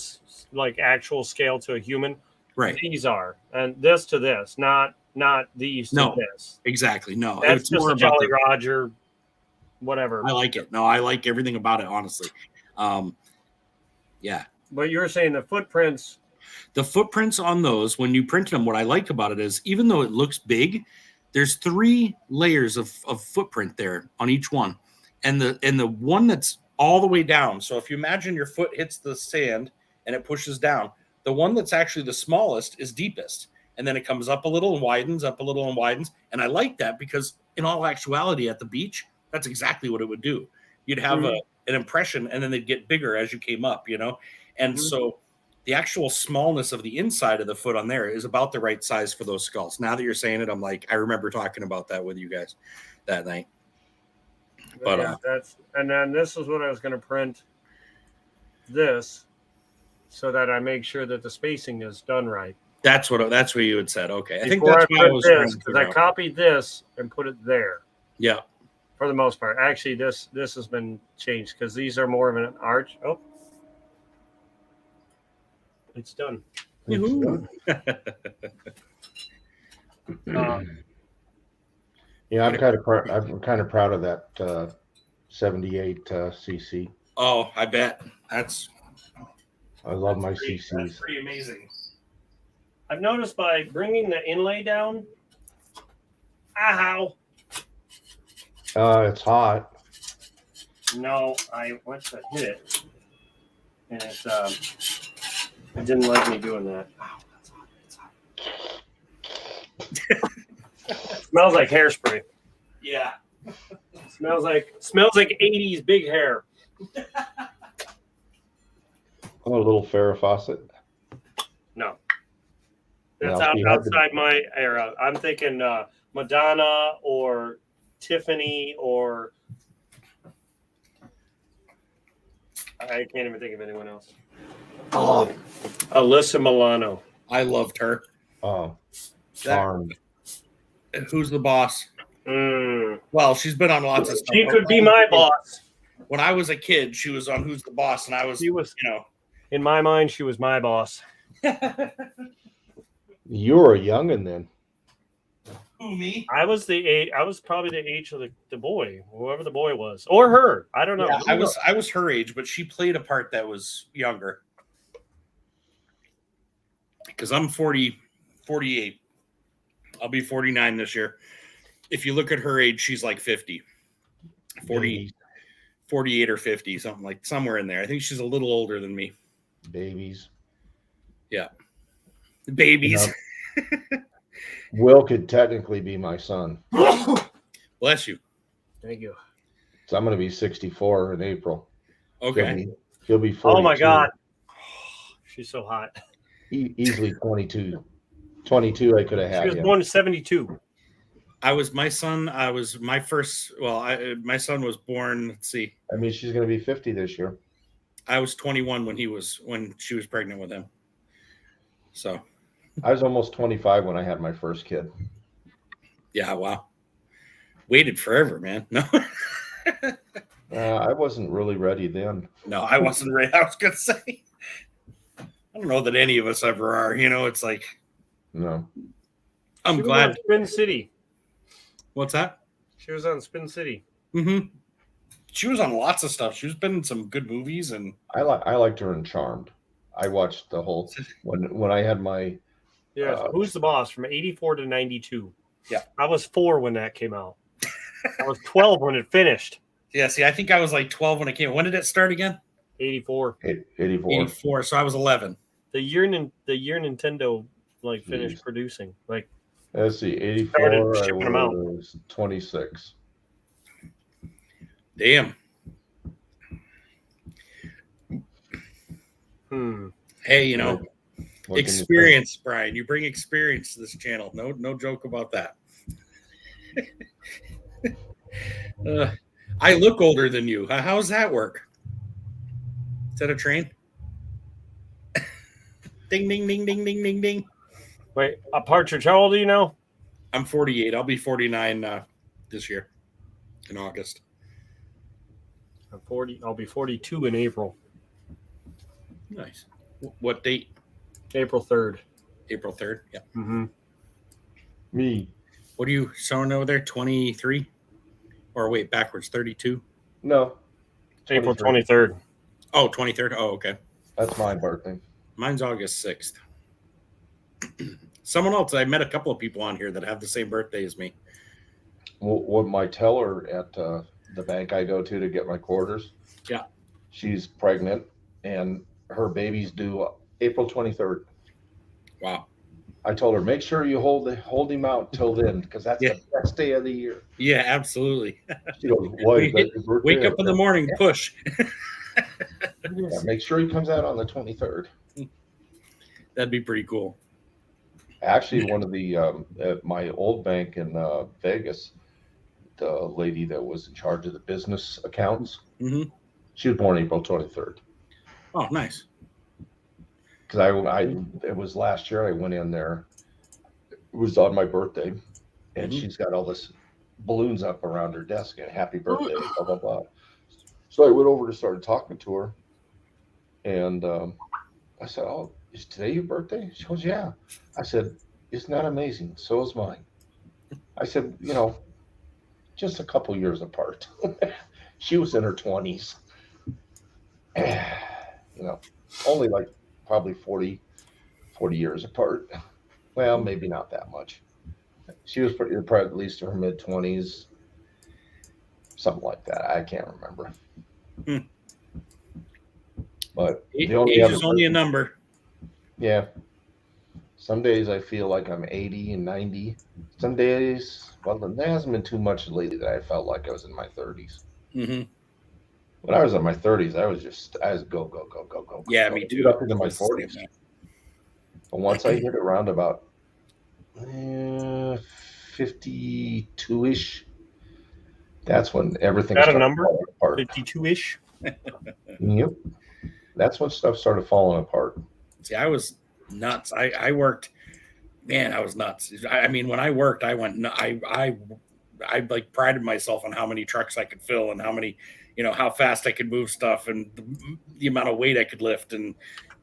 like actual scale to a human. right? These are, and this to this, not these to No. this. Exactly. No, That's it's just more a about Jolly the, Roger, whatever. I like it. No, I like everything about it, honestly. Yeah. But you're saying the footprints. The footprints on those, when you print them, what I like about it is even though it looks big, there's 3 layers of footprint there on each one. And the one that's all the way down. So if you imagine your foot hits the sand and it pushes down, the one that's actually the smallest is deepest. And then it comes up a little and widens, up a little and widens. And I like that because in all actuality at the beach, that's exactly what it would do. You'd have an impression and then they'd get bigger as you came up, And so the actual smallness of the inside of the foot on there is about the right size for those skulls. Now that you're saying it, I'm like, I remember talking about that with you guys that night. But Yeah, and then this is what I was going to print. This, so that I make sure that the spacing is done right. that's what you had said. Okay, I think Before that's I what I print was trying this to because figure I out. copied this and put it there. Yeah. For the most part, actually, this has been changed because these are more of an arch. Oh, it's done. Yeah, I'm kind of proud of that 78 CC. Oh, I bet I love my That's CCs. pretty amazing. I've noticed by bringing the inlay down. Ow! It's hot. No, I went to hit it, and it didn't like me doing that. Ow, that's hot. It's hot. Smells like hairspray. yeah. Smells like 80s big hair. Oh, a little Farrah Fawcett. No, that's No, she had outside my era. I'm thinking Madonna or Tiffany or I can't even think of anyone else. Oh, Alyssa Milano. I loved her. Oh, That- darn. Who's the boss? Mm. Well, she's been on lots of stuff. She could be my boss. When I was a kid, she was on Who's the Boss, and I was, She was, in my mind, she was my boss. You were a youngin' then. Who, me? I was probably the age of the boy, whoever the boy was, or her. I don't know. Yeah, I was her age, but she played a part that was younger. Because I'm 48. I'll be 49 this year. If you look at her age, she's like 50. 48 or 50, something like somewhere in there. I think she's a little older than me. Babies. Babies. Will could technically be my son. Bless you. Thank you. So I'm going to be 64 in April. Okay. He'll be 42. Oh my God, she's so hot. Easily 22. 22 I could have She had was him. born in 72. my first. Well, my son was born. Let's see. I mean, she's going to be 50 this year. I was 21 when she was pregnant with him. So I was almost 25 when I had my first kid. yeah, wow. Waited forever, man. No, I wasn't really ready then. no, I wasn't ready. I was gonna say. I don't know that any of us ever are. It's like No. I'm She was glad. on Spin City. What's that? She was on Spin City. Mm-hmm. She was on lots of stuff. She's been in some good movies, and I liked her in Charmed. I watched the whole when I had my Yeah. Who's the Boss from 84 to 92. Yeah. I was 4 when that came out. I was 12 when it finished. yeah. See, I think I was like 12 when it came. When did it start again? 84. 84. 84. So I was 11. The year Nintendo finished Jeez. producing. Like Let's see, 84. Started I shipping 'em out. was 26. Damn. Hey, What can you say? experience, Brian. You bring experience to this channel. No joke about that. I look older than you. How's that work? Is that a train? Ding, ding, ding, ding, ding, ding, ding. wait, a Partridge. How old are you now? I'm 48. I'll be 49 this year in August. I'm 40. I'll be 42 in April. Nice. What date? April 3rd. April 3rd. Yeah. Mm-hmm. Me. What are you showing over there? 23? Or wait, backwards, 32? No. April 23rd. 23rd. Oh, 23rd. Oh, okay. That's my birthday. Mine's August 6th. Someone else, I met a couple of people on here that have the same birthday as me. What my teller at the bank I go to get my quarters. Yeah. She's pregnant and her baby's due April 23rd. Wow. I told her, make sure you hold him out till then because that's Yeah. the best day of the year. Yeah, absolutely. She goes, why? Is that your birthday? Wake up in the morning, push. Yeah, make sure he comes out on the 23rd. That'd be pretty cool. Actually, one of the at my old bank in Vegas, the lady that was in charge of the business accounts, Mm-hmm. she was born April 23rd. Oh, nice. Because I it was last year I went in there. It was on my birthday, and Mhm. she's got all this balloons up around her desk and happy birthday, blah blah blah. So I went over to start talking to her, and I said, "Oh, is today your birthday?" She goes, "Yeah." I said, "Isn't that amazing? So is mine." I said, just a couple years apart. She was in her 20s. Only like probably 40 years apart. Well, maybe not that much. She was probably at least in her mid 20s, something like that. I can't remember. But the only Age other is only a person- number. Yeah. Some days I feel like I'm 80 and 90. Some days, well, there hasn't been too much lately that I felt like I was in my 30s. Mm-hmm. When I was in my 30s, I was go, go, go, go, go. Yeah, go. me I too. did up into my It's the same, 40s. man. But once I hit around about 52-ish, that's when everything Got a started number? falling apart. 52-ish. Yep. That's when stuff started falling apart. See, I was nuts. I worked, man, I was nuts. I mean, when I worked, I went, I like prided myself on how many trucks I could fill and how many, how fast I could move stuff and the amount of weight I could lift and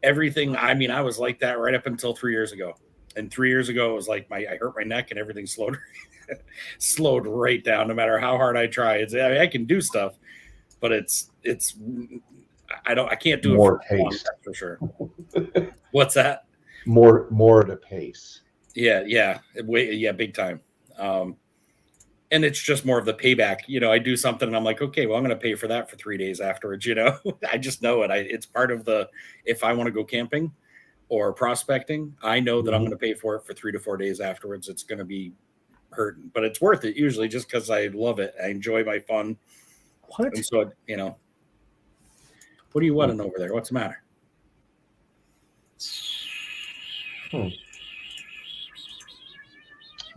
everything. I mean, I was like that right up until 3 years ago. And 3 years ago, it was like I hurt my neck and everything slowed right down. No matter how hard I try, I can do stuff, but I can't do More it for long, pace. that's for sure. What's that? More at a pace. Yeah, big time. And it's just more of the payback. I do something and I'm like, okay, well, I'm going to pay for that for 3 days afterwards. I just know it. It's part of if I want to go camping or prospecting, I know that I'm going to pay for it for 3 to 4 days afterwards. It's going to be hurting, but it's worth it usually just because I love it. I enjoy my fun. What? And so, what are you wanting over there? What's the matter?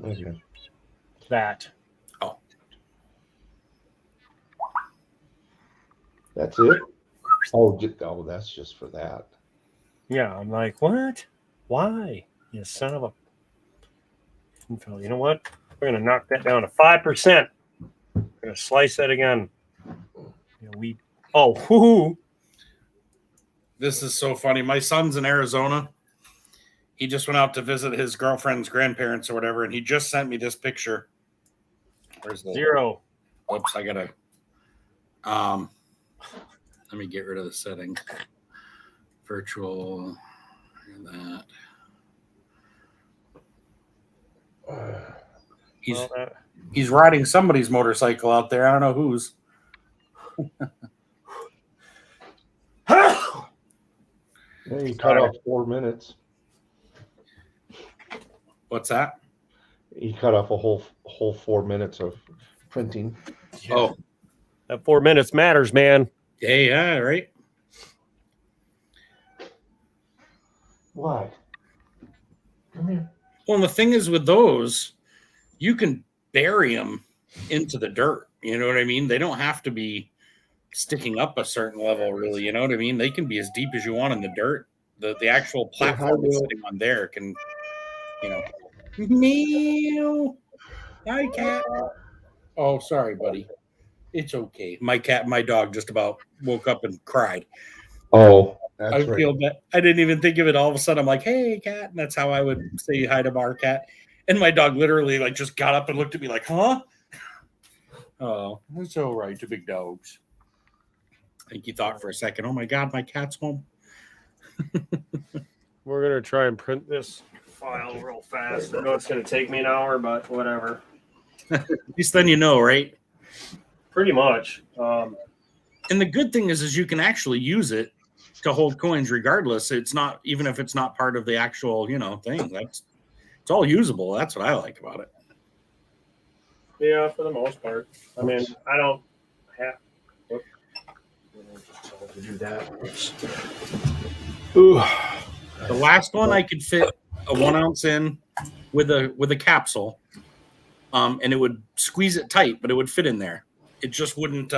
Okay. that. That's it. Oh, that's just for that. Yeah, I'm like, what? Why? You son of a. You know what? We're gonna knock that down to 5%. We're gonna slice that again. Whoo. This is so funny. My son's in Arizona. He just went out to visit his girlfriend's grandparents or whatever, and he just sent me this picture. Where's the 0? Whoops, I gotta. Let me get rid of the setting. Virtual. That. He's riding somebody's motorcycle out there. I don't know whose. Yeah, you cut off 4 minutes. What's that? You cut off a whole 4 minutes of printing. Oh, that 4 minutes matters, man. Yeah, right. Why? Come here. Well, and the thing is with those, you can bury them into the dirt. You know what I mean? They don't have to be sticking up a certain level, really. You know what I mean? They can be as deep as you want in the dirt. The actual platform that's sitting on there can, meow. Hi, cat. Oh, sorry, buddy. It's okay. My dog just about woke up and cried. Oh, that's right. feel bad. I didn't even think of it. All of a sudden, I'm like, "Hey, cat," and that's how I would say hi to our cat. And my dog literally just got up and looked at me like, "Huh?" Oh, that's all right. The big dogs. I think he thought for a second, "Oh my God, my cat's home." We're gonna try and print this file real fast. I know it's gonna take me an hour, but whatever. At least then you know, right? Pretty much. And the good thing is you can actually use it to hold coins regardless. It's not, even if it's not part of the actual, thing. It's all usable. That's what I like about it. Yeah, for the most part. I mean, I don't have to do that. Ooh. The last one I could fit a 1 ounce in with a capsule, and it would squeeze it tight, but it would fit in there. It just wouldn't.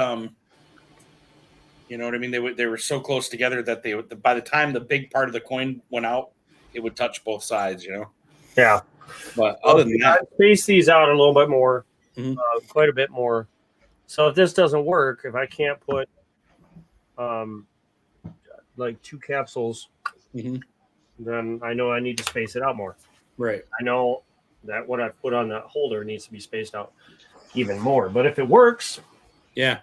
You know what I mean? They were so close together that they would, by the time the big part of the coin went out, it would touch both sides. Yeah. But other than that, I space these out a little bit more, Mhm. Quite a bit more. So if this doesn't work, if I can't put like 2 capsules, Mhm. then I know I need to space it out more. Right. I know that what I put on that holder needs to be spaced out even more. But if it works, Yeah.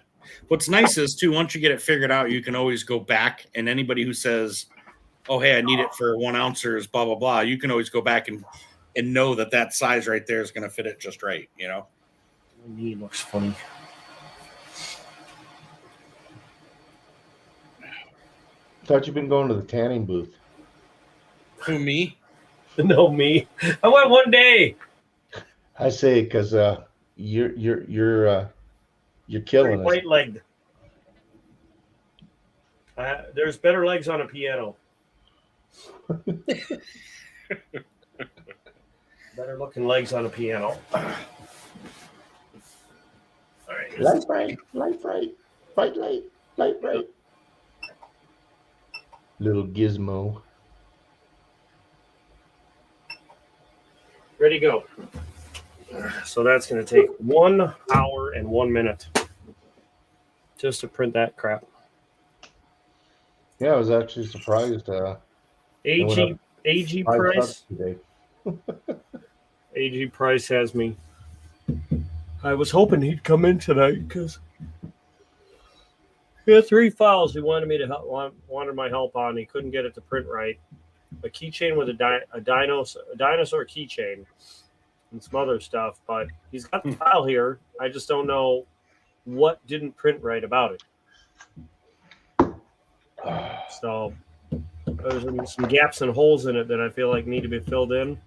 What's nice is too, once you get it figured out, you can always go back, and anybody who says, "Oh, hey, I need it for 1 ounces, blah blah blah," you can always go back and know that size right there is going to fit it just right. he looks funny. Thought you've been going to the tanning booth. Who, me? No, me. I went one day. I say because you're killing us. White legged. There's better legs on a piano. Better looking legs on a piano. All right. Light bright, bright light. Little gizmo. Ready, go. So that's going to take 1 hour and 1 minute just to print that crap. Yeah, I was actually surprised. AG $5 price. today. AG Price has me. I was hoping he'd come in tonight because he had 3 files he wanted me to wanted my help on. He couldn't get it to print right. A keychain with a dinosaur keychain and some other stuff, but he's got the file here. I just don't know what didn't print right about it. So there's some gaps and holes in it that I feel like need to be filled in.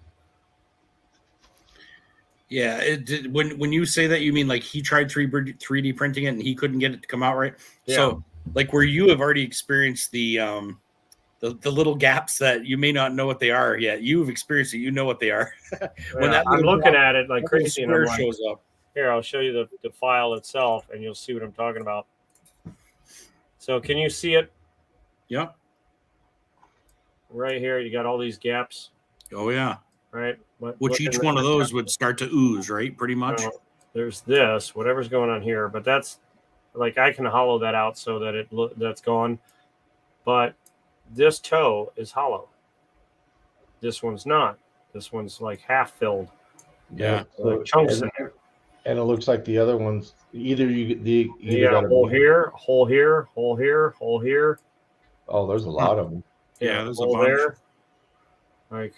Yeah. When you say that, you mean like he tried 3D printing it and he couldn't get it to come out right? Yeah. So like where you have already experienced the the little gaps that you may not know what they are yet. You've experienced it. You know what they are. When that I'm little looking drop- at it like little crazy, and I'm square like, shows up. here, I'll show you the file itself, and you'll see what I'm talking about. So can you see it Yep. right here? You got all these gaps, Oh yeah. right? Which each one of those would start to ooze, right? Pretty much. There's this, whatever's going on here, but that's like I can hollow that out so that that's gone. But this toe is hollow. This one's not. This one's like half filled. Yeah. Like chunks in there. And it looks like the other ones. Either you You got a hole here, hole here, hole here, hole here. Oh, there's a lot of them. Yeah, there's a hole bunch. there. Like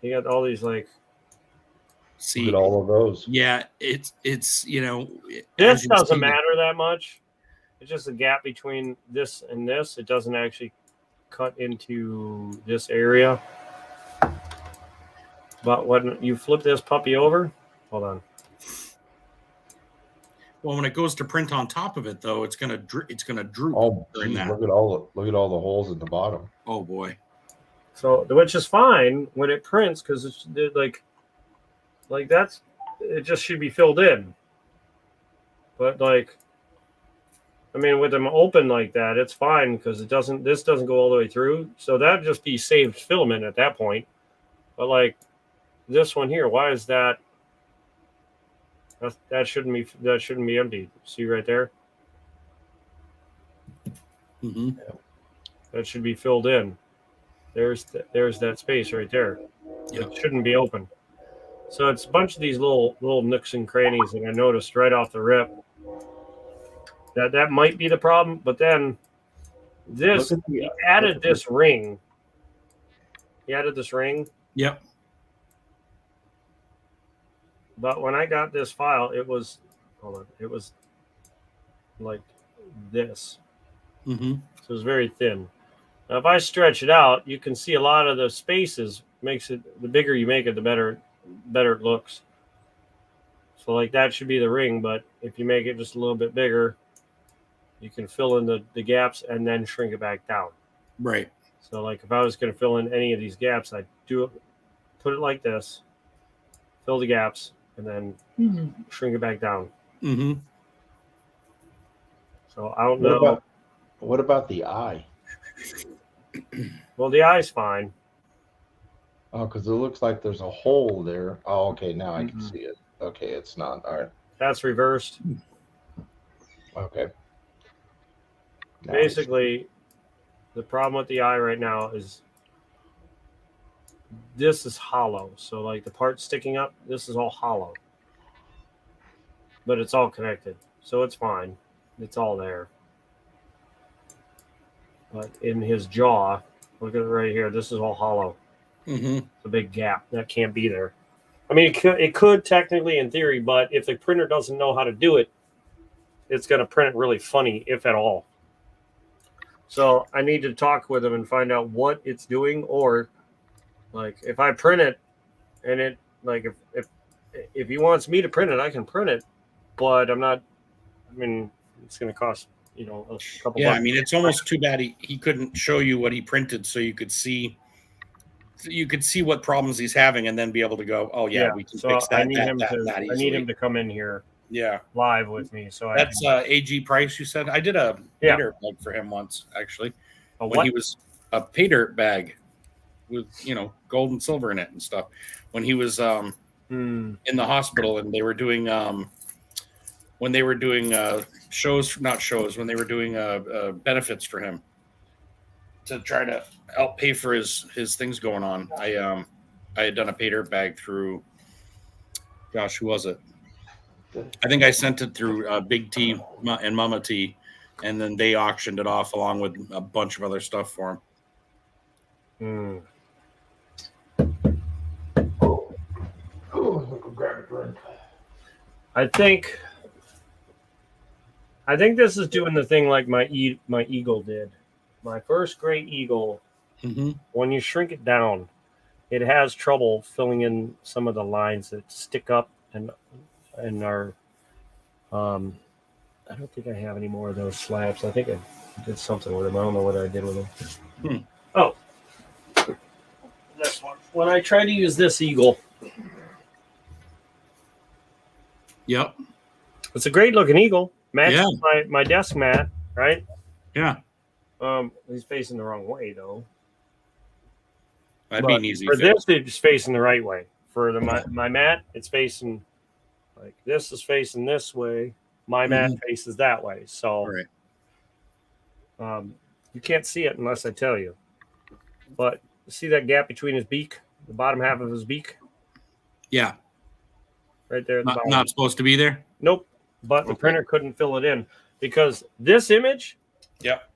you got all these like. See, Look at all of those. yeah, it's as This you doesn't see- matter that much. It's just a gap between this and this. It doesn't actually cut into this area. But when you flip this puppy over, hold on. Well, when it goes to print on top of it, though, it's gonna droop. Oh, during geez, that. look at all the holes in the bottom. Oh boy. So, which is fine when it prints because it's like that's it just should be filled in. But like, I mean, with them open like that, it's fine because this doesn't go all the way through. So that'd just be saved filament at that point. But this one here, why is that? That shouldn't be empty. See right there? Mm-hmm. That should be filled in. There's that space right there. Yep. It shouldn't be open. So it's a bunch of these little nooks and crannies that I noticed right off the rip. That might be the problem, but then this Look at the- he added this ring. He added this ring, Yep. but when I got this file, it was like this. Mm-hmm. So it was very thin. Now, if I stretch it out, you can see a lot of the spaces. Makes it the bigger you make it, the better it looks. So like that should be the ring, but if you make it just a little bit bigger, you can fill in the gaps and then shrink it back down. Right. So like if I was going to fill in any of these gaps, I'd put it like this, fill the gaps, and then shrink it back down. Mm-hmm. So I don't know. What about the eye? Well, the eye's fine. Oh, because it looks like there's a hole there. Oh, okay, now I can Mhm. see it. Okay, it's not. All right. That's reversed. Okay. Now I see. Basically, the problem with the eye right now is this is hollow. So like the part sticking up, this is all hollow. But it's all connected. So it's fine. It's all there. But in his jaw, look at it right here. This is all hollow. Mm-hmm. It's a big gap. That can't be there. I mean, it could technically in theory, but if the printer doesn't know how to do it, it's going to print it really funny, if at all. So I need to talk with him and find out what it's doing, or like if I print it and it like if he wants me to print it, I can print it, but I'm not. I mean, it's going to cost a couple. Yeah, bucks. I mean, it's almost too bad he couldn't show you what he printed so you could see what problems he's having and then be able to go, oh yeah, we can so fix that. I need him that I need easily. him to come in here Yeah, live with me. So that's AG Price. You said I did a Yeah. pay dirt bag for him once, actually, a when what? he was a pay dirt bag with gold and silver in it and stuff. When he was in the hospital and they were doing when they were doing when they were doing benefits for him to try to help pay for his things going on. I had done a pay dirt bag through, gosh, who was it? I think I sent it through Big T and Mama T, and then they auctioned it off along with a bunch of other stuff for him. Grab a drink. I think this is doing the thing like my Eagle did. My first gray Eagle, Mm-hmm. when you shrink it down, it has trouble filling in some of the lines that stick up and are. I don't think I have any more of those slabs. I think I did something with them. I don't know what I did with them. Oh, when I try to use this eagle, Yep. it's a great looking eagle. Matches Yeah. my desk mat, right? Yeah. He's facing the wrong way though. That'd But be an easy for fix. this, it's facing the right way. For my mat, it's facing like this is facing this way. My mat faces that way. So Right. You can't see it unless I tell you. But see that gap between his beak, the bottom half of his beak, Yeah. right there at the bottom. Not supposed to be there. Nope. But the printer couldn't fill it in because this image, Yep.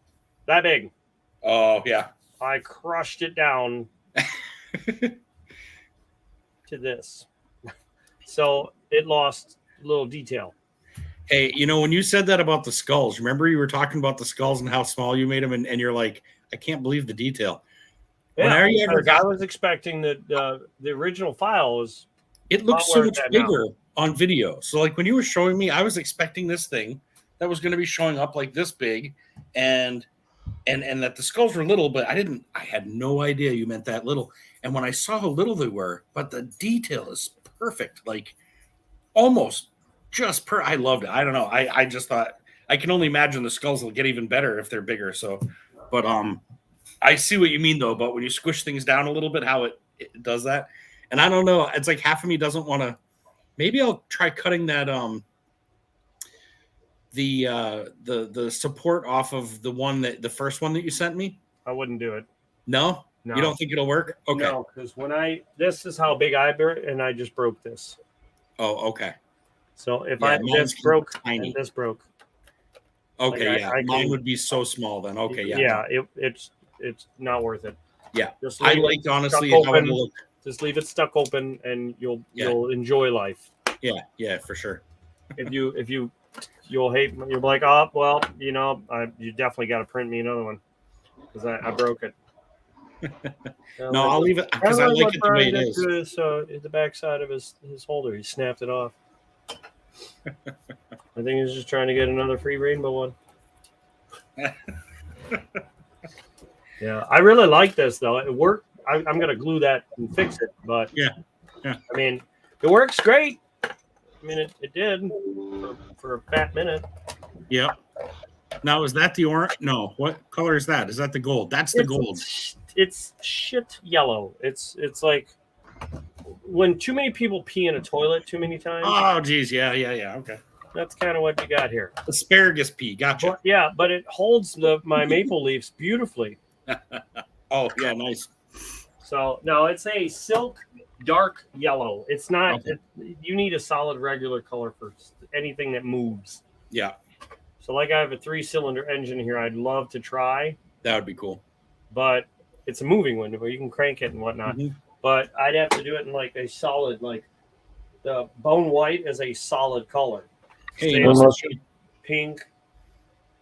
that big, Oh yeah. I crushed it down to this. So it lost a little detail. Hey, when you said that about the skulls, remember you were talking about the skulls and how small you made them, and you're like, I can't believe the detail. Yeah, you ever I was expecting that the original file was. It looks Not so where much it's at now. bigger on video. So like when you were showing me, I was expecting this thing that was going to be showing up like this big, and that the skulls were little, but I had no idea you meant that little. And when I saw how little they were, but the detail is perfect, like almost just I loved it. I don't know. I just thought I can only imagine the skulls will get even better if they're bigger. So, but I see what you mean though. But when you squish things down a little bit, how it does that, and I don't know. It's like half of me doesn't want to. Maybe I'll try cutting that the support off of the first one that you sent me. I wouldn't do it. No, No. You don't think it'll work? Okay. No, because this is how big I broke, and I just broke this. Oh, okay. So if Yeah, this broke tiny. and this broke, Okay, like, yeah. I Mine can- would be so small then. Okay, yeah. yeah, it's not worth it. Yeah. Just I leave liked it honestly stuck how it open. looked. Just leave it stuck open, and you'll Yeah. enjoy life. Yeah, for sure. If you'll hate, you're like, oh well, you definitely got to print me another one because I broke it. No, I'll leave it because I like it the way it is. The backside of his holder, he snapped it off. I think he's just trying to get another free rainbow one. Yeah, I really like this though. It worked. I'm gonna glue that and fix it, but Yeah. I mean, it works great. I mean, it did for a fat minute. Yep. Now is that the orange? No. What color is that? Is that the gold? That's the gold. It's shit yellow. It's like when too many people pee in a toilet too many times. Oh, geez. Yeah. Okay. That's kind of what you got here. Asparagus pea. Gotcha. But it holds my maple leaves beautifully. Oh, yeah. Nice. So no, it's a silk dark yellow. It's not. Okay. You need a solid regular color for anything that moves. Yeah. So like I have a 3-cylinder engine here. I'd love to try, That would be cool. but it's a moving one where you can crank it and whatnot. Mhm. But I'd have to do it in like a solid, like the bone white is a solid color. Hey, Stainless pink.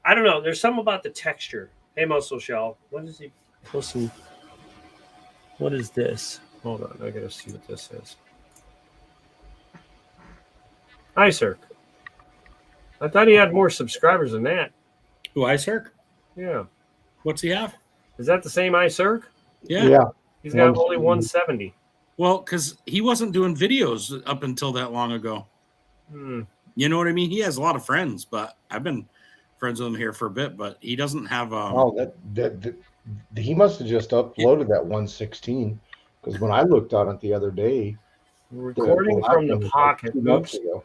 I don't know. There's something about the texture. Hey, Muscle Shell. What is he? Listen. What is this? Hold on. I gotta see what this is. Hi, sir. I thought he had more subscribers than that. who, iCirc? Yeah. What's he have? Is that the same iCirc? Yeah. He's got only 170. Well, because he wasn't doing videos up until that long ago. Hmm. You know what I mean? He has a lot of friends, but I've been friends with him here for a bit, but he doesn't have that he must have just uploaded that 116 because when I looked on it the other day, Recording from the pocket. 2 months Oops. ago.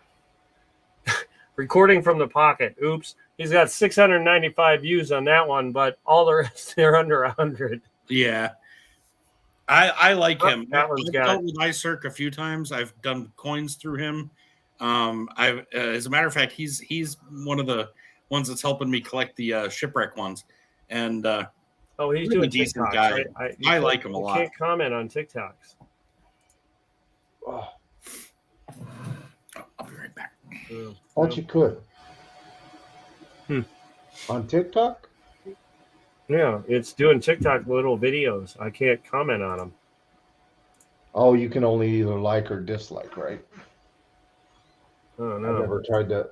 Recording from the pocket. Oops. He's got 695 views on that one, but all the rest they're under 100. Yeah. I like Oh, him. that one's I've got- dealt with iCirc a few times. I've done coins through him. I've as a matter of fact, he's one of the ones that's helping me collect the shipwreck ones. And Oh, he's He's a doing decent TikToks. guy. You I can't- like him a you lot. Can't comment on TikToks. Oh, I'll be right back. thought you could. On TikTok? Yeah, it's doing TikTok little videos. I can't comment on them. Oh, you can only either like or dislike, right? Oh I no. never tried to.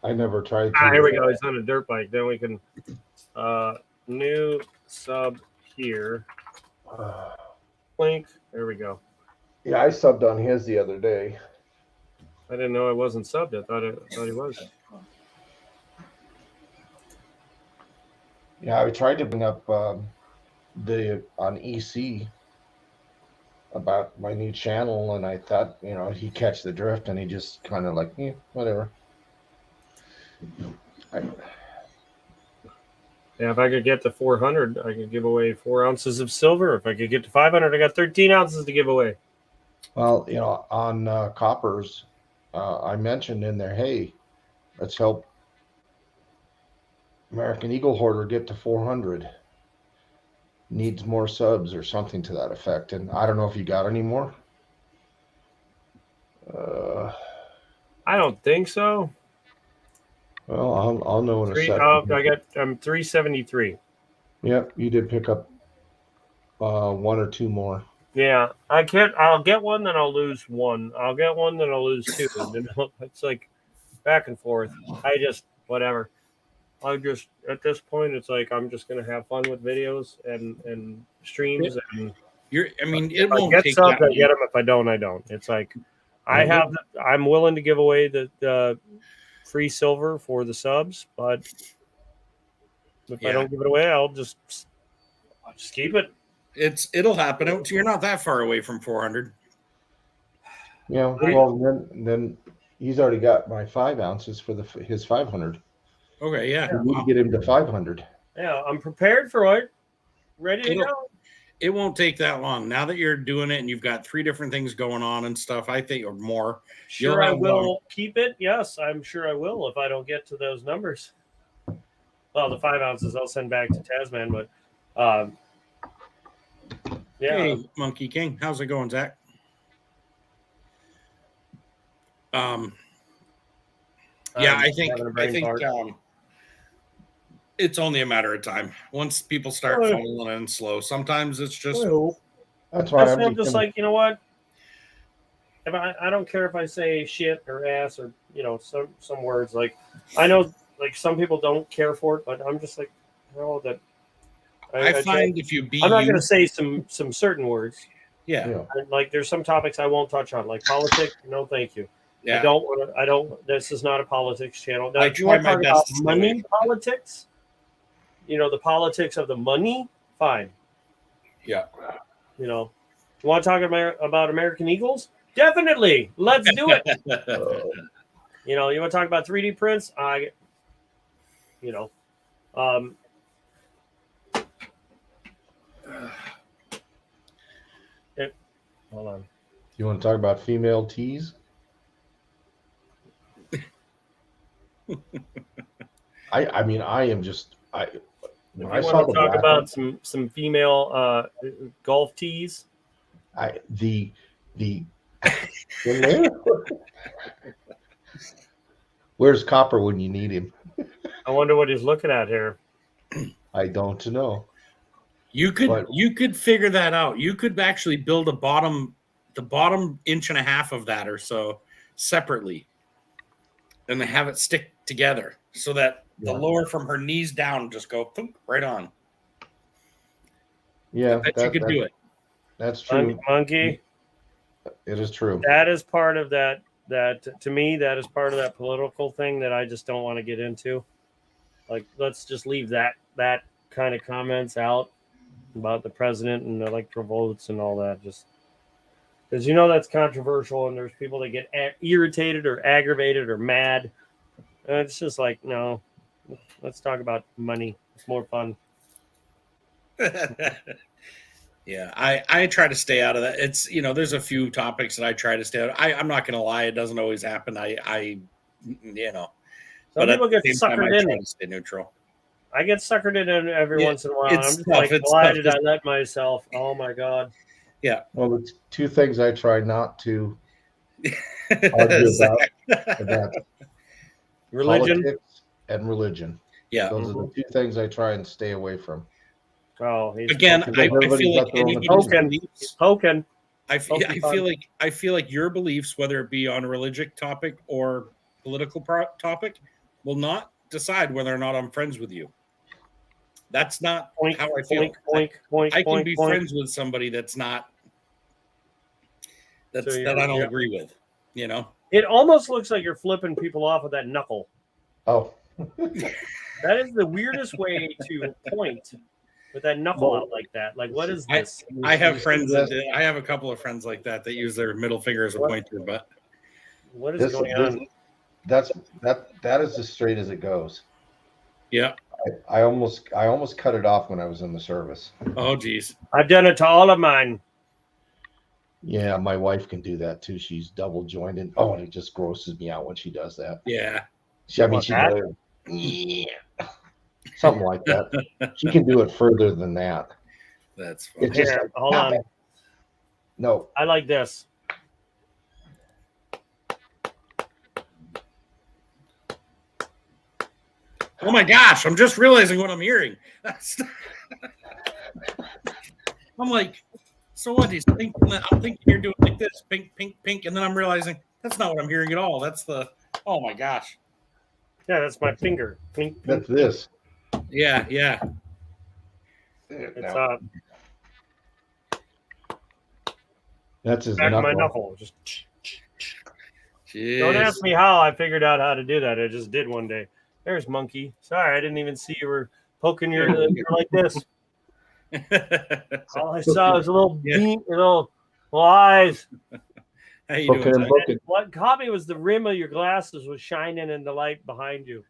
Here we go. He's on a dirt bike. Then we can new sub here. link. There we go. Yeah, I subbed on his the other day. I didn't know I wasn't subbed. I thought he was. Yeah, I tried to bring up the on EC about my new channel, and I thought, he'd catch the drift, and he just kind of like, whatever. Yeah, if I could get to 400, I could give away 4 ounces of silver. If I could get to 500, I got 13 ounces to give away. Well, on Coppers, I mentioned in there, hey, let's help American Eagle Hoarder get to 400. Needs more subs or something to that effect. And I don't know if you got any more. I don't think so. Well, I'll know in a second. I'm 373. Yep, you did pick up 1 or 2 more. Yeah, I can't. I'll get one, then I'll lose one. I'll get one, then I'll lose 2. And then it's like back and forth. I just whatever. I just at this point, it's like I'm just gonna have fun with videos and streams. And It if I won't get take subs, that I get them. If I don't, I don't. It's like I'm willing to give away the free silver for the subs, but if I don't give it away, I'll just keep it. It'll happen. You're not that far away from 400. Yeah, well, then he's already got my 5 ounces for his 500. Okay, yeah. We need to get him to 500. Yeah, I'm prepared for it. Ready to go. It won't take that long. Now that you're doing it and you've got 3 different things going on and stuff, I think, or more. Sure, I will keep it. Yes, I'm sure I will if I don't get to those numbers. Well, the 5 ounces I'll send back to Tasman, but yeah. Hey, Monkey King, how's it going, Zach? Yeah, I think it's only a matter of time. Once people start falling in slow, sometimes it's just. That's why I'm just like, you know what? If I don't care if I say shit or ass or some words. Like I know like some people don't care for it, but I'm just like, that. I find if you be, I'm not going to say some certain words. Yeah. Like there's some topics I won't touch on, like politics. No, thank you. Yeah. I don't. This is not a politics channel. Now, if you want to talk about money politics, the politics of the money, fine. Yeah. You want to talk about American Eagles? Definitely. Let's do it. You want to talk about 3D prints? Hold on. You want to talk about female tees? I am just I want to talk about some female golf tees. Where's Copper when you need him? I wonder what he's looking at here. I don't know. You could figure that out. You could actually build the bottom 1.5 inches of that or so separately, and then have it stick together so that the lower from her knees down just go right on. Yeah, you could do it. That's true. Monkey. It is true. That is part of that. That to me, that is part of that political thing that I just don't want to get into. Like, let's just leave that kind of comments out about the president and electoral votes and all that. Just because that's controversial, and there's people that get irritated or aggravated or mad. And it's just like, no, let's talk about money. It's more fun. Yeah, I try to stay out of that. It's there's a few topics that I try to stay out of. I'm not going to lie, it doesn't always happen. Some people get suckered in. Try to stay neutral. I get suckered in every once in a while. I'm just tough. like, why did I let myself? Oh my God. Yeah. Well, the 2 things I try not to argue about religion politics and religion. Yeah. Those are the 2 things I try and stay away from. Oh, he's again, I feel like he's poking. I feel like your beliefs, whether it be on a religious topic or political topic, will not decide whether or not I'm friends with you. That's not how I feel. I can be friends with somebody that's not that So I don't yeah. agree with. You know, It almost looks like you're flipping people off with that knuckle. Oh, That is the weirdest way to point with that knuckle out like that. Like, what is this? I have friends that I have a couple of friends like that use their middle finger as a What? pointer, but What is going on? that is as straight as it goes. yeah. I almost cut it off when I was in the service. Oh, geez. I've done it to all of mine. Yeah, my wife can do that too. She's double jointed. Oh, and it just grosses me out when she does that. Yeah. I mean, What, she that? does it. Yeah, something like that. She can do it further than that. That's funny. It's just Here, like, hold stop on. it. No, I like this. Oh my gosh, I'm just realizing what I'm hearing. I'm like, so what? He's thinking that I'm thinking you're doing like this, pink, pink, pink, and then I'm realizing that's not what I'm hearing at all. That's the oh my gosh. Yeah, that's my finger. Pink, pink. that's this. Yeah, yeah. It's No, that's his back of my knuckle. knuckle. Just Jeez. don't ask me how I figured out how to do that. I just did one day. There's Monkey. Sorry, I didn't even see you were poking your you're like this. All I saw was a little Yeah. beam, little eyes. How you Booking doing? and Zach? booking. What caught me was the rim of your glasses was shining in the light behind you.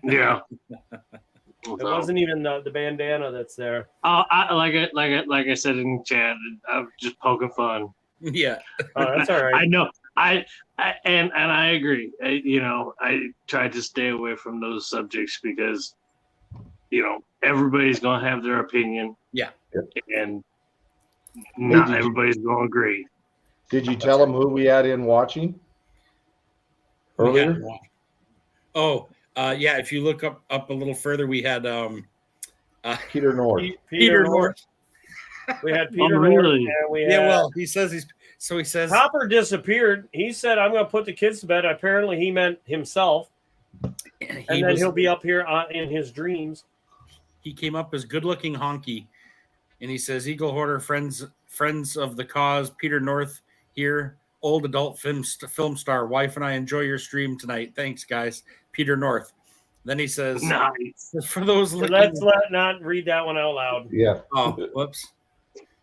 Yeah. It wasn't even the bandana that's there. Like I said in chat, I'm just poking fun. Yeah. Oh, that's all right. I know. I I agree. I try to stay away from those subjects because, everybody's gonna have their opinion. Yeah. And not did you- everybody's gonna agree. Did you tell him who we had in watching earlier? Oh, yeah. If you look up a little further, we had Peter North. Peter North. We had Peter Oh, North. really? And we had Yeah, well, he says he says Hopper disappeared. He said, "I'm going to put the kids to bed." Apparently, he meant himself, and then he'll be up here in his dreams. He came up as good-looking honky, and he says, "Eagle Hoarder friends of the cause. Peter North here, old adult film star. Wife and I enjoy your stream tonight. Thanks, guys. Peter North." Then he says, Nice. "For those So looking, let's not read that one out loud. Yeah. oh, whoops,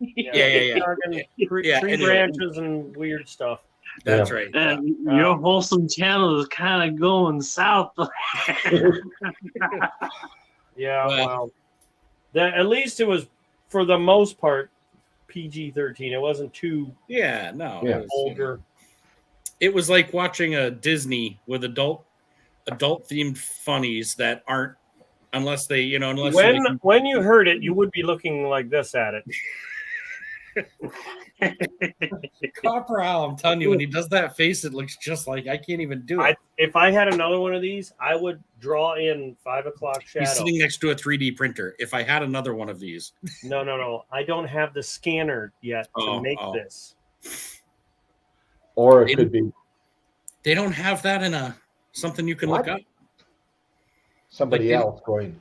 Yeah. Talking tree anyway. branches and weird stuff. that's right." Your wholesome channel is kind of going south. Yeah, Well- well, at least it was for the most part PG-13. It wasn't too Yeah, no, Yeah. vulgar. It was like watching a Disney with adult themed funnies that aren't, unless they, unless they- When you heard it, you would be looking like this at it. Copper Owl, I'm telling you, when he does that face, it looks just like I can't even do it. If I had another one of these, I would draw in 5 o'clock shadow. He's sitting next to a 3D printer. If I had another one of these, No. I don't have the scanner yet to Oh, make oh. this. Or it could be they don't have that in something you can What? look up. somebody Like, else going,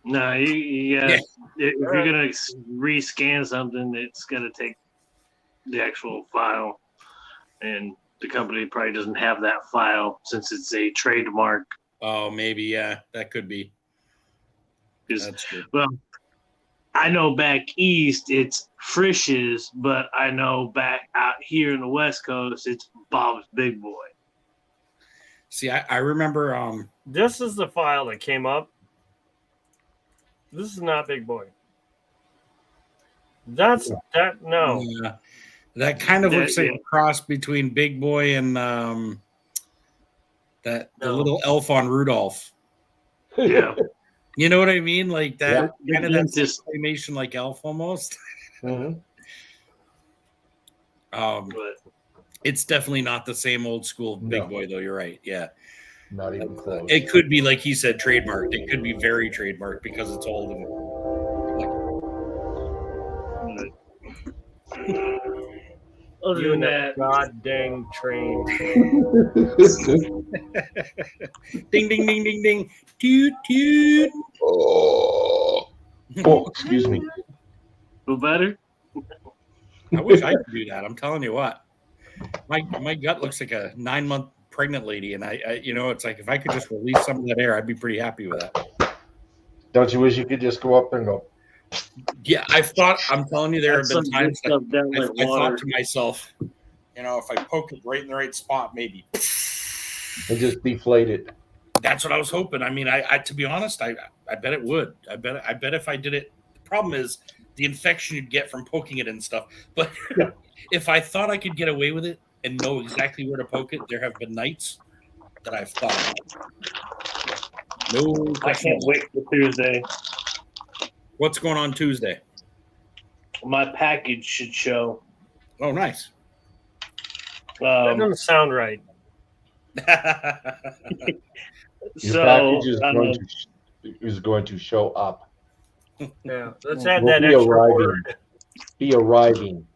No, you got Yeah. if you're gonna rescan something, it's gonna take the actual file, and the company probably doesn't have that file since it's a trademark. Oh, maybe, yeah, that could be. 'Cause, That's true. well, I know back east it's Frisch's, but I know back out here in the West Coast it's Bob's Big Boy. See, I remember. This is the file that came up. This is not Big Boy. That's that. No. Yeah, that kind of Yeah, looks like yeah. a cross between Big Boy and the No. little elf on Rudolph. Yeah, You know what I mean? Like that kind of that It's just- animation, like Elf almost. Mhm. but It's definitely not the same old school Big No. Boy, though. You're right. Yeah, not even close. it could be like he said, trademarked. It could be very trademarked because it's old. And other You than and that, that god dang train. ding, ding, ding, ding, ding, toot, toot. oh, excuse me. feel better. I wish I could do that. I'm telling you what. My gut looks like a 9-month pregnant lady, and I it's like if I could just release some of that air, I'd be pretty happy with that. Don't you wish you could just go up there and go? Yeah, I'm telling you, there have That's been some times good stuff down I with thought water. to myself, if I poke it right in the right spot, maybe. And just deflate it. That's what I was hoping. I mean, I to be honest, I bet it would. I bet if I did it. The problem is the infection you'd get from poking it and stuff. But if I thought I could get away with it and know exactly where to poke it, there have been nights that I've thought. No, I can't wait for Tuesday. What's going on Tuesday? My package should show. Oh, nice. That doesn't sound right. Your So package is going to show up. Yeah, let's add Will that be extra arriving. word. Be arriving.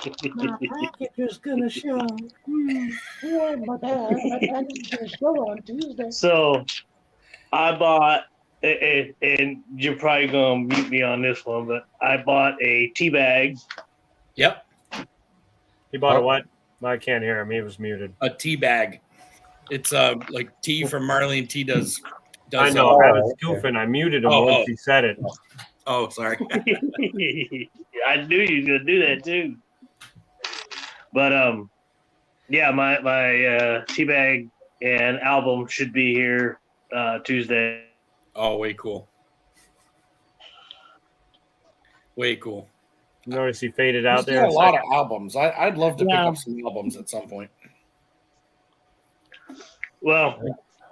package is gonna show. My package is gonna show on Tuesday. So I bought, and you're probably gonna mute me on this one, but I bought a tea bag. Yep, He bought a what? I can't hear him. He was muted. a tea bag. It's like tea from Marlene T does. I know. I was okay. goofing. I muted him Oh, once oh. he said it. Oh, sorry. I knew you were gonna do that too. But yeah, my tea bag and album should be here Tuesday. Oh, way cool. Way cool. Notice he faded out There's there. a lot of albums. I'd love to pick Yeah. up some albums at some point. Well,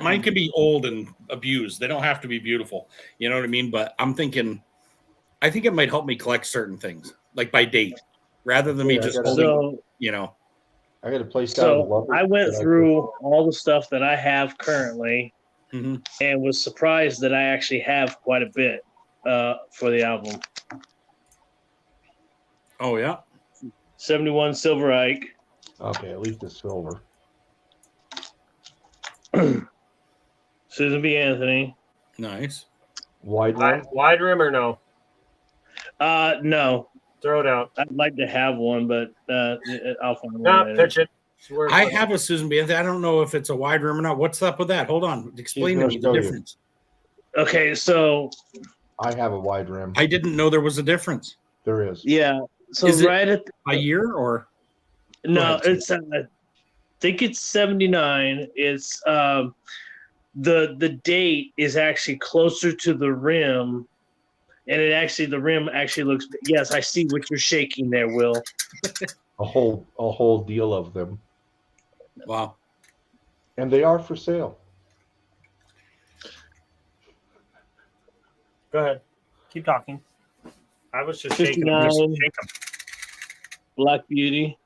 Mine could be old and abused. They don't have to be beautiful. You know what I mean? But I think it might help me collect certain things, like by date, rather than me Yeah, I just gotta- holding, so I got a place down in so Lubbock I went that through all the stuff that I have currently Mhm. and was surprised that I actually have quite a bit for the album. Oh, yeah. 71 Silver Ike, Okay, at least it's silver. Susan B. Anthony. Nice. Wide one. Wide rim or no? No, Throw it out. I'd like to have one, but I'll find one No, later. pitch it. Where's I it? have a Susan B. Anthony. I don't know if it's a wide rim or not. What's up with that? Hold on. Explain to gonna me the show you. difference. Okay, so I have a wide rim. I didn't know there was a difference. There is. yeah, so Is it- right at A year or? no, ahead, Steve. it's I think it's 79. It's the date is actually closer to the rim, and the rim actually looks. Yes, I see what you're shaking there, Will. A whole deal of them, Wow. and they are for sale. Go ahead. Keep talking. I was just shaking. 59. Just shake 'em. Black Beauty.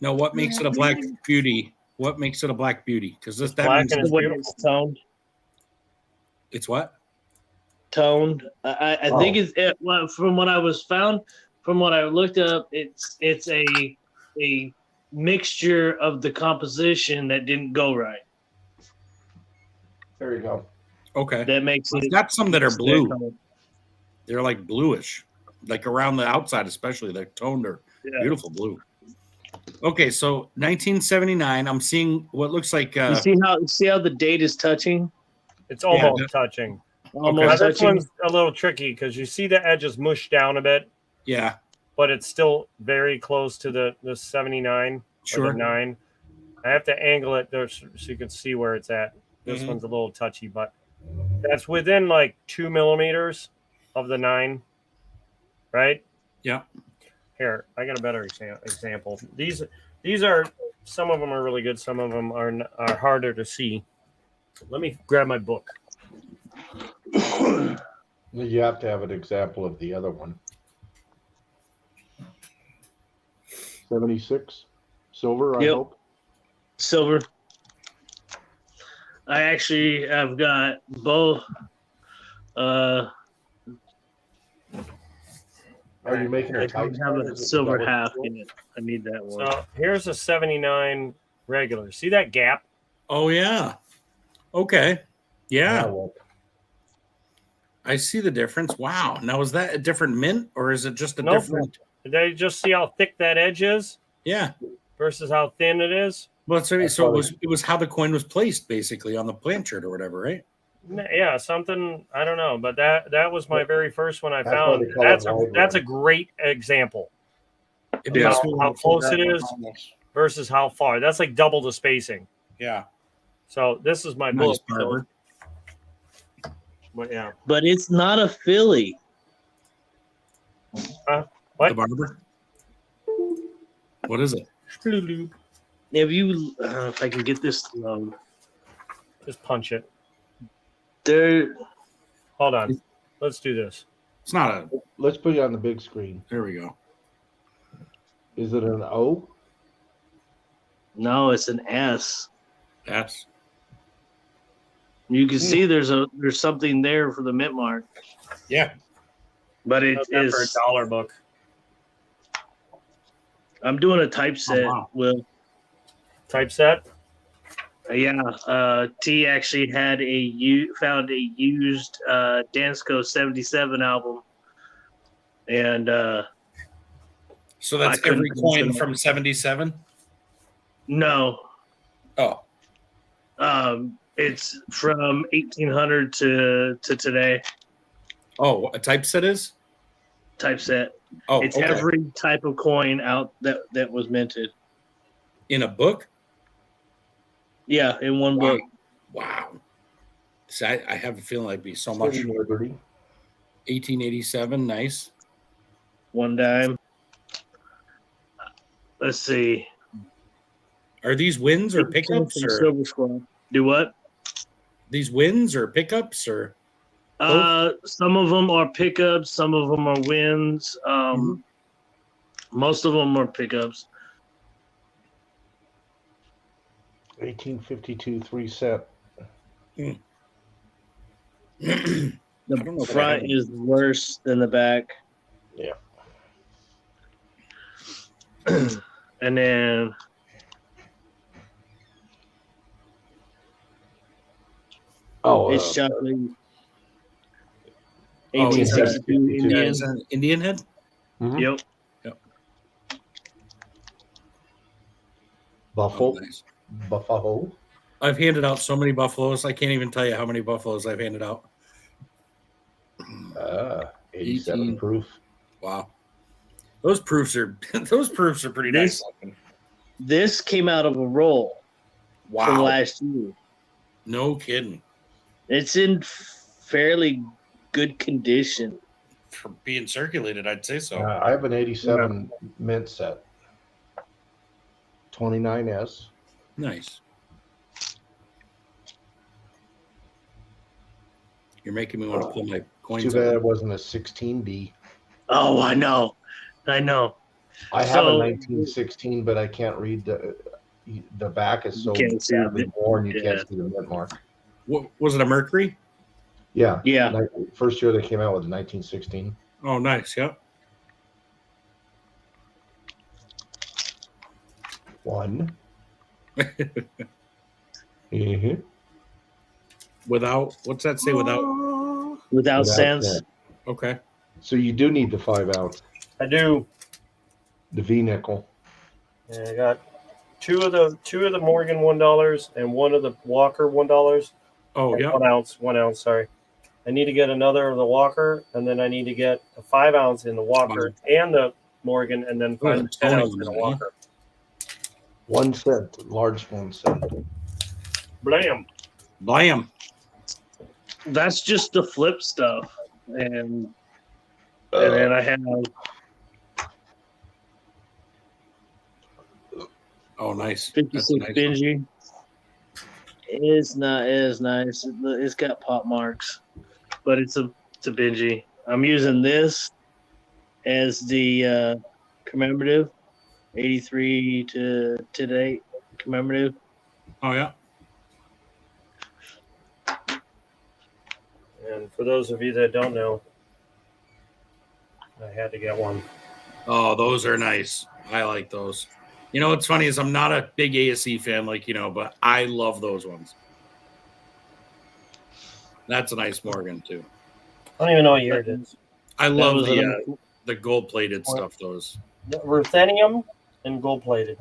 Now, what makes it a black beauty? What makes it a black beauty? Because that black means and The way beautiful. it's toned. it's what? Toned. I think well, from what I looked up, it's a mixture of the composition that didn't go right. There you go. Okay. That makes I've it. got some that are blue. color. They're like bluish, like around the outside, especially. They're toned or Yeah. beautiful blue. Okay, so 1979. I'm seeing what looks like. You see how the date is touching? It's almost Yeah. touching. Now, Almost this touching. one's a little tricky because you see the edges mush down a bit, Yeah, but it's still very close to the 79 or sure. the 9. I have to angle it there so you can see where it's at. This Mhm. one's a little touchy, but that's within like 2 millimeters of the 9, right? Yeah. Here, I got a better example. These are, some of them are really good. Some of them are harder to see. Let me grab my book. You have to have an example of the other one. 76 silver, I Yep. hope. Silver. I actually have got both. Are you making I a don't tight have one? a Is it- silver is that what half it's in it. I need that one. So here's a 79 regular. See that gap? Oh yeah. Okay. for? Yeah, well, I see the difference. Wow. Now is that a different mint or is it just a Nope. different? Did they just see how thick that edge is? Yeah. versus how thin it is. Well, so it was how the coin was placed, basically, on the planchette or whatever, right? Yeah, something I don't know, but that was my very first one I That's why found. they call it That's a wide great example It Yeah. makes How close it is. almost. versus how far. That's like double the spacing. Yeah. So this is my Nice, book. So, Barber. but yeah, But it's not a Philly. What? The barber. What is it? If you, if I can get this, just punch it. there. Hold on. Let's do this. It's not a. Let's put it on the big screen. There we go. Is it an O? No, it's an S. That's You can see there's something there for the mint mark, yeah. but it How's that for is. a $1 book. I'm doing a typeset. wow. Will. Typeset. Yeah, T actually had found a used Dansko 77 album, and So that's I couldn't every finish coin it. from 77. no, Oh, it's from 1800 to today. oh, a typeset is. Typeset. Oh, It's okay. every type of coin out that was minted. In a book. Yeah, in one Wow. book. Wow. See, I have a feeling I'd be so much. City Liberty. 1887. Nice. One dime. Let's see. Are these wins or From pickups or Silver Squad. Do what? these wins or pickups or? Some of them are pickups. Some of them are wins. Most of them are pickups. 1852 3-cent. I don't know The if I front have is worse than the back. Yeah. And then Oh, it's chocolate. Oh, is that 1862 Indian. Is that an Indian head? Yep. Buffalo. Oh, nice. Buffalo. I've handed out so many buffaloes. I can't even tell you how many buffaloes I've handed out. 87 18. proof. Wow. Those proofs are pretty nice. looking. This came out of a roll from Wow. last year. No kidding. It's in fairly good condition. For being circulated, I'd say so. I have an 87 mint set. 29S. Nice. You're making me want to pull my Too coins bad out. it wasn't a 16D. Oh, I know. I have So- a 1916, but I can't read the back is so You can't see badly it. worn you Yeah. can't see the mint mark. What was it? A Mercury? Yeah. Yeah. First year they came out with a 1916. Oh, nice. Yep. One. Mm-hmm. Without what's that say? Without. Without sense. cent. Okay. So you do need the 5 ounce, I do. the V nickel. Yeah, I got two of the Morgan $1 and one of the Walker $1. Oh, yeah. 1 ounce. Sorry. I need to get another of the Walker, and then I need to get a 5 ounce in the Walker and the Morgan, and then Oh, find 10 Tony ounce in the was in it, huh? Walker. 1 cent, large 1 cent. Blam. Blam. That's just the flip stuff. And then I have Oh, nice. 56 That's nice. Benji. It's not as nice. It's got pop marks, but it's a Benji. I'm using this as the commemorative, 83 to today commemorative. Oh, yeah. And for those of you that don't know, I had to get one. Oh, those are nice. I like those. You know what's funny is I'm not a big ASE fan, but I love those ones. That's a nice Morgan too. I don't even know what year it is. I love was the gold plated stuff. Those. Ruthenium and gold plated.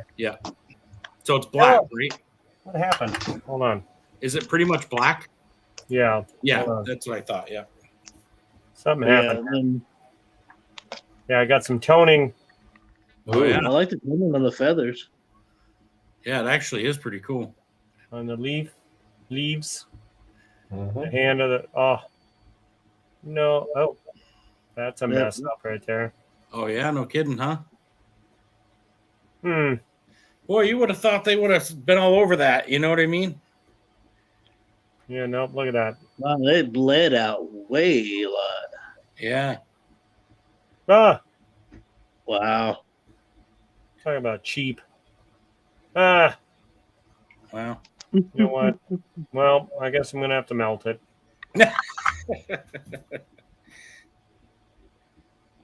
So it's black, Oh. right? What happened? Hold on. Is it pretty much black? Yeah, Yeah, Hold on. that's what I thought. Yeah. something Yeah, happened. and Yeah, I got some toning. Oh yeah. I like the toning on the feathers. Yeah, it actually is pretty cool. On the leaves, the Mhm. hand of the no, that's a Yep. mess up right there. Oh yeah, no kidding, huh? Hmm. Boy, you would have thought they would have been all over that. You know what I mean? Yeah, nope. Look at that. Wow, they bled out way a lot. Yeah. Ah, Wow. talking about cheap. Ah, Wow. you know what? Well, I guess I'm gonna have to melt it.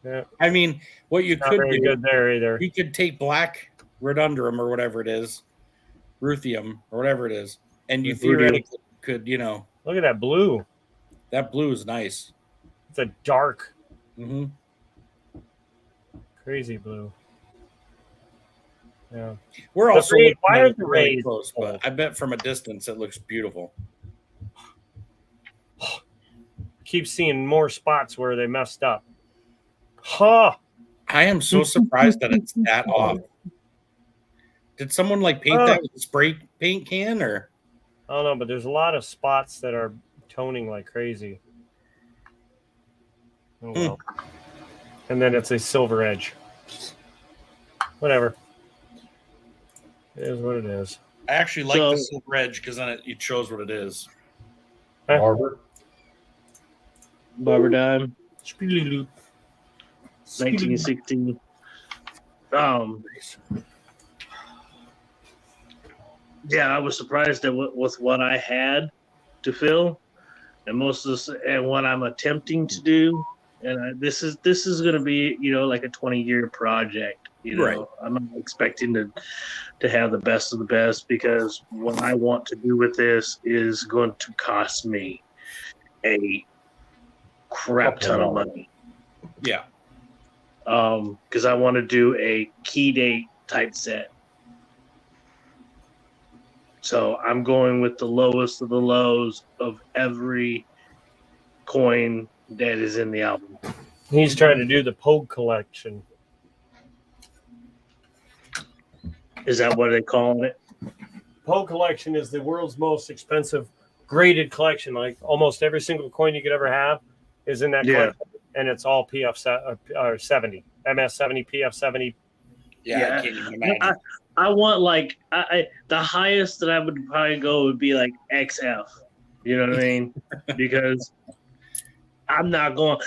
Yeah, I mean, what you not could very do, good there either. you could take black rhododendron or whatever it is, ruthium or whatever it is, and you Rudium. theoretically could, you know, Look at that blue. that blue is nice. It's a dark, Mm-hmm. crazy blue. Yeah. We're The also rays- looking why at are it the really rays close, cold? but I bet from a distance it looks beautiful. Keep seeing more spots where they messed up. Huh. I am so surprised that it's that off. Did someone like paint that with a spray paint can or? I don't know, but there's a lot of spots that are toning like crazy. Oh well. And then it's a silver edge. Whatever. It is what it is. I actually like So- the silver edge because then it shows what it is. Barber. Barber dime, Speedy-loop. 1916. Yeah, I was surprised that with what I had to fill, and most of this, and what I'm attempting to do, and this is going to be like a 20-year project. Right. I'm not expecting to have the best of the best, because what I want to do with this is going to cost me a crap ton of money. Yeah. Because I want to do a key date type set. So I'm going with the lowest of the lows of every coin that is in the album. He's trying to do the Pogue collection. Is that what they call it? Pogue collection is the world's most expensive graded collection. Like almost every single coin you could ever have is in that Yeah. collection. And it's all PF 70, MS 70, PF 70. Yeah. Yeah. I can't even imagine. I want like the highest that I would probably go would be like XF. You know what I mean? Because I'm not going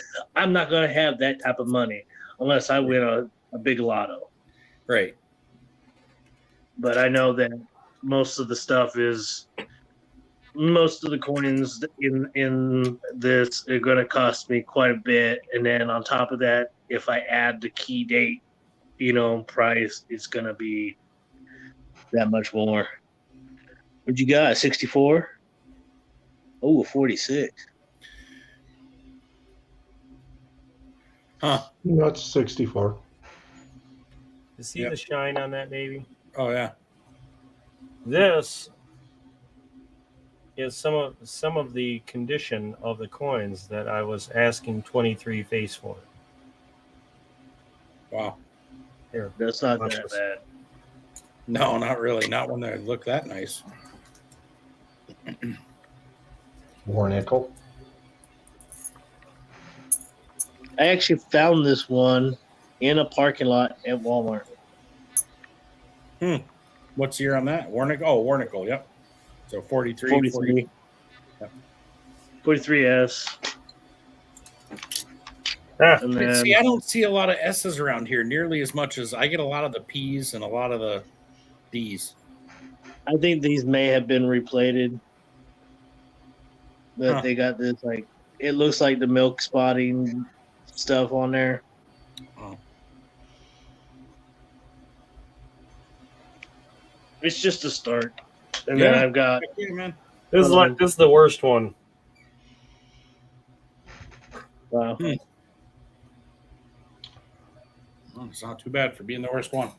to have that type of money unless I win a big lotto. Right. But I know that most of the coins in this are going to cost me quite a bit, and then on top of that, if I add the key date, price, it's going to be that much more. What you got? 64? Oh, 46. Huh. That's 64. You see Yep. the shine on that baby? Oh yeah. This is some of the condition of the coins that I was asking 23 face for. Wow. Here, That's not watch that this. bad. No, not really. Not when they look that nice. War nickel. I actually found this one in a parking lot at Walmart. What's the year on that? Warnickel? Oh, Warnickel. Yep. So 43. 43. Yep. 43S. Ah, And then, See, I don't see a lot of S's around here nearly as much as I get a lot of the P's and a lot of the D's. I think these may have been replated. But Huh. they got this, like, it looks like the milk spotting stuff on there. Oh. It's just a start. And then Yeah. I've got Yeah, man. this is the worst one. wow. Well, it's not too bad for being the worst one.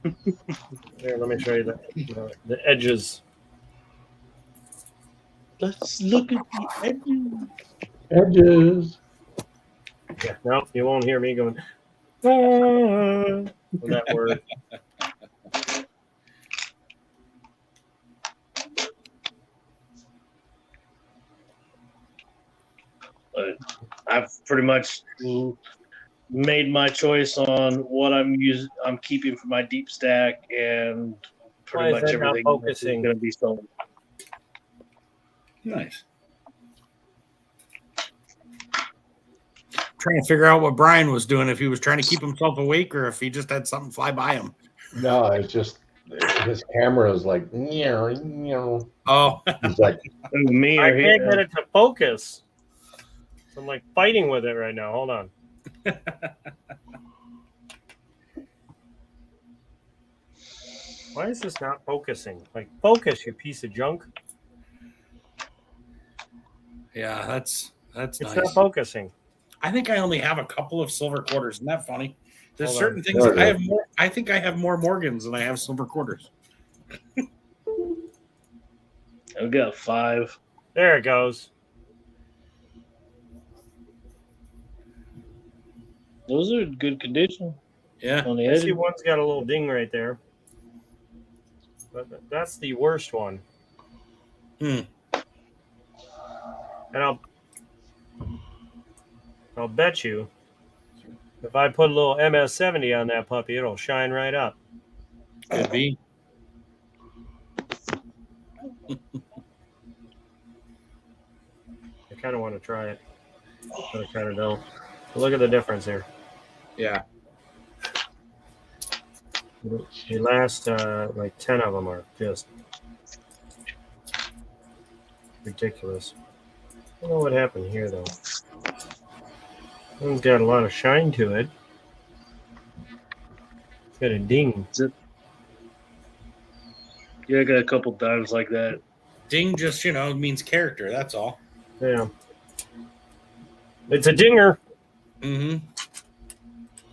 Here, let me show you the edges. Let's look at the edges. Edges. Yeah, no, you won't hear me going with that word. But I've pretty much made my choice on what I'm keeping for my deep stack, and pretty Why is much that not everything else is focusing? going to be sold. Nice. Trying to figure out what Brian was doing, if he was trying to keep himself awake or if he just had something fly by him. No, it's just his camera is like, you Oh, he's like, Me I or can't him. get it to focus. So I'm like fighting with it right now. Hold on. Why is this not focusing? Like, focus, you piece of junk. yeah, that's It's nice. not focusing. I think I only have a couple of silver quarters. Isn't that funny? There's Hold certain on. things No, I have more. I think I have more Morgans than I have silver quarters. I've got 5. There it goes. Those are in good condition Yeah. on the I edge. see one's got a little ding right there. But that's the worst one. Hmm. And I'll bet you if I put a little MS-70 on that puppy, it'll shine right up. Could be. I kind of want to try it, but I kind of don't. But look at the difference here. Yeah. The last like 10 of them are just ridiculous. I don't know what happened here though. One's got a lot of shine to it. It's got a ding. Yeah, I got a couple dimes like that. Ding just, means character. That's all. Yeah. It's a dinger. Mm-hmm.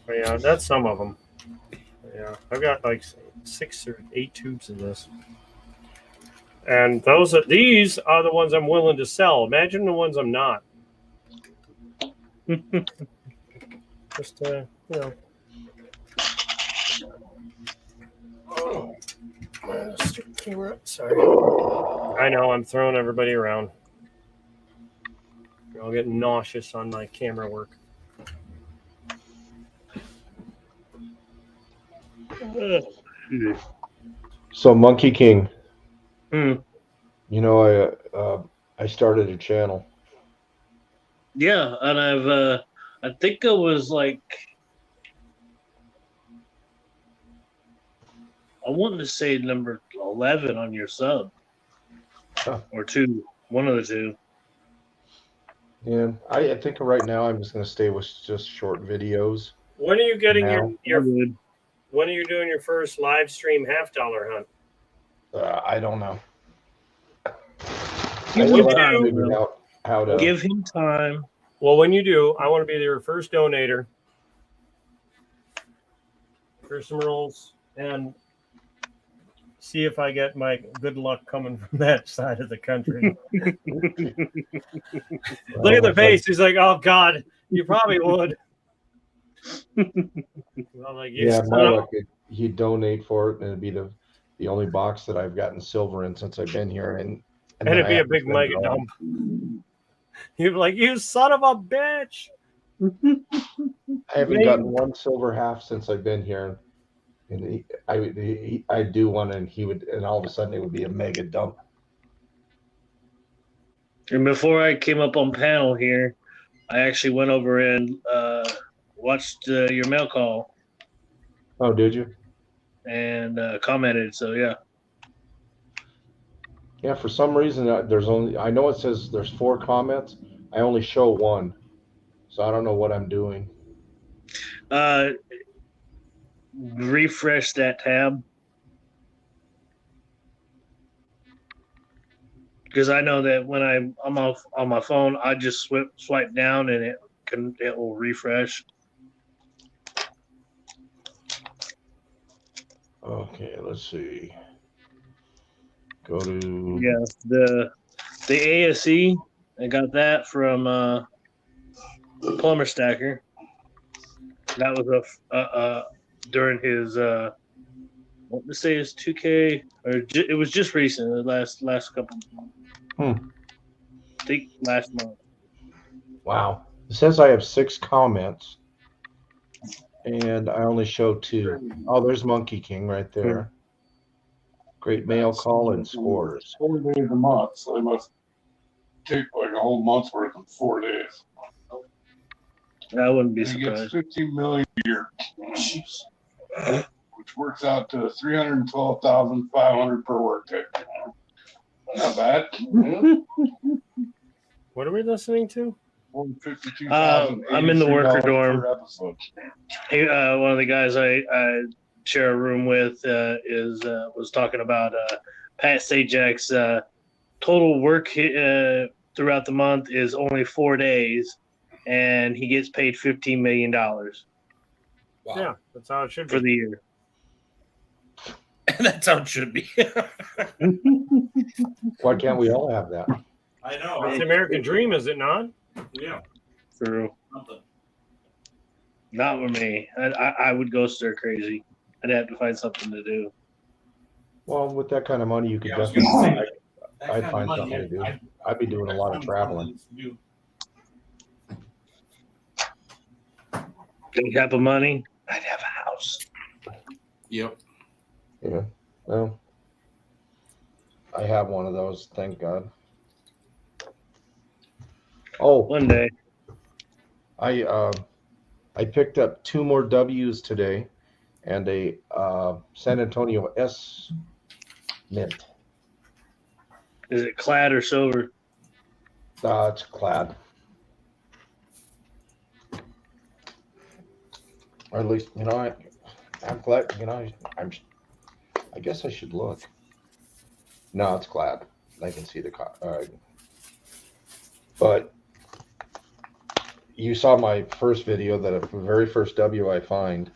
But yeah, that's some of them. Yeah, I've got like 6 or 8 tubes of this. And these are the ones I'm willing to sell. Imagine the ones I'm not. Just Oh, stupid camera. Sorry. I know I'm throwing everybody around. I'll get nauseous on my camera work. so Monkey King. Hmm. I started a channel. Yeah, and I think it was like, I wanted to say number 11 on your sub. Huh. Or 2, one of the 2. Yeah, I think right now I'm just gonna stay with just short videos. When are you getting Now. your when are you doing your first live stream $50 hunt? I don't know. Give I him still time, haven't figured bro. out how to. Give him time. Well, when you do, I want to be your first donator for some rolls and see if I get my good luck coming from that side of the country. Look at the face. He's like, "Oh God, you probably would." I'm like, Yeah, my luck. He'd donate for it, and it'd be the only box that I've gotten silver in since I've been here, and it'd be a big mega dump. You'd be like, "You son of a bitch!" I haven't gotten one silver half since I've been here, and I'd do one, and and all of a sudden it would be a mega dump. And before I came up on panel here, I actually went over and watched your mail call Oh, did you? and commented. So yeah, Yeah. For some reason, I know it says there's 4 comments. I only show 1, so I don't know what I'm doing. refresh that tab because I know that when I'm off on my phone, I just swipe down and it will refresh. Okay, let's see. Go to Yeah, the ASE. I got that from Plumber Stacker. That was during his what to say his 2K it was just recent. The last couple. Hmm. I think last month. Wow. It says I have 6 comments, and I only show 2. Oh, there's Monkey King right there. Great mail call and scores. 4 days a month, so they must take like a whole month's worth in 4 days. I wouldn't be He gets surprised. 15 million a year, which works out to 312,500 per workday. Not bad. What are we listening to? I'm in the worker dorm. Per episode. He, one of the guys I share a room with was talking about Pat Sajak's total work throughout the month is only 4 days, and he gets paid $15 million Wow. Yeah, that's how it should for be. the year. That's how it should be. Why can't we all have that? I know. It's the American dream, is it not? Yeah. True. Something. Not with me. I would go stir crazy. I'd have to find something to do. Well, with that kind of money, you could Yeah, I was definitely. gonna say, that I'd kind of find money, something to do. I'd- I'd be doing a lot of traveling. Big type of money. I'd have a house. Yep. Yeah. Well, I have one of those. Thank God. Oh, One day. I picked up 2 more W's today, and a San Antonio S mint. Is it clad or silver? It's clad. Or at least, I'm glad. I guess I should look. No, it's clad. I can see the but you saw my first video that the very first W I find.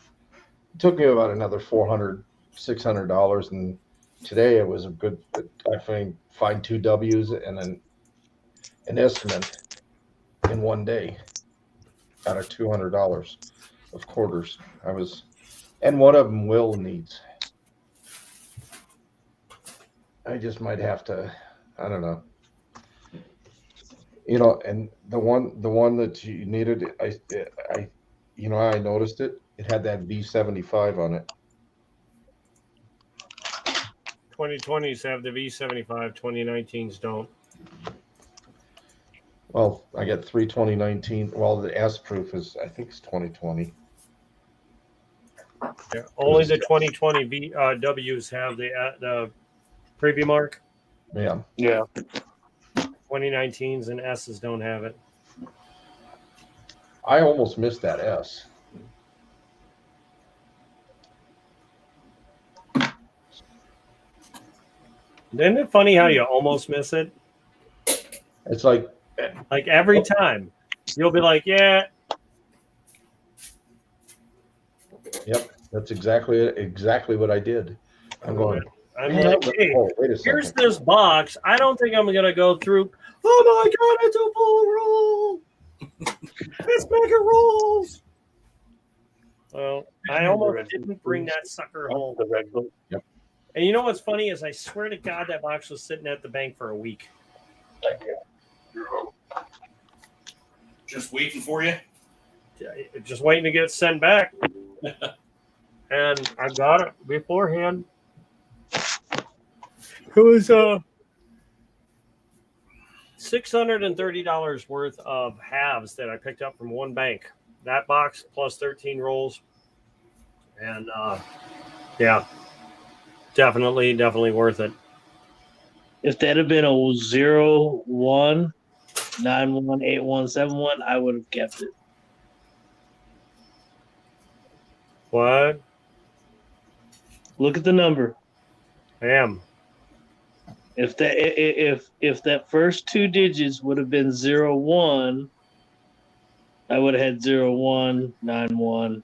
It took me about another $400, $600, and today it was a good. I find 2 W's and an estimate in one day out of $200 of quarters. And one of them Will needs. I just might have to. I don't know. And the one that you needed, I noticed it. It had that V75 on it. 2020s have the V75, 2019s don't. Well, I got 3 2019. Well, the S proof is, I think it's 2020. Yeah, only the 2020 W's have the preview mark. Yeah. Yeah. 2019s and S's don't have it. I almost missed that S. Isn't it funny how you almost miss it? It's like, Like every time, you'll be like, "Yeah, yep, that's exactly what I did. I'm going. I'm like, hey, Oh, wait a here's second. this box. I don't think I'm gonna go through. Oh my god, it's a full roll. It's mega rolls. Well, I almost didn't bring that sucker home. The red book. And you know what's funny is I swear to God that box was sitting at the bank for a week. Just waiting for you. Just waiting to get sent back. And I got it beforehand. It was $630 worth of halves that I picked up from one bank. That box plus 13 rolls. And yeah, definitely worth it. If that had been a 01918171, I would have kept it. What? Look at the number. I am. If that first 2 digits would have been 01, I would have had 01918171.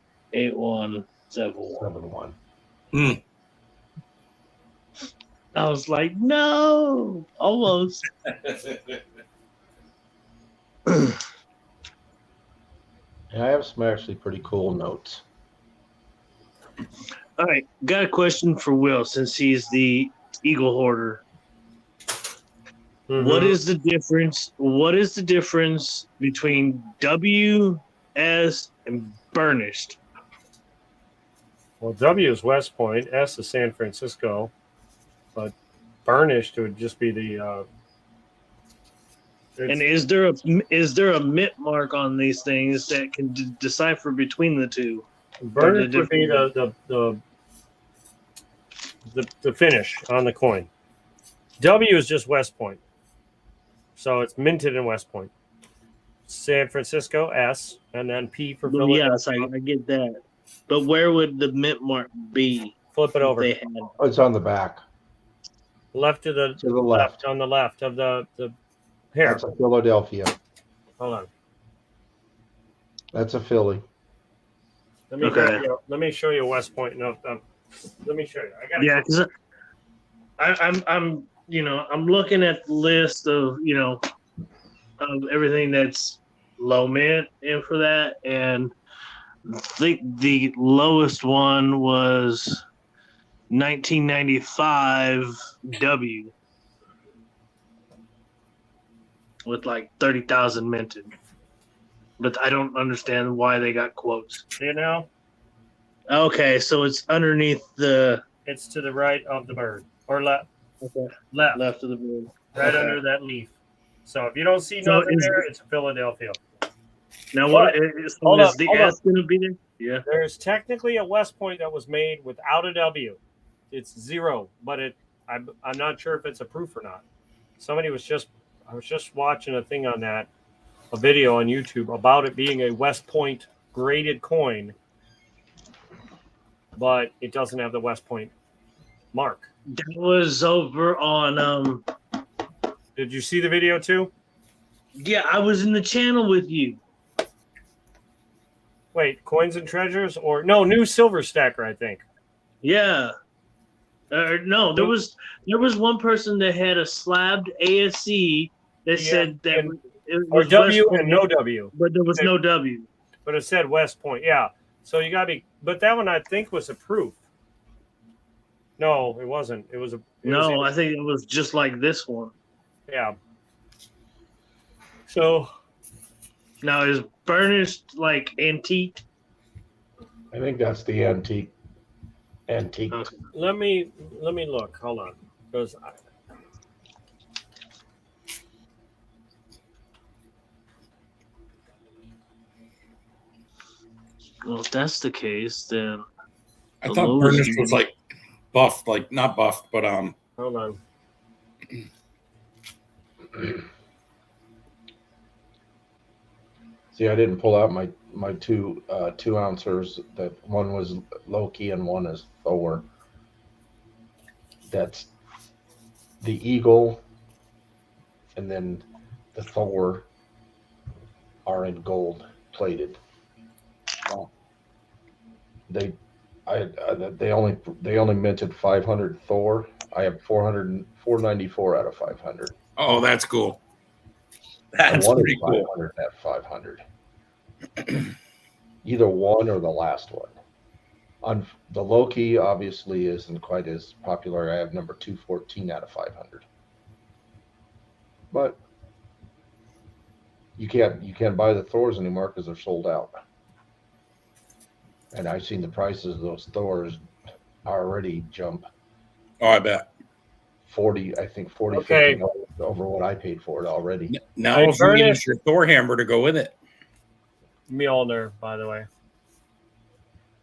7-1. I was like, no, almost. And I have some actually pretty cool notes. All right, got a question for Will since he's the Eagle hoarder. What is the difference? What is the difference between W, S, and burnished? Well, W is West Point, S is San Francisco, but burnished would just be the. And is there a mint mark on these things that can decipher between the two? burnished would be the finish on the coin. W is just West Point, so it's minted in West Point. San Francisco S, and then P for Well, Philadelphia. yes, I get that. But where would the mint mark be? Flip it over. They had? Oh, it's on the back Left to the to the left. on the left of the here. That's a Philadelphia. Hold on. That's a Philly. Let me Okay. show you, let me show you West Point. No, let me show you. I got Yeah, because I'm I'm looking at the list of of everything that's low mint in for that, and I think the lowest one was 1995 W with like 30,000 minted. But I don't understand why they got quotes. See it now? Okay, so it's underneath the It's to the right of the bird or left. okay, Left, left of the bird. right Okay. under that leaf. So if you don't see So nothing is- there, it's Philadelphia. Now what is Hold up, the hold S going to be there? Yeah. There's technically a West Point that was made without a W. It's 0, but I'm not sure if it's a proof or not. I was just watching a thing on that, a video on YouTube about it being a West Point graded coin, but it doesn't have the West Point mark. That was over on Did you see the video too? yeah, I was in the channel with you. Wait, Coins and Treasures or no, New Silver Stacker, I think. Yeah. No, there was one person that had a slabbed ASC that Yeah, said that and- it Or was W West Point, and no W. but there was no W. But it said West Point. Yeah. So you gotta be but that one I think was a proof. No, it wasn't. It was No, I think it was just like this one. yeah. So Now is burnished like antique? I think that's the antique. Antique. Okay. let me look. Hold on. Because Well, if that's the case, then I The thought lowest burnished one. was like buffed, like not buffed, but hold on. See, I didn't pull out my two 2-ounces. That one was Loki and one is Thor. That's the Eagle, and then the Thor are in gold plated. They only minted 500 Thor. I have 494 out of 500. oh, that's cool. I That's wanted pretty cool. 500 at 500. Either one or the last one. On the Loki, obviously, isn't quite as popular. I have number 214 out of 500. But you can't buy the Thors anymore because they're sold out. And I've seen the prices of those Thors already jump Oh, I bet. 40, I think 40, Okay. 50 over what I paid for it already. Now, Hey, if you burnished- use your Thor hammer to go with it, Mjolnir, by the way.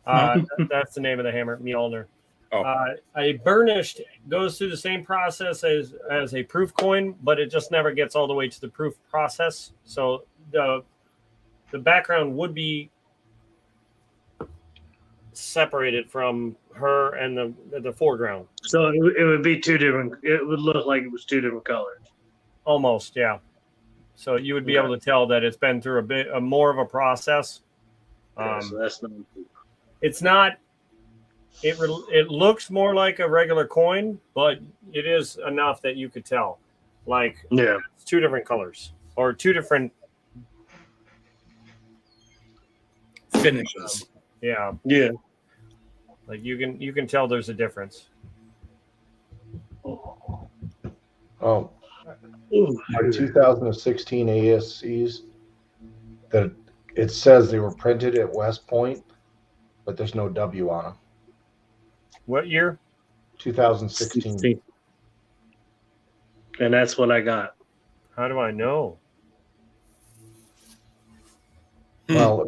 That's the name of the hammer, Mjolnir. Oh. A burnished goes through the same process as a proof coin, but it just never gets all the way to the proof process. So the background would be separated from her and the foreground. so it would be two different. It would look like it was two different colors. Almost, yeah. So you would be able to tell that it's been through a more of a process. So that's not. It's not It looks more like a regular coin, but it is enough that you could tell. Like Yeah. it's two different colors or two different. Finishes. Yeah, Yeah. like you can tell there's a difference. Oh, Ooh. my 2016 ASCs, that it says they were printed at West Point, but there's no W on them. What year? 2016. And that's what I got. How do I know? Well,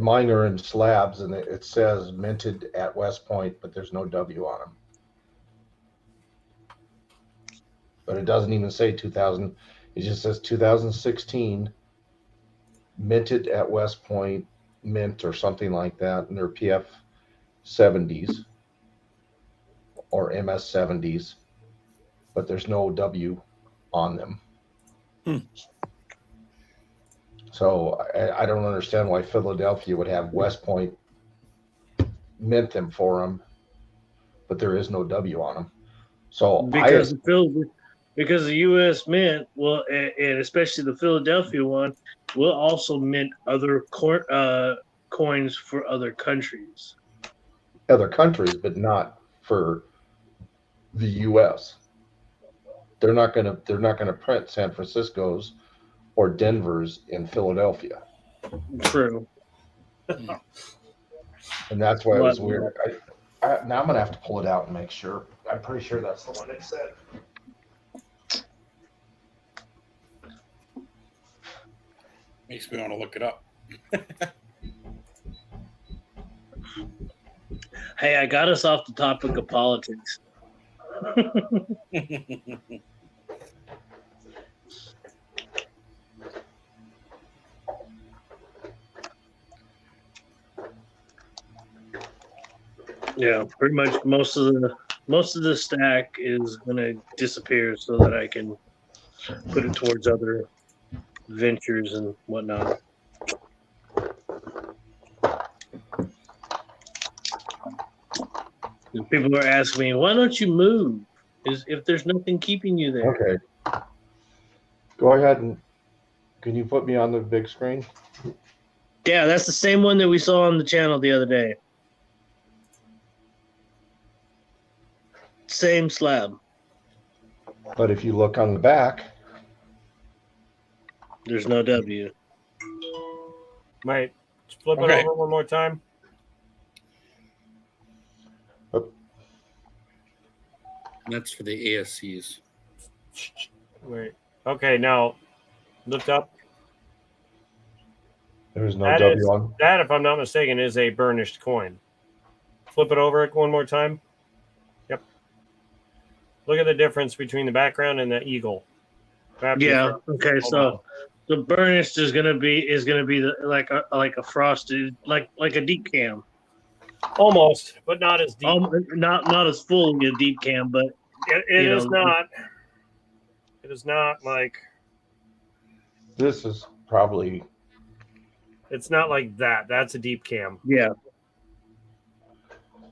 mine are in slabs, and it says minted at West Point, but there's no W on them. But it doesn't even say 2000. It just says 2016, minted at West Point, mint or something like that, and they're PF 70s or MS 70s, but there's no W on them. So I don't understand why Philadelphia would have West Point mint them for them, but there is no W on them. So Because the U.S. Mint will, and especially the Philadelphia one, will also mint other coins for other countries. other countries, but not for the U.S. They're not gonna print San Francisco's or Denver's in Philadelphia, True. and that's why it was weird. Now I'm gonna have to pull it out and make sure. I'm pretty sure that's the one it said. Makes me want to look it up. Hey, I got us off the topic of politics. Yeah, pretty much most of the stack is gonna disappear so that I can put it towards other ventures and whatnot. And people are asking me, why don't you move? If there's nothing keeping you there. Okay. Go ahead and can you put me on the big screen? Yeah, that's the same one that we saw on the channel the other day. Same slab. But if you look on the back, There's no W. Wait, flip it Okay. over one more time. That's for the ASCs. Wait. Okay, now lift up. there's no That W is- on. That, if I'm not mistaken, is a burnished coin. Flip it over one more time. Yep. Look at the difference between the background and the eagle. Grab your Yeah. front. Okay. Hold So on. the burnished is gonna be like a frosted like a deep cam. Almost, but not as deep. Not as fully a deep cam, but It you is know, not. It is not like. This is probably It's not like that. That's a deep cam. yeah.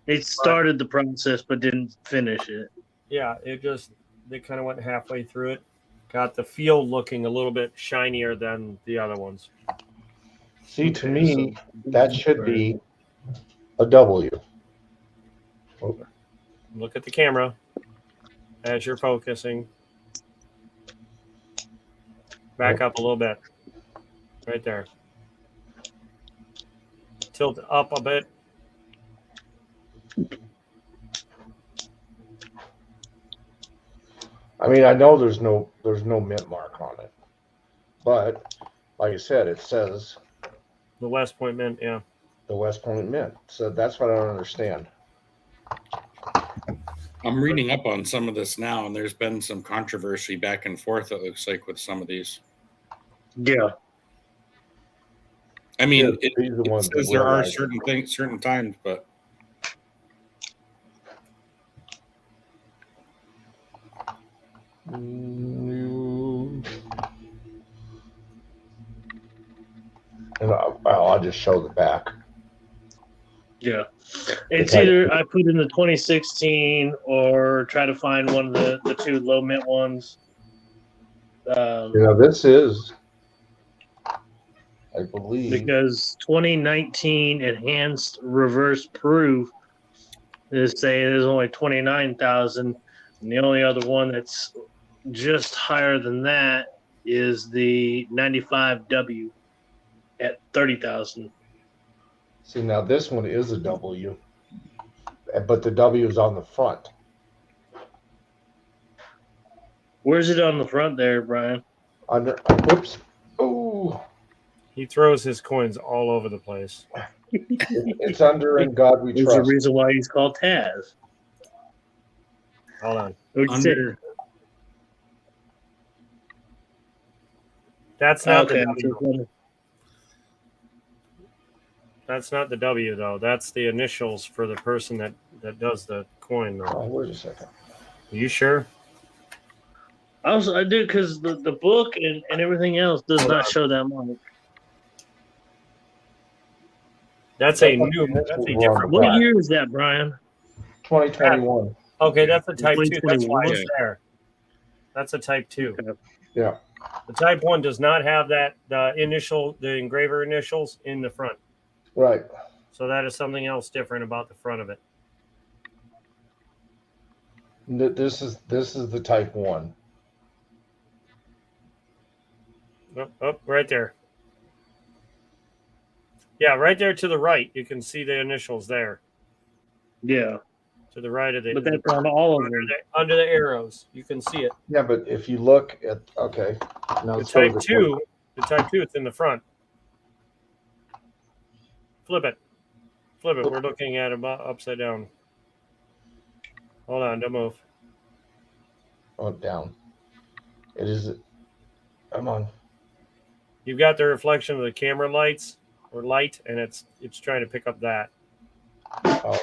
It started the process but didn't finish it. Yeah, they kind of went halfway through it. Got the field looking a little bit shinier than the other ones. see to me that should be a W. Look at the camera as you're focusing. Back up a little bit. Right there. Tilt up a bit. I mean, I know there's no mint mark on it, but like I said, it says The West Point Mint, yeah. the West Point mint. So that's what I don't understand. I'm reading up on some of this now, and there's been some controversy back and forth, it looks like, with some of these. Yeah. I mean, Yeah, these are the it ones that says there we're are like- certain things, certain times, but And I'll just show the back. Yeah. It's Okay. either I put in the 2016 or try to find one of the two low mint ones. This is, I believe, Because 2019 enhanced reverse proof is saying there's only 29,000, and the only other one that's just higher than that is the 95W at 30,000. see, now this one is a W, but the W is on the front. Where's it on the front there, Brian? Whoops. Oh, He throws his coins all over the place. it's under In God We There's a Trust. reason why he's called Taz. Hold on. What'd you say? Under That's not Okay. the W. That's not the W though. That's the initials for the person that does the coin though. Oh, wait a second. Are you sure? I do because the book and everything else does not show that mark. That's a new. That's a different. What year is that, Brian? 2021. Okay, that's a type 2. That's why 2021. it's there. That's a type 2. Okay. Yeah. The type 1 does not have the engraver initials in the front. Right. So that is something else different about the front of it. This is the type 1. Oh, right there. Yeah, right there to the right. You can see the initials there. Yeah, To the right of the. but that's on all of under them. under the arrows. You can see it. Yeah, but if you look at now The let's go to type 2. The type 2. It's in the front. Flip it. Flip it. We're looking at it upside down. Hold on. Don't move. Oh, down. It is. Come on. You've got the reflection of the camera lights or light, and it's trying to pick up that. Oh.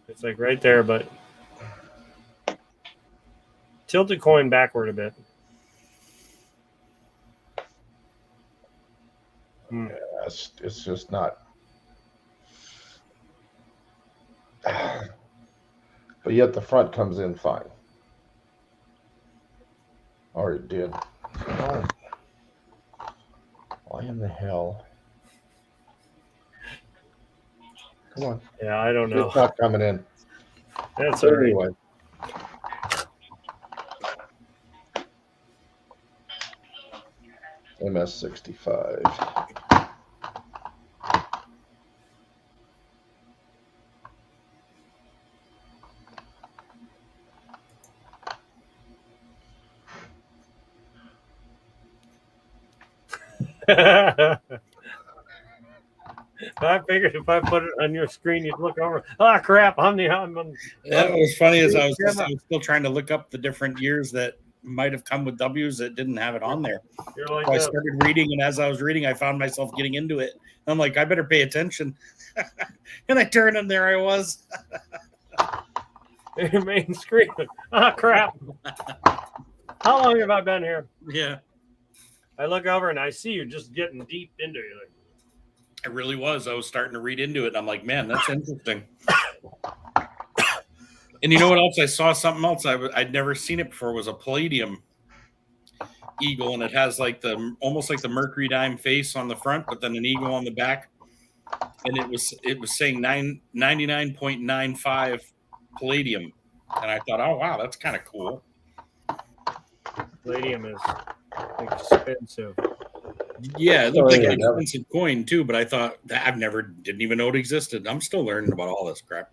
It's like right there, but tilt the coin backward a bit. It's just not. But yet the front comes in fine. Or it did. Oh. Why in the hell? Come on. Yeah, I don't know. It's not coming in. That's So all right. anyway. MS65. I figured if I put it on your screen, you'd look over. Ah, crap! I'm that was funny as I was still trying to look up the different years that might have come with W's that didn't have it on there. You're like So I this. started reading, and as I was reading, I found myself getting into it. I'm like, I better pay attention. And I turned, and there I was. Your main screen. Ah, crap! How long have I been here? Yeah, I look over and I see you just getting deep into it. Like, I really was. I was starting to read into it, and I'm like, man, that's interesting. And you know what else? I saw something else I'd never seen it before. Was a palladium eagle, and it has like almost like the Mercury dime face on the front, but then an eagle on the back. And it was saying 99.95 palladium, and I thought, oh wow, that's kind of cool. Palladium is expensive. Yeah, it looked like yeah, an expensive coin too, but I thought didn't even know it existed. I'm still learning about all this crap.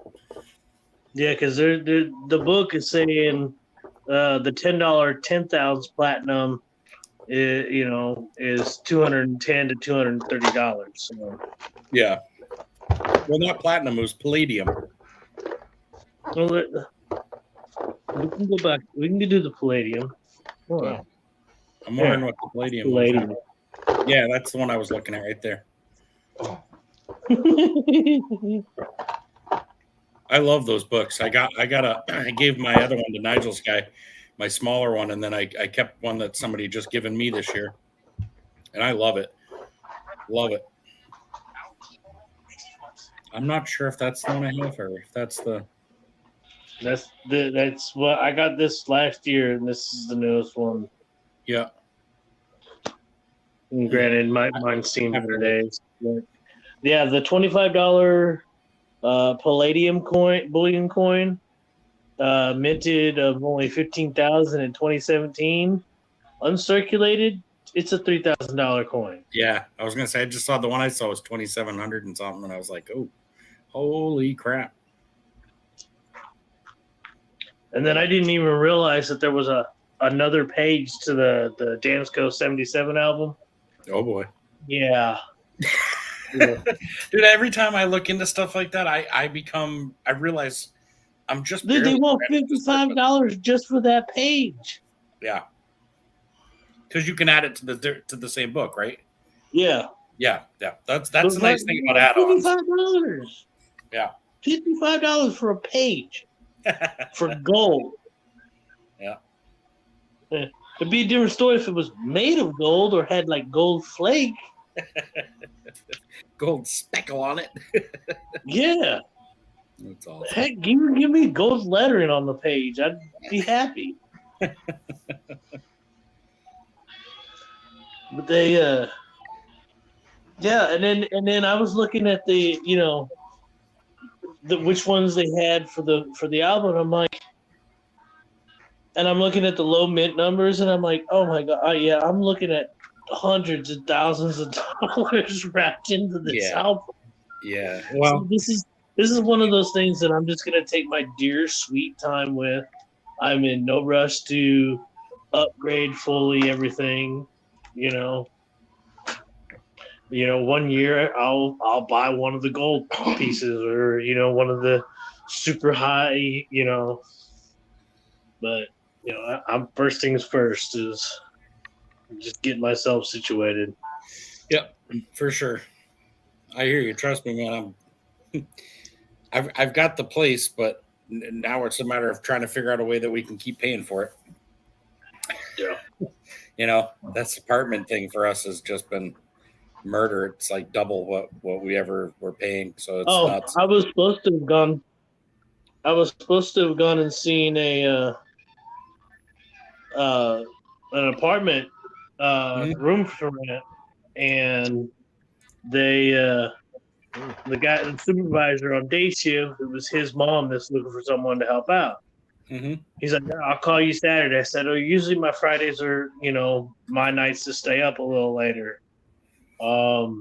Yeah, because the book is saying the $10 10,000 platinum, is $210 to $230. So. Yeah. Well, not platinum, it was palladium. Well, we can go back. We can do the palladium. Hold on. I'm wondering what the palladium Palladium. was. Yeah, that's the one I was looking at right there. I love those books. I gave my other one to Nigel's guy my smaller one, and then I kept one that somebody just given me this year, and I love it. Love it. I'm not sure if that's the one I have or if that's the. That's what I got this last year, and this is the newest one. Yeah. And granted, mine's seen better days. But yeah, the $25 Palladium bullion coin, minted of only 15,000 in 2017, uncirculated. It's a $3,000 coin. Yeah, I was gonna say I just saw the one I saw was 2,700 and something, and I was like, oh, holy crap! And then I didn't even realize that there was another page to the Dansko 77 album. Oh boy. Yeah. Dude, every time I look into stuff like that, I realize I'm just Dude, they barely want scratching the surface. $55 just for that page. Yeah. Because you can add it to the same book, right? Yeah. Yeah. That's the nice thing about add-ons. $55. Yeah. $55 for a page for gold. Yeah. It'd be a different story if it was made of gold or had like gold flake. Gold speckle on it. Yeah. That's awesome. Heck, give me gold lettering on the page. I'd be happy. But they yeah, and then I was looking at the, which ones they had for the album. I'm like, and I'm looking at the low mint numbers, and I'm like, oh my god, yeah, I'm looking at hundreds of thousands of dollars wrapped into this album. Yeah. Well, so this is one of those things that I'm just gonna take my dear sweet time with. I'm in no rush to upgrade fully everything. 1 year I'll buy one of the gold pieces, or one of the super high. But I'm first things first is just getting myself situated. Yep, for sure. I hear you. Trust me, man. I've got the place, but now it's a matter of trying to figure out a way that we can keep paying for it. Yeah. This apartment thing for us has just been murder. It's like double what we ever were paying. So it's nuts. I was supposed to have gone and seen an apartment room for rent, and they the supervisor on day shift, it was his mom that's looking for someone to help out. Mm-hmm. He's like, I'll call you Saturday. I said, usually my Fridays are, my nights to stay up a little later. I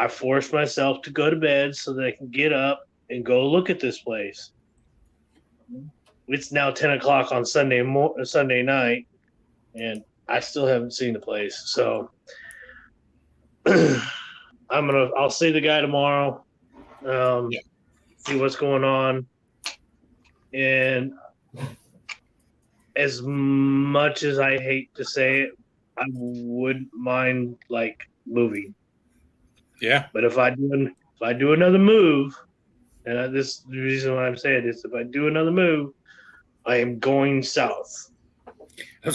forced myself to go to bed so that I can get up and go look at this place. It's now 10 o'clock on Sunday night, and I still haven't seen the place. So I'll see the guy tomorrow. See what's going on. And as much as I hate to say it, I wouldn't mind moving. Yeah. But if I do another move, and this is the reason why I'm saying this, if I do another move, I am going south. I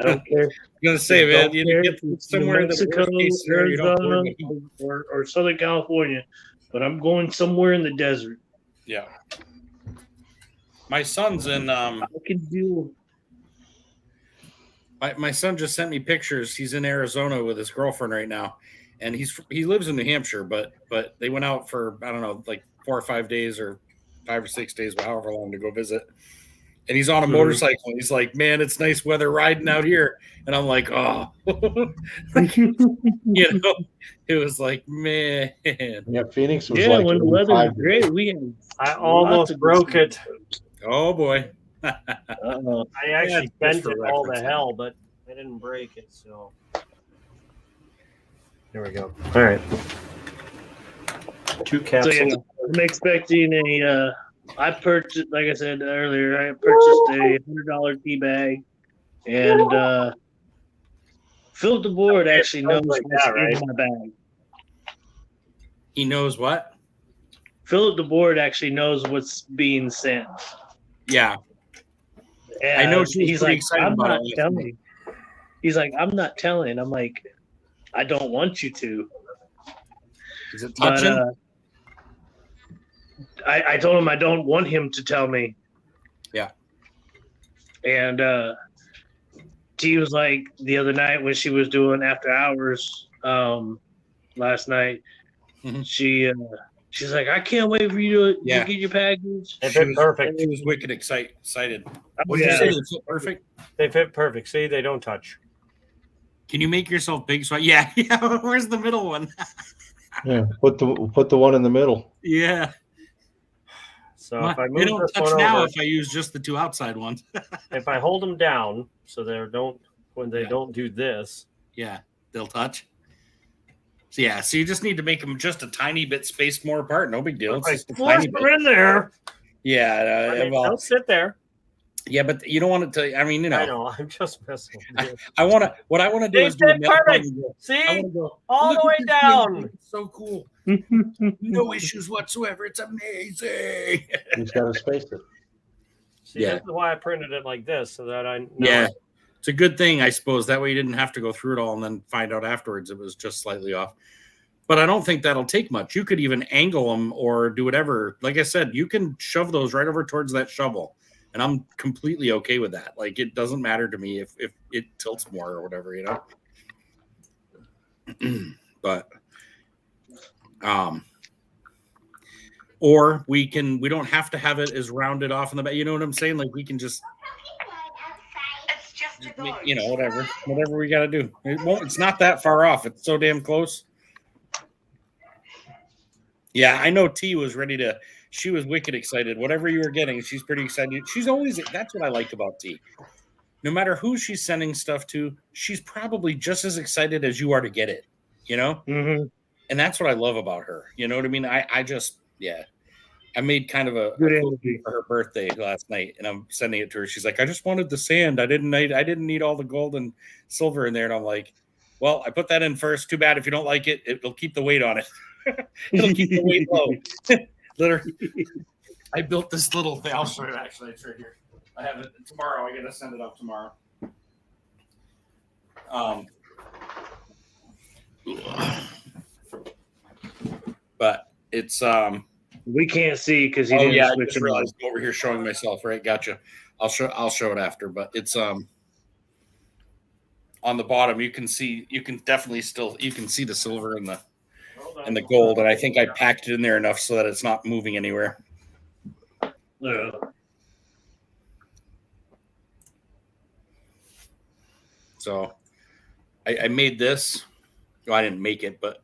don't care. I'm gonna say, man, you get somewhere in the Mexico, worst case scenario, you don't worry Arizona, or Southern California, but I'm going somewhere in the desert. Yeah. My son's in. I can do. My son just sent me pictures. He's in Arizona with his girlfriend right now, and he lives in New Hampshire, but they went out for, I don't know, like 4 or 5 days or 5 or 6 days, however long, to go visit. And he's on a motorcycle. He's like, man, it's nice weather riding out here. And I'm like, oh, it was like, man. Yeah, Phoenix was when the weather was great, I almost broke it. Oh boy. I actually bent it all to hell, but I didn't break it. So there we go. All right. 2 capsules. So, I'm expecting I purchased, like I said earlier, I purchased a $100 tea bag, and Philip DeBoard actually knows what's in my bag. He knows what? Philip DeBoard actually knows what's being sent. Yeah. I know And she was he's pretty like, excited I'm about not it. telling. He's like, I'm not telling. I'm like, I don't want you to. Is it But touching? I told him I don't want him to tell me. Yeah. And T was like the other night when she was doing after hours last night, Mhm. she's like, I can't wait for you to Yeah. get your package. They She fit was, perfect. she was wicked excited. Oh, What did you yeah. say? They fit perfect? They fit perfect. See, they don't touch. Can you make yourself big? So yeah. Where's the middle one? Yeah, put the one in the middle. Yeah. So if I They move don't this touch one now over, if I use just the two outside ones. if I hold them down so they don't when they Yeah. don't do this, Yeah, they'll touch. So yeah, so you just need to make them just a tiny bit spaced more apart. No big deal. It's like just a force tiny them bit. in there. Yeah, I mean, well, they'll sit there. yeah, but you don't want it to. I mean, you know, I know. I'm just messing with you. I want to. What I want to do They is do a fit nail part perfect. and go, I See, want to go all "Look the at way this thing, down. it's so cool. No issues whatsoever. It's amazing. You just gotta space it. See, Yeah. this is why I printed it like this so that I know. Yeah, it's a good thing, I suppose. That way you didn't have to go through it all and then find out afterwards it was just slightly off. But I don't think that'll take much. You could even angle them or do whatever. Like I said, you can shove those right over towards that shovel. And I'm completely okay with that. Like, it doesn't matter to me if it tilts more or whatever, you know? But, or we don't have to have it as rounded off in the back. You know what I'm saying? Like, we can just, you know, whatever we got to do. It's not that far off. It's so damn close. Yeah, I know T was ready to. She was wicked excited. Whatever you were getting, she's pretty excited. She's always. That's what I like about T. No matter who she's sending stuff to, she's probably just as excited as you are to get it. You know, Mm-hmm. and that's what I love about her. You know what I mean? I just, yeah. I made kind of a Good quote energy. for her birthday last night, and I'm sending it to her. She's like, "I just wanted the sand. I didn't need all the gold and silver in there." And I'm like, "Well, I put that in first. Too bad if you don't like it. It'll keep the weight on it. It'll keep the weight low." Literally, I built this little thing. I'll show you. Actually, it's right here. I have it tomorrow. I gotta send it up tomorrow. But it's We can't see because he oh didn't yeah, I switch just them realized I'm over here showing myself. Right, gotcha. I'll show it after. But it's on the bottom. You can definitely still see the silver and the gold, and I think I packed it in there enough so that it's not moving anywhere. Yeah. So I made this. Well, I didn't make it, but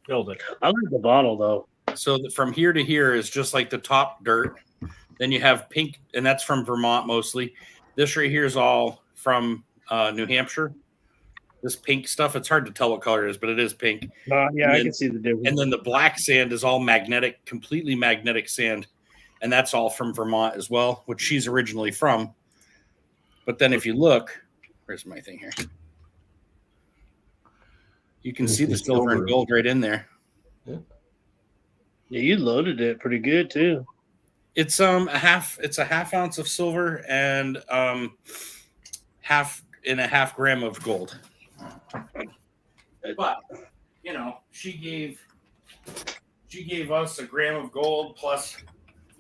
Build it. I like the bottle though. so from here to here is just like the top dirt. Then you have pink, and that's from Vermont mostly. This right here is all from New Hampshire. This pink stuff, it's hard to tell what color it is, but it is pink. Yeah, I can see the difference. And then the black sand is all magnetic, completely magnetic sand. And that's all from Vermont as well, which she's originally from. But then if you look, where's my thing here? You can see the silver and gold right in there. Yeah, you loaded it pretty good too. It's a half ounce of silver and half gram of gold. But you know, she gave us a gram of gold plus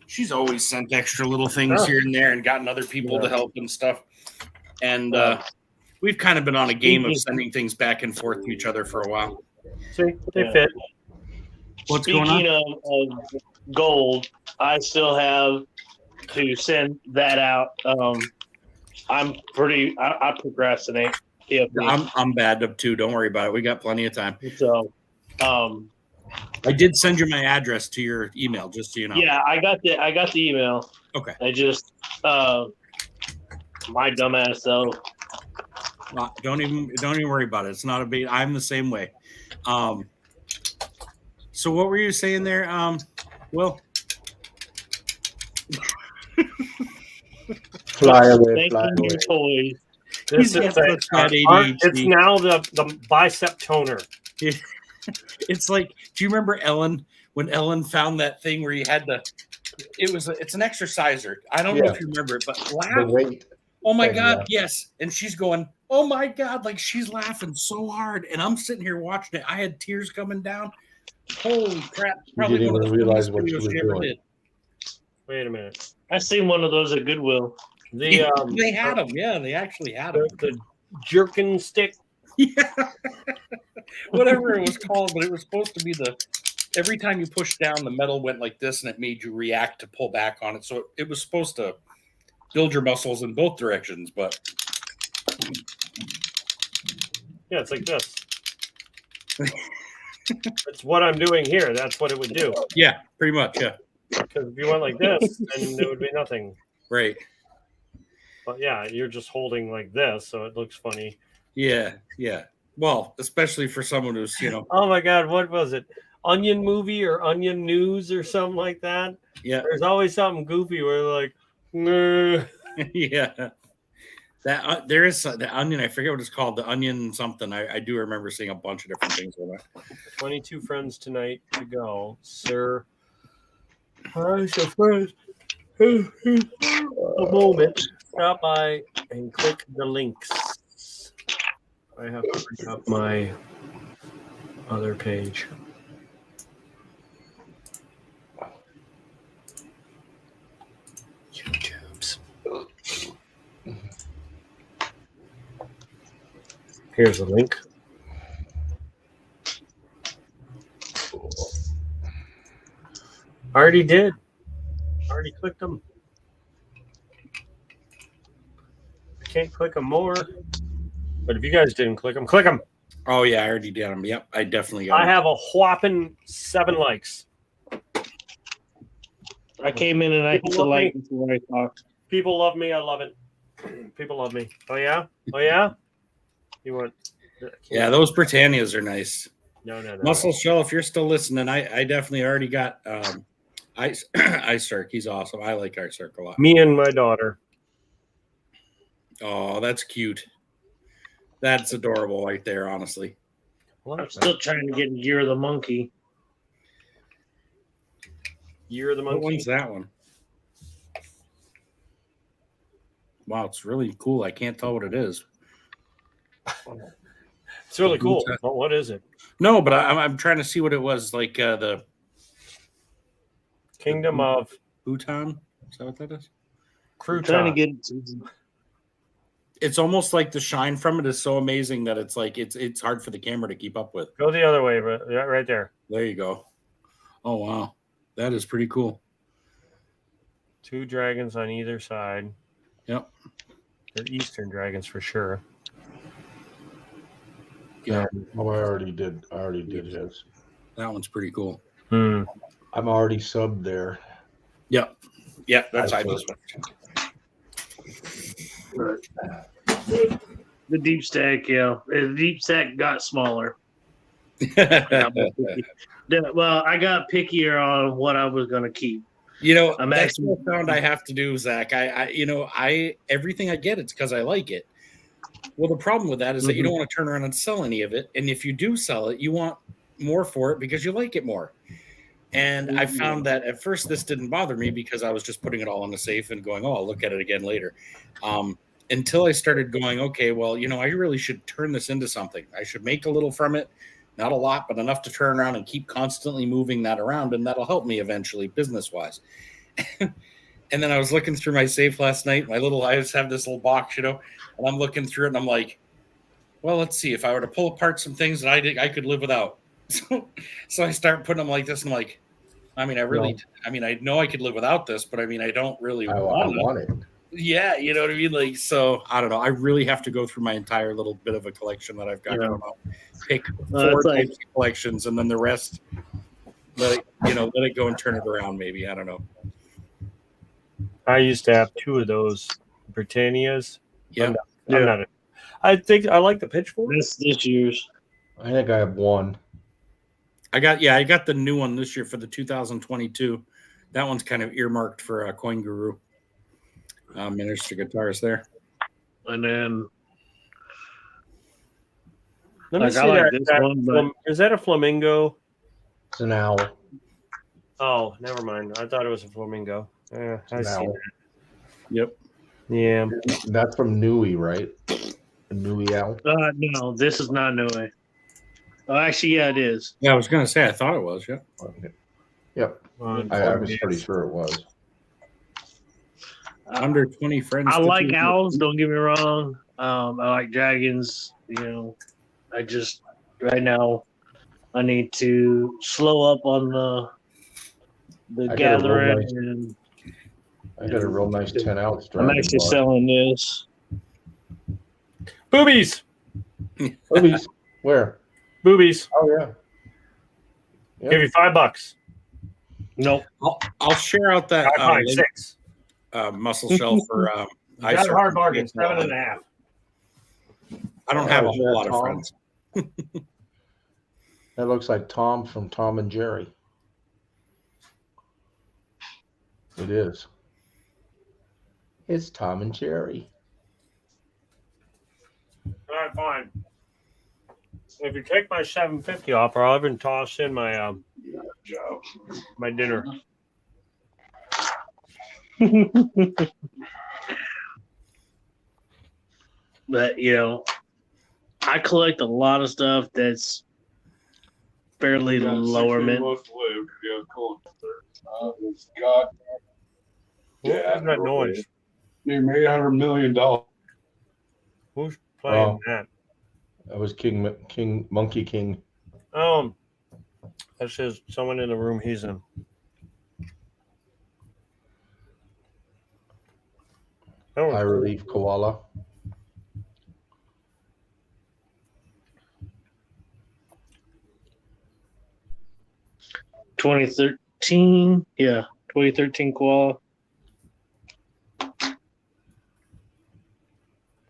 she's always sent extra little things here and there and gotten other people to help and stuff. And we've kind of been on a game of sending things back and forth to each other for a while. See, they fit. What's Speaking going on? of gold, I still have to send that out. I procrastinate. Yeah, I'm bad up too. Don't worry about it. We got plenty of time. so I did send you my address to your email, just so you know. yeah, I got the email. Okay. I just my dumbass though. Don't even worry about it. It's not a big. I'm the same way. So what were you saying there, Will? Fly away, Thank you, toys. This He's is got that ADHD. it's now the bicep toner. It's like, do you remember Ellen when Ellen found that thing where you had to It's an exerciser. I don't know Yeah. if you remember it, but The laugh. weight. Oh my thing, God, yeah. yes. And she's going, oh my God, like she's laughing so hard. And I'm sitting here watching it. I had tears coming down. Holy crap. Probably didn't one of the even realize funniest what she videos was she ever doing. did. Wait a minute. I seen one of those at Goodwill. The They had them. Yeah, they actually had them. the jerkin stick. Yeah. Whatever it was called, but it was supposed to be every time you pushed down, the metal went like this and it made you react to pull back on it. So it was supposed to build your muscles in both directions, but Yeah, it's like this. That's what I'm doing here. That's what it would do. yeah, pretty much. Yeah. Because if you went like this, then there would be nothing. Right. But yeah, you're just holding like this, so it looks funny. Yeah. Yeah. Well, especially for someone who's, Oh my God, what was it? Onion movie or Onion News or something like that? yeah. There's always something goofy where like, "Nah." Yeah. That there is the onion. I forget what it's called. The onion something. I do remember seeing a bunch of different things with it. 22 friends tonight to go, sir. I shall first a moment stop by and click the links. I have to bring up my other page. YouTube's. Here's the link. Already did. Already clicked them. I can't click them more. But if you guys didn't click them, click them. Oh yeah, I already did them. Yep, I definitely got I them. have a whopping 7 likes. I came in and I hit the like before I talked. People love me. I love it. People love me. Oh yeah? Oh yeah? You want? Yeah, those Britannias are nice. No. Muscle Shell, if you're still listening, I definitely already got Ice Sark. He's awesome. I like Ice Sark a lot. Me and my daughter. Oh, that's cute. That's adorable right there, honestly. I'm still trying to get Year of the Monkey. Year of the What Monkey. one's that one? Wow, it's really cool. I can't tell what it is. It's really cool. But what is it? No, but I'm trying to see what it was. Like the Kingdom of Bhutan. Is that what that is? I'm trying to Crouton. get It's almost like the shine from it is so amazing that it's like it's hard for the camera to keep up with. Go the other way, but right there. There you go. Oh wow, that is pretty cool. 2 dragons on either side. Yep. They're Eastern dragons for sure. Yeah, Oh, I already did his. that one's pretty cool. Hmm. I'm already subbed there. Yep. Yeah, that's I I just the deep stack. Yeah, the deep stack got smaller. Well, I got pickier on what I was going to keep. I'm that's actually- what I found I have to do, Zach. I everything I get, it's because I like it. Well, the problem with that is that you don't want to turn around and sell any of it, and if you do sell it, you want more for it because you like it more. And I found that at first this didn't bother me because I was just putting it all in the safe and going, "Oh, I'll look at it again later." Until I started going, okay, well, I really should turn this into something. I should make a little from it, not a lot, but enough to turn around and keep constantly moving that around, and that'll help me eventually business-wise. And then I was looking through my safe last night. I just have this little box, and I'm looking through it, and I'm like, well, let's see. If I were to pull apart some things that I could live without. So I start putting them like this, and I'm like, I know I could live without this, but I don't really I want it. want it. Yeah, you know what I mean? Like, so I don't know. I really have to go through my entire little bit of a collection that I've got Yeah. going on. Pick Well, 4 it's like- types of collections, and then the rest, let it go and turn it around. Maybe I don't know. I used to have 2 of those Britannias. Yeah, I'm not I think I like the pitchfork. This year's. I think I have one. I got the new one this year for the 2022. That one's kind of earmarked for Coin Guru. There's the guitars there. And then Let me Like, see I like that. this one, but- Is that a flamingo? It's an owl. Oh, never mind. I thought it was a flamingo. Yeah, I see Now, that. Yep. Yeah. that's from Nui, right? Nui owl. No, this is not Noe. Oh, actually, yeah, it is. Yeah, I was gonna say I thought it was. Yeah. Okay. Yep. On I was pretty coordinates. sure it was. Under 20 friends. I to like choose. owls. Don't get me wrong. I like dragons. You know, I just right now I need to slow up on the I got a real gathering, nice- and I got a real nice 10-ounce I'm dragon actually bar. selling this. Boobies. Boobies. Where? Boobies. Oh yeah. Yep. Give you $5. Nope. I'll share out that Fine, 6. muscle shell for Got ice a hard surfing. bargain. 7.5. I don't have a Oh, is whole that lot of Tom? friends. That looks like Tom from Tom and Jerry. It is. It's Tom and Jerry. All right, fine. If you take my $7.50 off, I'll even toss in my Joe. my dinner. But you know, I collect a lot of stuff that's fairly Got 16 lower mid. months to live. Yeah, cool. It's God. What was that noise? Need $800 million. Who's playing Oh. that? That was Monkey King. That says someone in the room he's in. Oh, High relief koala. — 2013, yeah, 2013 koala.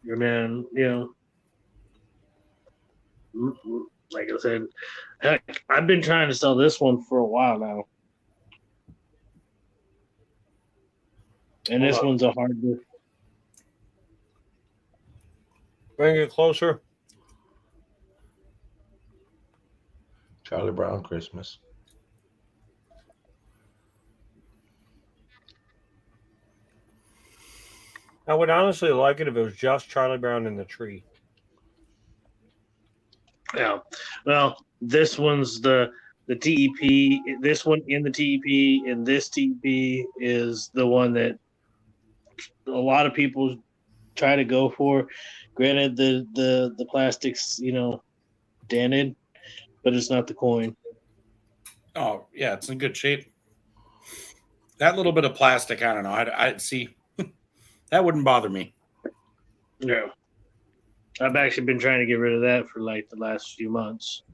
And then, you know, like I said, heck, I've been trying to sell this one for a while now. And this one's a hard to. bring it closer. Charlie Brown Christmas. I would honestly like it if it was just Charlie Brown in the tree. Yeah. Well, this one's the TEP. This one in the TEP, and this TEP is the one that a lot of people try to go for. Granted, the plastic's, you know, dented, but it's not the coin. Oh yeah, it's in good shape. That little bit of plastic, I don't know. I'd see. That wouldn't bother me. Yeah. I've actually been trying to get rid of that for like the last few months.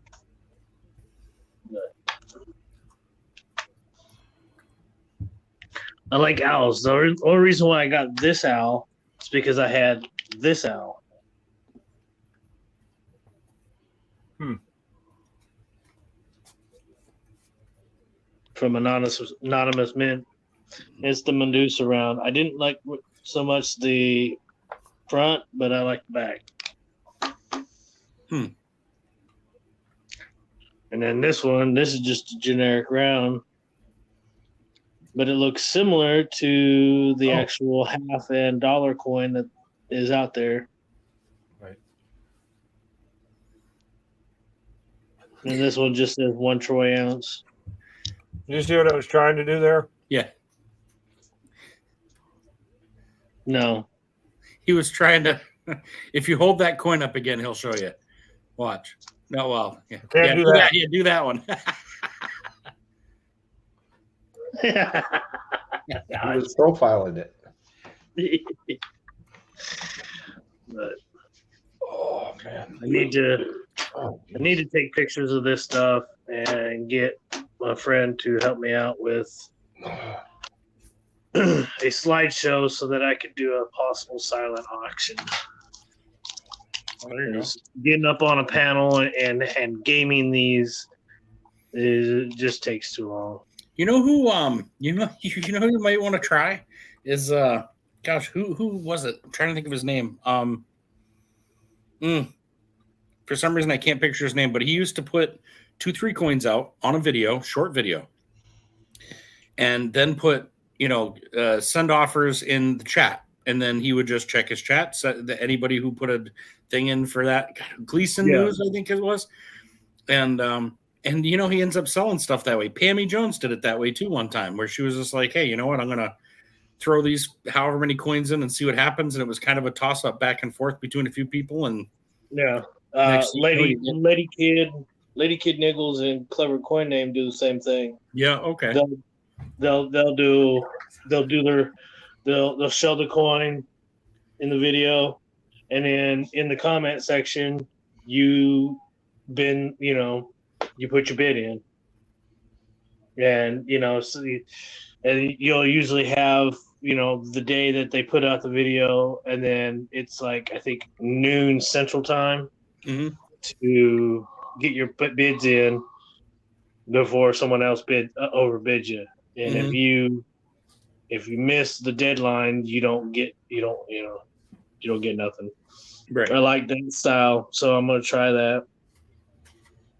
I like owls. The only reason why I got this owl is because I had this owl. From Anonymous Mint. It's the Medusa round. I didn't like so much the front, but I like the back. And then this is just a generic round, but it looks similar to the actual half and dollar coin that is out there. Right. And this one just says 1 troy ounce. Did you see what I was trying to do there? Yeah, No. he was trying to. If you hold that coin up again, he'll show you. Watch. No, well, yeah, Can't do that. Yeah, do that one. He was profiling it. But Oh man. I need to take pictures of this stuff and get my friend to help me out with a slideshow so that I could do a possible silent auction. There you go. Getting up on a panel and gaming these just takes too long. You know who? You know who you might want to try is gosh, who was it? I'm trying to think of his name. For some reason I can't picture his name, but he used to put 2-3 coins out on a video, short video, and then put, send offers in the chat. And then he would just check his chat. So anybody who put a thing in for that Gleason News, I think it was. And he ends up selling stuff that way. Pammy Jones did it that way too one time, where she was just like, hey, you know what? I'm going to throw these however many coins in and see what happens. And it was kind of a toss up back and forth between a few people. And Lady Kid Nichols and Clever Coin Name do the same thing. Yeah. Okay. They'll show the coin in the video, and then in the comment section, you put your bid in, and and you'll usually have the day that they put out the video, and then it's like I think noon Central Time to get your bids in before someone else overbid you. And if you miss the deadline, you don't get nothing. Right. I like that style, so I'm gonna try that.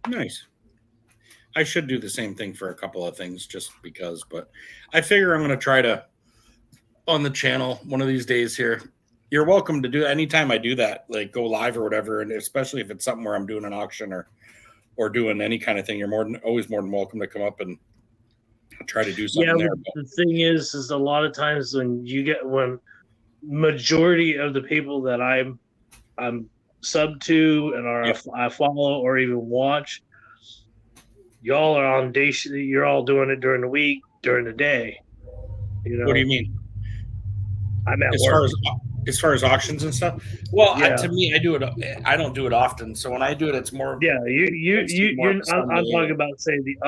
Nice. I should do the same thing for a couple of things just because, but I figure I'm going to try to on the channel one of these days here. You're welcome to do anytime I do that, like go live or whatever. And especially if it's something where I'm doing an auction or doing any kind of thing, you're always more than welcome to come up and try to do something there. The thing is a lot of times when majority of the people that I'm sub to and I follow or even watch, y'all are on day. You're all doing it during the week, during the day. What do you mean? I'm at work. As far as auctions and stuff. Well, to me, I do it. I don't do it often. So when I do it, it's more. Yeah, I'm talking about say the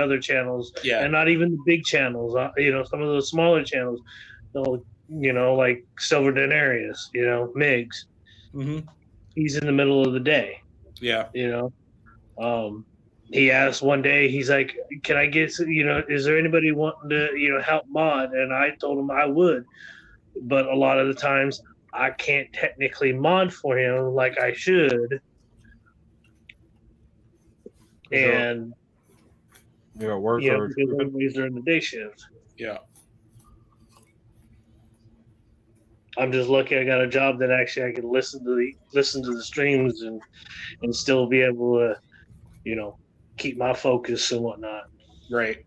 other channels. Yeah, and not even the big channels. Some of those smaller channels. They'll like Silver Denarius. Migs. Mm-hmm. He's in the middle of the day. Yeah. He asked one day, he's like, can I get, is there anybody wanting to, help mod? And I told him I would. But a lot of the times I can't technically mod for him like I should. And, work because everybody's during the day shift. Yeah. I'm just lucky I got a job that actually I can listen to the streams and still be able to, keep my focus and whatnot. Right.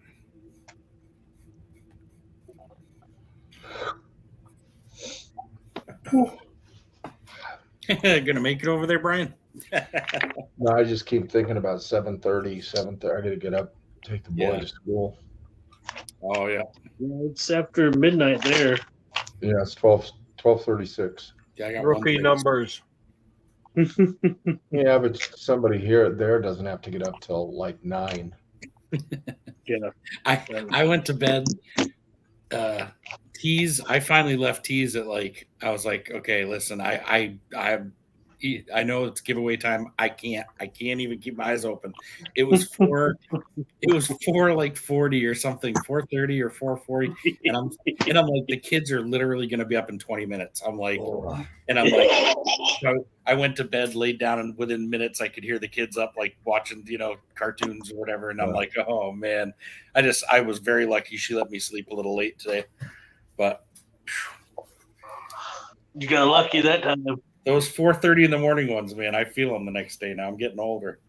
Gonna make it over there, Brian? No, I just keep thinking about 7:30. I gotta get up, take the boy to school. Oh yeah. It's after midnight there. Yeah, it's 12:36. Yeah, I got rookie numbers. Yeah, but somebody there doesn't have to get up till like 9. Yeah. I went to bed. Tees. I finally left Tees at I was like, okay, listen, I know it's giveaway time. I can't even keep my eyes open. It was 4:40 or something, 4:30 or 4:40. And I'm like, the kids are literally going to be up in 20 minutes. I'm like, I went to bed, laid down, and within minutes I could hear the kids up, watching, cartoons or whatever. And I'm like, oh man, I was very lucky. She let me sleep a little late today, but you got lucky that time. Those 4:30 in the morning ones, man, I feel them the next day. Now I'm getting older.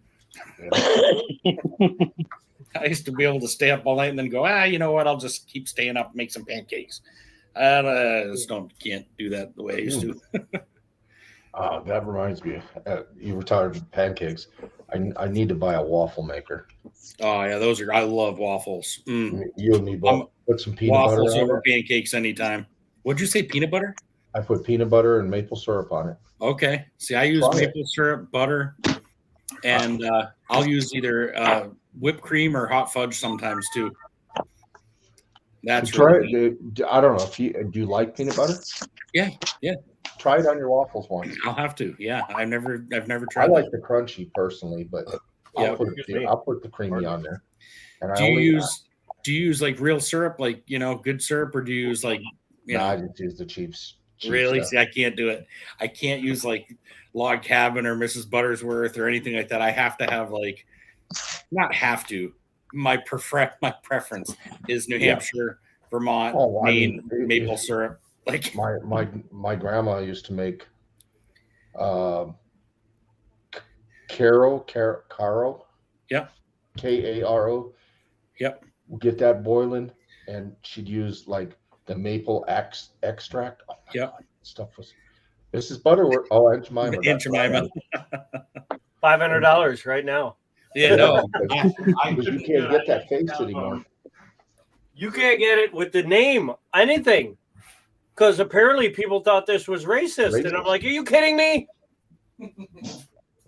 I used to be able to stay up all night and then go, you know what? I'll just keep staying up and make some pancakes. I just can't do that the way I used to. That reminds me. You were talking pancakes. I need to buy a waffle maker. Oh yeah, I love waffles. You and me both. Put some peanut butter waffles on over it. Pancakes anytime. What'd you say? Peanut butter? I put peanut butter and maple syrup on it. Okay. See, I use maple syrup, butter, and I'll use either whipped cream or hot fudge sometimes too. That's try really it. I don't know if do you like peanut butter? Yeah. Try it on your waffles once. I'll have to. Yeah, I've never tried. I like the crunchy personally, but I'll put the creamy on there. And do you use like real syrup, good syrup, or do you use I just use the cheap really stuff. See, I can't do it. I can't use Log Cabin or Mrs. Buttersworth or anything like that. I have to have not have to, my preference is New Yeah. Hampshire, Vermont, Oh, I Maine, mean, maple syrup. Like, my grandma used to make Caro. Yep. Karo. Yep. Get that boiling, and she'd use like the maple extract. Oh my Yep. God, stuff was. This is Butterworth. Oh, Aunt Jemima. Aunt Jemima. $500 right now. Yeah, no. Because you can't get that face anymore. You can't get it with the name, anything. Because apparently people thought this was racist. And I'm like, are you kidding me?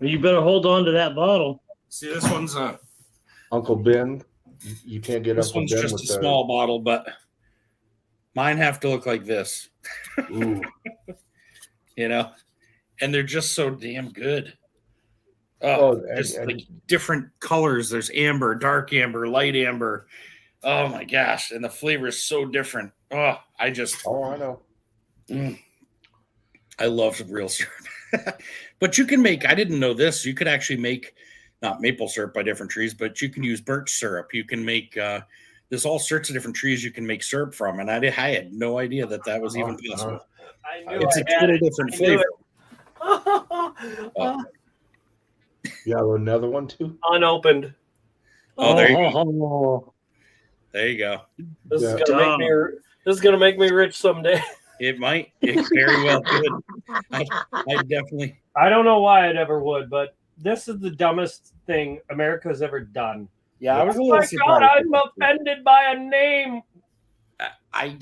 You better hold on to that bottle. See, this one's Uncle Ben. You can't get this Uncle one's Ben just with a the small bottle, but mine have to look like this. Ooh. You know, and they're just so damn good. Oh, Just and- like different colors. There's amber, dark amber, light amber. Oh my gosh, and the flavor is so different. Oh, I know. I love real syrup. But you can make, I didn't know this. You could actually make not maple syrup by different trees, but you can use birch syrup. You can make there's all sorts of different trees you can make syrup from, and I had no idea that was even possible. I knew It's a I had total it. different I knew flavor. You have another one too? Unopened. Oh, there you go. Oh, There you go. This Yeah. is gonna make me rich someday. It might. It very well could. I definitely. I don't know why it ever would, but this is the dumbest thing America's ever done. Yeah, I was a Oh little my surprised. God, I'm offended by a name. I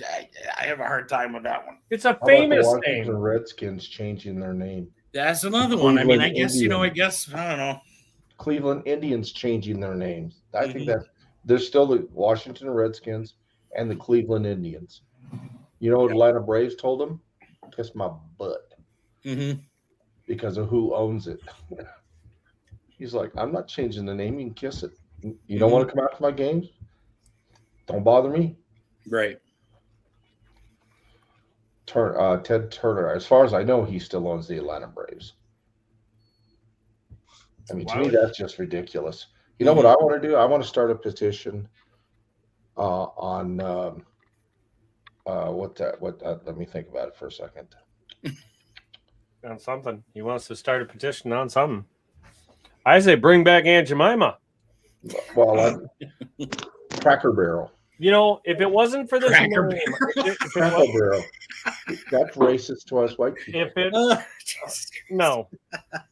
have a hard time with that one. It's a How about famous the Washington name. Redskins changing their name? That's another one. I mean, I Cleveland guess I Indians. guess I don't know. Cleveland Indians changing their names. I think Mhm. that there's still the Washington Redskins and the Cleveland Indians. You know what Atlanta Braves told them? Kiss my butt Mm-hmm. because of who owns it. He's like, I'm not changing the name. You can kiss it. You don't want to come out to my games? Don't bother me. Right. Ted Turner, as far as I know, he still owns the Atlanta Braves. I mean, to me, that's just ridiculous. You know what I want to do? I want to start a petition on let me think about it for a second. On something. He wants to start a petition on something. I say bring back Aunt Jemima. Well, Cracker Barrel. You know, if it wasn't for this Cracker name, Cracker Barrel. That's racist to us white people. if it no,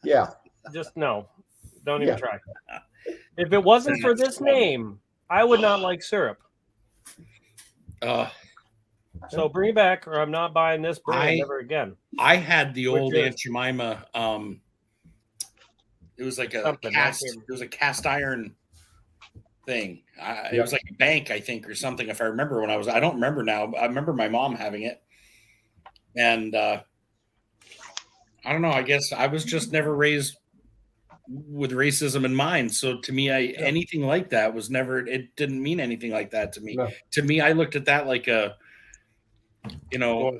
Yeah. just no. Don't even Yeah. try. If it wasn't for this name, I would not like syrup. So bring it back, or I'm not buying this brand ever again. I had the old Which is- Aunt Jemima. It was like a Something, cast. okay. It was a cast iron thing. It Yeah. was like a bank, I think, or something. If I remember when I was, I don't remember now. But I remember my mom having it, and I don't know. I guess I was just never raised with racism in mind. So to me, anything like that was never. It didn't mean anything like that to me. No. To me, I looked at that like a, you know,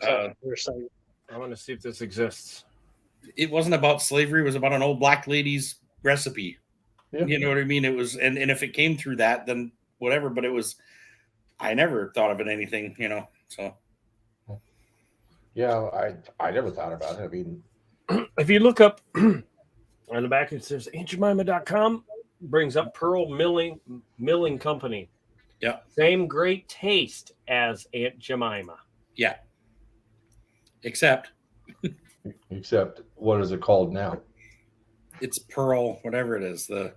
I want to see if this exists. it wasn't about slavery. It was about an old black lady's recipe. Yeah. You know what I mean? It was, and if it came through that, then whatever. But it was, I never thought of it anything, you know. So Yeah, I never thought about it. I mean, If you look up on the back, it says AuntJemima.com, brings up Pearl Milling Company. Yeah. Same great taste as Aunt Jemima. yeah. Except what is it called now? it's Pearl, whatever it is. The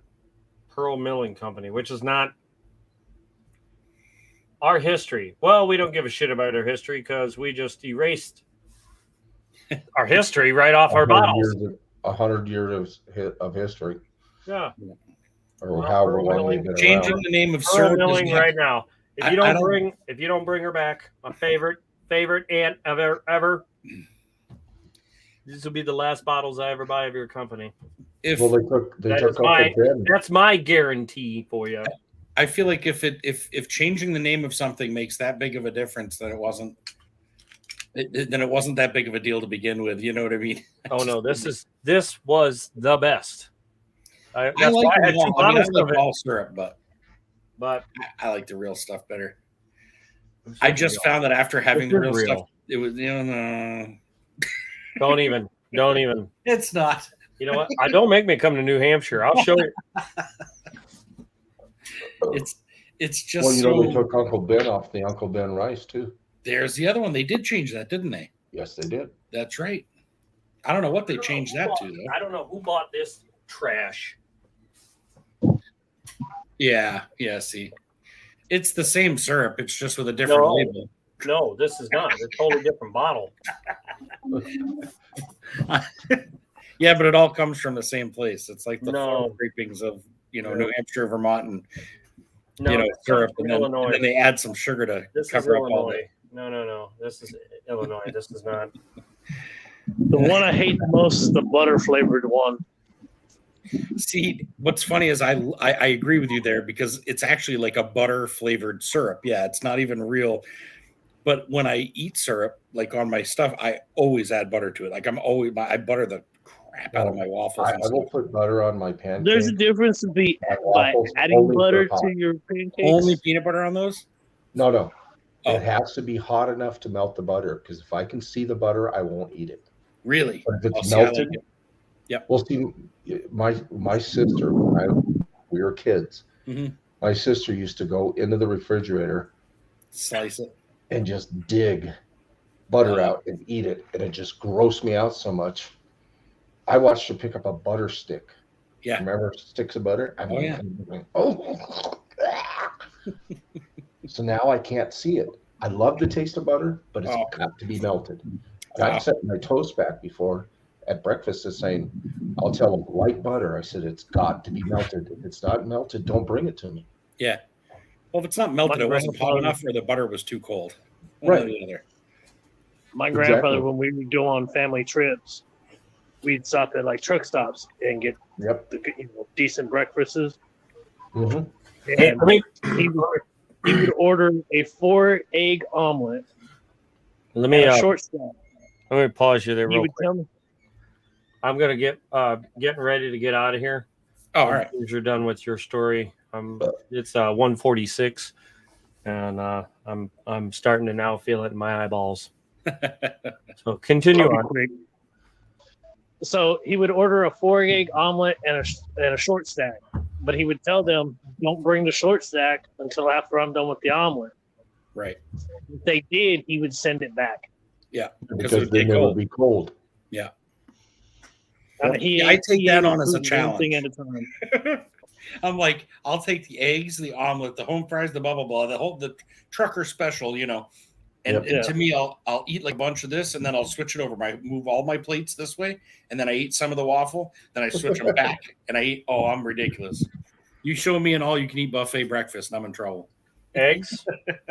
Pearl Milling Company, which is not our history. Well, we don't give a shit about our history because we just erased our history right off our bottles. 100 years of history, Yeah. or Well, however Pearl long Milling, they've been changing around. the name of Pearl syrup is Milling not- right now. If I you don't- don't bring her back, my favorite aunt ever. These will be the last bottles I ever buy of your company. If Well, they That took is my- Uncle Ben. That's my guarantee for you. I feel like if changing the name of something makes that big of a difference, then it wasn't that big of a deal to begin with. You know what I mean? Oh no, this was the best. I That's like why I had two bottles of like it. all syrup, but but I like the real stuff better. I just found that after having This the is real real. stuff, it was no. don't even. It's not. You know what? Don't make me come to New Hampshire. I'll show you. It's just Well, you so. know, they took Uncle Ben off the Uncle Ben rice too. There's the other one. They did change that, didn't they? Yes, they did. That's right. I don't know what they changed that to though. I don't know who bought this trash. Yeah. See, it's the same syrup. It's just with a different No. label. No, this is not. It's a totally different bottle. Yeah, but it all comes from the same place. It's like the No. farm scrapings of New Hampshire, Vermont, and No, it syrup, comes from and then they add some sugar to This is cover up all Illinois. No. This is Illinois. This is not. The one I hate the most is the butter flavored one. See, what's funny is I agree with you there because it's actually like a butter flavored syrup. Yeah, it's not even real. But when I eat syrup, like on my stuff, I always add butter to it. Like I butter the crap out of my waffles. I and will stuff. put butter on my pancakes. There's a difference by waffles adding only butter for hot. to your pancakes. Only peanut butter on those? No. Oh. It has to be hot enough to melt the butter because if I can see the butter, I won't eat it. Really? But if Oh, it's see, I like melted, it. Yep. Well, see, my sister, we were kids. Mhm. My sister used to go into the refrigerator Slice it. and just dig butter Oh. out and eat it, and it just grossed me out so much. I watched her pick up a butter stick. Yeah. Remember sticks of butter? I mean, yeah. oh. So now I can't see it. I love the taste of butter, but it's Oh. got to be melted. And Wow. I've set my toast back before at breakfast is saying, I'll tell them light butter. I said, it's got to be melted. If it's not melted, don't bring it to me. Yeah. Well, if it's not melted, My it wasn't hot grandfather- enough or the butter was too cold. One or Right. the other. My Exactly. grandfather, when we would go on family trips, we'd stop at like truck stops and get Yep. the decent breakfasts. Mm-hmm. Hey, And let me he would order a 4-egg omelet let and me a short stack. let me pause you there He real would quick. tell me, I'm gonna getting ready to get out of here. Oh, all right. As you're done with your story, it's 1:46, and I'm starting to now feel it in my eyeballs. So continue I'll be on. quick. So he would order a 4-egg omelet and a short stack, but he would tell them, "Don't bring the short stack until after I'm done with the omelet." Right. If they did, he would send it back. Yeah. Because it would then get it will cold. be cold. I take that on as a ate one thing challenge. at a time. I'm like, I'll take the eggs, the omelet, the home fries, the blah blah blah, the trucker special, And, Yep. and to me, I'll eat like a bunch of this, and then I'll switch it over. Move all my plates this way, and then I eat some of the waffle. Then I switch them back, and I eat. Oh, I'm ridiculous. You show me an all-you-can-eat buffet breakfast, and I'm in trouble. Eggs,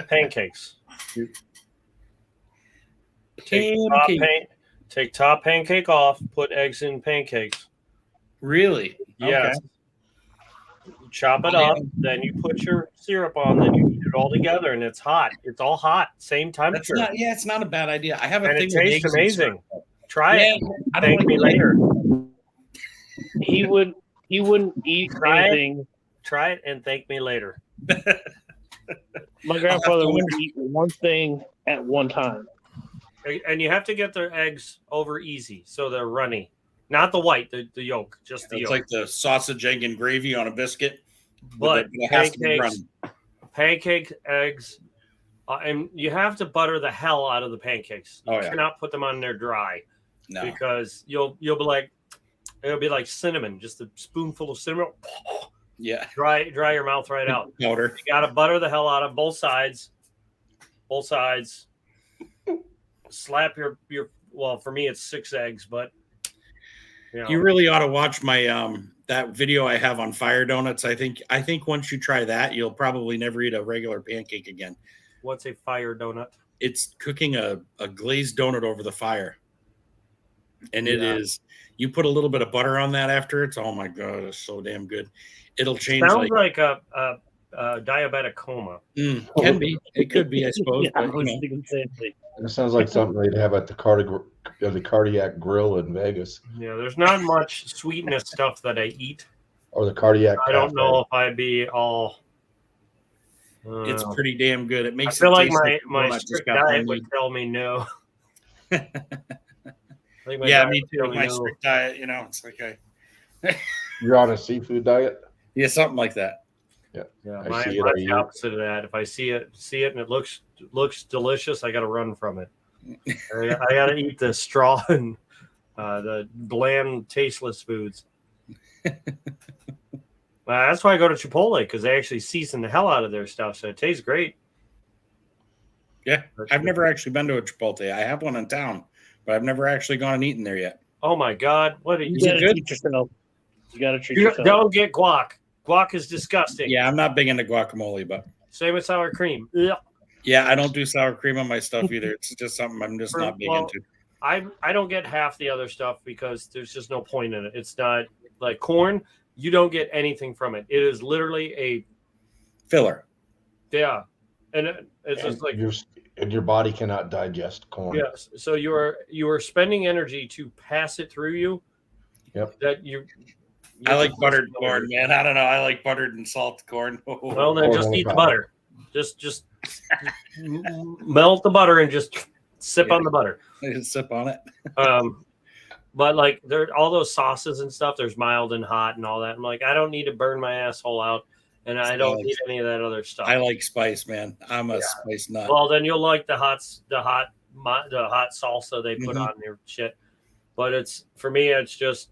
pancakes. Take top pancake off. Put eggs in pancakes. Really? Yes. Okay. Chop it up, then you put your syrup on, then you eat it all together, and it's hot. It's all hot, same That's temperature, not. Yeah, it's not a bad idea. I have a and thing it with tastes eggs and amazing. syrup. Try Yeah, it. I don't Thank like me the- later. He wouldn't eat Try it. anything. Try it and thank me later. My grandfather would eat one thing at one time. And you have to get the eggs over easy so they're runny, not the white, the yolk, just the It's yolk. like the sausage, egg, and gravy on a biscuit. But it has to be pancakes, pancake eggs, and you have to butter the hell out of the pancakes. You Oh, yeah. cannot put them on there dry No. because you'll be like, it'll be like cinnamon, just a spoonful of cinnamon. Yeah. Dry your mouth right out. Powder. You got to butter the hell out of both sides. Both sides. Slap your. Well, for me, it's 6 eggs, but You really ought to watch my that video I have on fire donuts. I think once you try that, you'll probably never eat a regular pancake again. What's a fire donut? It's cooking a glazed donut over the fire. And it Yeah. is, you put a little bit of butter on that after it's, oh my God, it's so damn good. It'll change. Sounds like a diabetic coma. Can be. It could be, I suppose. Yeah, I but, was you know. thinking the same thing. It sounds like something they'd have at the Cardiac Grill in Vegas Yeah, there's not much sweetness stuff that I eat. or the Cardiac. I don't Cafe. know if I'd be all It's pretty damn good. It I makes feel it like taste my donuts just strict got diet homemade. would tell me no. I think my Yeah, diet me would too. tell With my no. strict diet, you know, it's like You're on a seafood diet? yeah, something like that. Yeah, I mine's see it, I the eat. opposite of that. If I see it and it looks delicious, I got to run from it. I got to eat the straw and the bland, tasteless foods. That's why I go to Chipotle, because they actually season the hell out of their stuff, so it tastes great. Yeah, I've never actually been to a Chipotle. I have one in town, but I've never actually gone and eaten there yet. Oh my God! What are You Is it gotta good? treat yourself. You gotta treat you yourself. don't get guac. Guac is disgusting. Yeah, I'm not big into guacamole, but Same with sour cream. Ugh. yeah, I don't do sour cream on my stuff either. It's just something I'm just not big Well, into. I don't get half the other stuff because there's just no point in it. It's not like corn. You don't get anything from it. It is literally a Filler. yeah, and it's just like Your body cannot digest corn. yes. So you are spending energy to pass it through you. Yep. That you. I like buttered corn, man. I don't know. I like buttered and salt corn. Well, then Corn just on the eat the cob. butter. Just melt the butter and just sip on the butter. I just sip on it. But like there, all those sauces and stuff. There's mild and hot and all that. I'm like, I don't need to burn my asshole out, and I don't need any of that other stuff. I like spice, man. I'm a spice nut. Well, then you'll like the hot salsa they put on their shit. But it's for me, it's just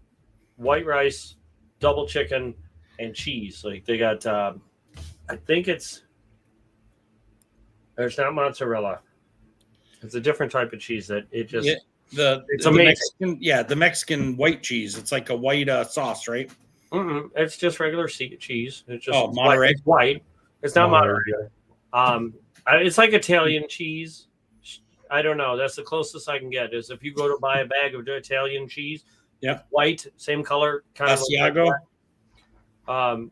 white rice, double chicken, and cheese. Like they got, I think there's not mozzarella. It's a different type of cheese that it just. Yeah. It's the amazing. Mexican, the Mexican white cheese. It's like a white sauce, right? It's just regular cheese. It's just Monterey. It's white. It's not Monterey. It's like Italian cheese. I don't know. That's the closest I can get. Is if you go to buy a bag of Italian cheese, yeah, white, same color, kind Asiago. of.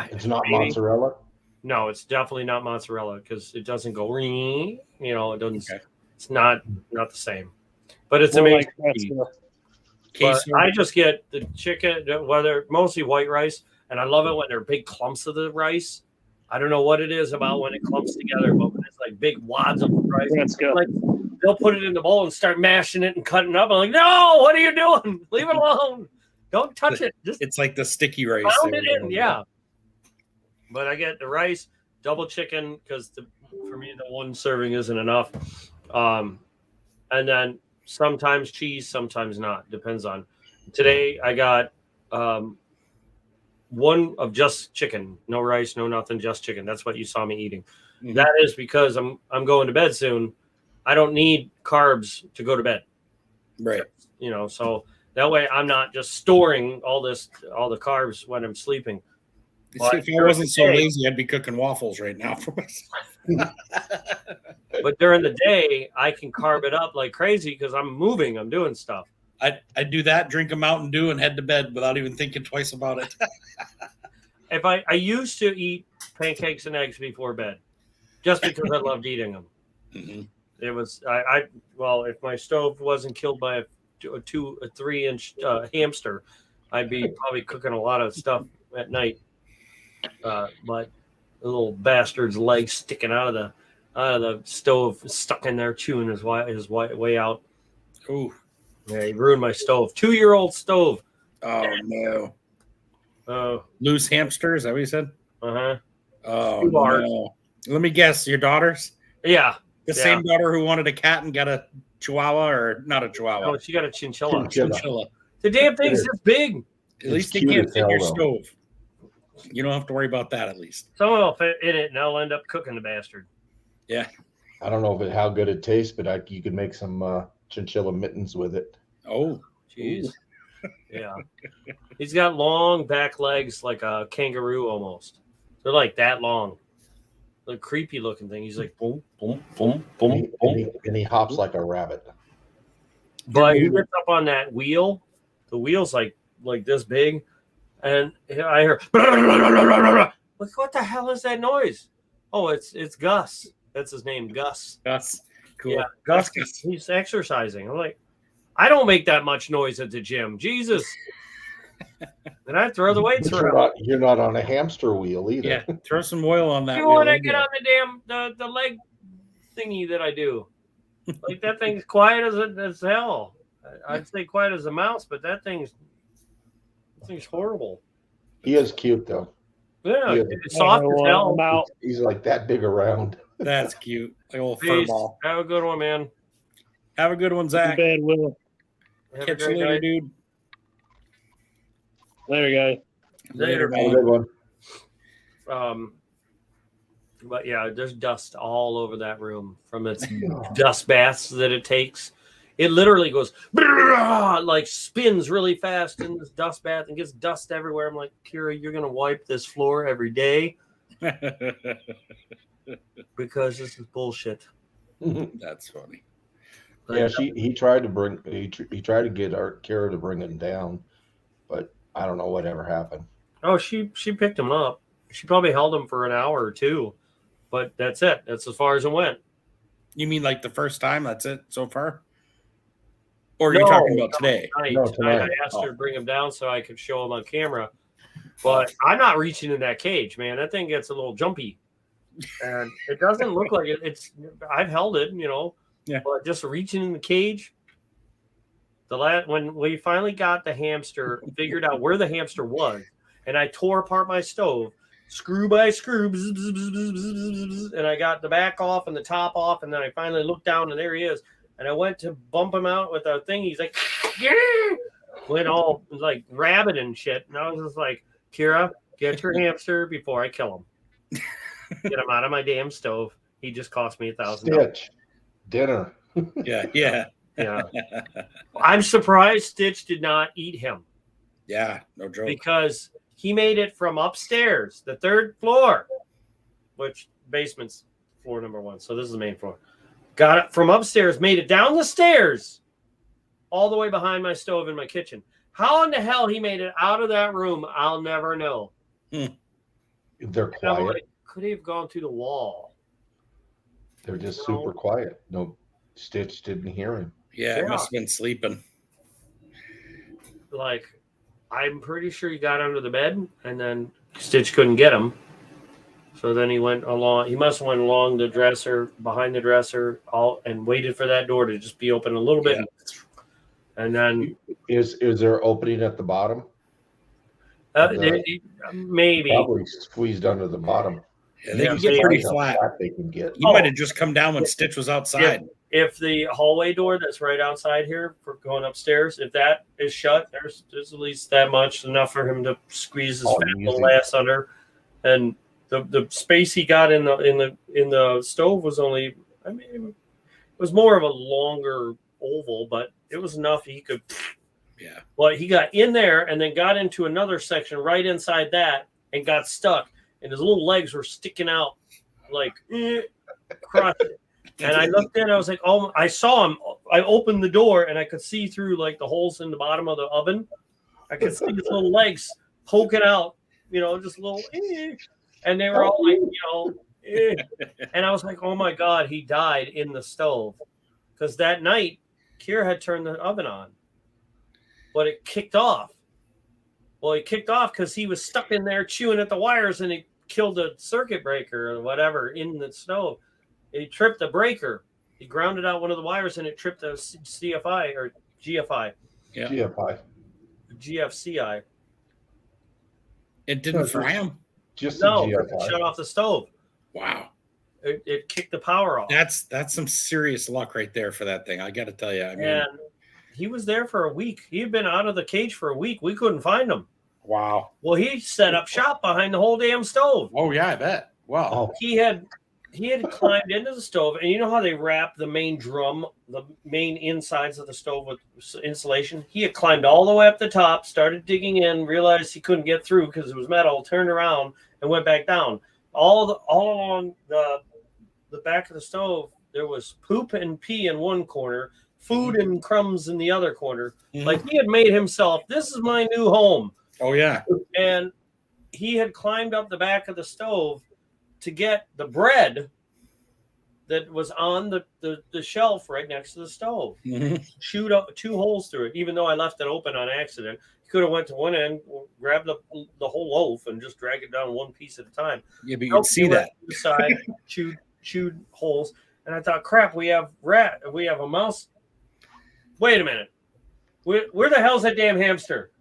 It's not mozzarella. No, it's definitely not mozzarella because it doesn't go. You know, it doesn't. Okay. It's not the same. But it's More amazing. like But I just get the chicken, whether mostly white rice, and I love it when they're big clumps of the rice. I don't know what it is about when it clumps together, but when it's like big wads of rice, Let's go. like they'll put it in the bowl and start mashing it and cutting it up. I'm like, no, what are you doing? Leave it alone. Don't touch it. Just it's like the sticky rice. pound it in, yeah. But I get the rice, double chicken because for me the one serving isn't enough, and then sometimes cheese, sometimes not. Depends on. Today I got one of just chicken, no rice, no nothing, just chicken. That's what you saw me eating. Mm-hmm. That is because I'm going to bed soon. I don't need carbs to go to bed. Right. You know, so that way I'm not just storing all the carbs when I'm sleeping. If I wasn't so lazy, I'd be cooking waffles right now for myself. But during the day, I can carb it up like crazy because I'm moving, I'm doing stuff. I do that, drink a Mountain Dew, and head to bed without even thinking twice about it. If I used to eat pancakes and eggs before bed, just because I loved eating them. Mm-hmm. It was well, if my stove wasn't killed by a 3-inch hamster, I'd be probably cooking a lot of stuff at night. But the little bastard's legs sticking out of the stove, stuck in there chewing his way out. Ooh. Yeah, he ruined my stove. 2-year-old stove. Oh no. Oh. Loose hamster, is that what you said? Uh-huh. Oh no. Let me guess, your daughters? Yeah. The same daughter who wanted a cat and got a chihuahua, or not a chihuahua? No, she got a chinchilla. Chinchilla. The damn thing's this big. At least it can't fit in your stove. You don't have to worry about that, at least. Someone will fit in it, and I'll end up cooking the bastard. Yeah. I don't know how good it tastes, but you could make some chinchilla mittens with it. Oh, jeez. Yeah. He's got long back legs like a kangaroo almost. They're like that long. The creepy looking thing. He's like boom, boom, boom, boom, boom. And he hops like a rabbit. But he gets up on that wheel. The wheel's like this big. And I hear, like, what the hell is that noise? Oh, it's Gus. That's his name, Gus. Gus. Cool. Yeah, Gus. He's exercising. I'm like, I don't make that much noise at the gym. Jesus. And I throw the weights But around. you're not on a hamster wheel either. Yeah, throw some oil on that. You wheel, want to it'll get do on the damn the leg thingy that I do? Like that thing's quiet as hell. I'd say quiet as a mouse, but that thing's horrible. He is cute though. Yeah, Yeah. it's soft as hell. I'm out. He's like that big around. it. That's cute. Like a little fur Peace. ball. Have a good one, man. Have a good one, Too Zach. bad, Will. Have a Catch you great later, night. dude. Later, guys. Later, Have a man. good one. But yeah, there's dust all over that room from its dust baths that it takes. It literally goes like spins really fast in this dust bath and gets dust everywhere. I'm like, Kira, you're gonna wipe this floor every day because this is bullshit. That's funny. Yeah, he tried to get our Kara to bring him down, but I don't know whatever happened. Oh, she picked him up. She probably held him for an hour or two, but that's it. That's as far as it went. You mean like the first time? That's it so far? Or are you talking about today? Tonight. I asked her to bring him down so I could show him on camera, but I'm not reaching in that cage, man. That thing gets a little jumpy, and it doesn't look like it. I've held it, Yeah. but just reaching in the cage. When we finally got the hamster, figured out where the hamster was, and I tore apart my stove, screw by screw, bzz, bzz, bzz, bzz, bzz, bzz, and I got the back off and the top off, and then I finally looked down, and there he is. And I went to bump him out with a thing. He's like, yeah! Went all like rabid and shit. And I was just like, Kira, get your hamster before I kill him. Get him out of my damn stove. He just cost me $1,000. Stitch, dinner. Yeah. Yeah. I'm surprised Stitch did not eat him Yeah, no joke. because he made it from upstairs, the 3rd floor, which basement's floor number 1. So this is the main floor. Got it from upstairs, made it down the stairs, all the way behind my stove in my kitchen. How in the hell he made it out of that room, I'll never know. They're And I'm quiet. like, could he have gone through the wall? They're just super quiet. No, Stitch didn't hear him. Yeah, Yeah. it must have been sleeping. Like, I'm pretty sure he got under the bed, and then Stitch couldn't get him. So then he went along. He must have went along the dresser, behind the dresser, and waited for that door to just be open a little bit. Yeah. And then Is there opening at the bottom? maybe. Probably squeezed under the bottom. Yeah, they Yeah, can get maybe. pretty How fat. they can get. He might have just come down when Stitch was outside. If the hallway door that's right outside here for going upstairs, if that is shut, there's at least that much, enough for him to squeeze his fat little easy. ass under. And the space he got in the stove was only, I mean, it was more of a longer oval, but it was enough he could. Yeah. Well, he got in there and then got into another section right inside that and got stuck, and his little legs were sticking out like across it. And I looked in, I was like, oh, I saw him. I opened the door and I could see through like the holes in the bottom of the oven. I could see his little legs poking out, just a little, and they were all like, and I was like, oh my God, he died in the stove. Because that night, Kira had turned the oven on, but it kicked off. Well, it kicked off because he was stuck in there chewing at the wires, and it killed the circuit breaker or whatever in the stove. He tripped the breaker. He grounded out one of the wires, and it tripped the CFI or GFI, Yeah. GFI. GFCI. It didn't fry him. Just No, the it GFI. shut off the stove. Wow. It kicked the power off. That's some serious luck right there for that thing. I got to tell you. I mean, And he was there for a week. He had been out of the cage for a week. We couldn't find him. wow. Well, he set up shop behind the whole damn stove. Oh yeah, I bet. Wow. Oh, He had climbed into the stove, and you know how they wrap the main drum, the main insides of the stove with insulation? He had climbed all the way up the top, started digging in, realized he couldn't get through because it was metal, turned around and went back down. All along the back of the stove, there was poop and pee in one corner, food and crumbs in the other corner. Mhm. Like he had made himself, this is my new home. Oh yeah. And he had climbed up the back of the stove to get the bread that was on the shelf right next to the stove. Mhm. Shoot up 2 holes through it, even though I left it open on accident. He could have went to one end, grabbed the whole loaf, and just dragged it down one piece at a time. Yeah, but you Nope, can see he went that. to the side, chewed holes, and I thought, crap, we have a mouse. Wait a minute, where the hell's that damn hamster?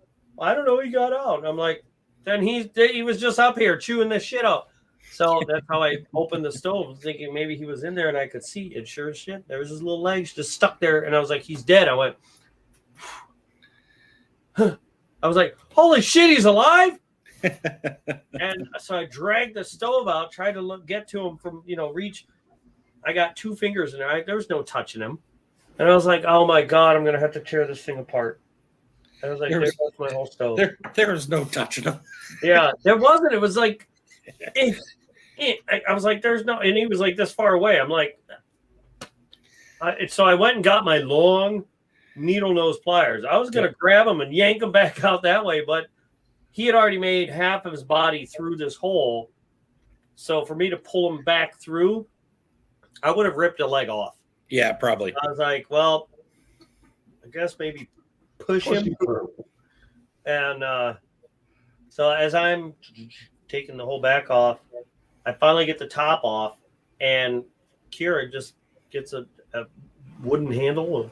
I don't know. He got out. And I'm like, then he was just up here chewing this shit up. So that's how I opened the stove, thinking maybe he was in there and I could see it. Sure as shit, there was his little legs just stuck there, and I was like, he's dead. I went, I was like, holy shit, he's alive. And so I dragged the stove out, tried to get to him from reach. I got 2 fingers in there. There was no touching him, and I was like, oh my god, I'm gonna have to tear this thing apart. I was like, there goes my whole stove. There was no touching him. Yeah, there wasn't. It was like, I was like, there's no, and he was like this far away. I'm like, so I went and got my long needle nose pliers. I was gonna grab him and yank him back out that way, but he had already made half of his body through this hole. So for me to pull him back through, I would have ripped a leg off. Yeah, probably. I was like, well, I guess maybe push him through. And so as I'm taking the whole back off, I finally get the top off, and Kira just gets a wooden handle and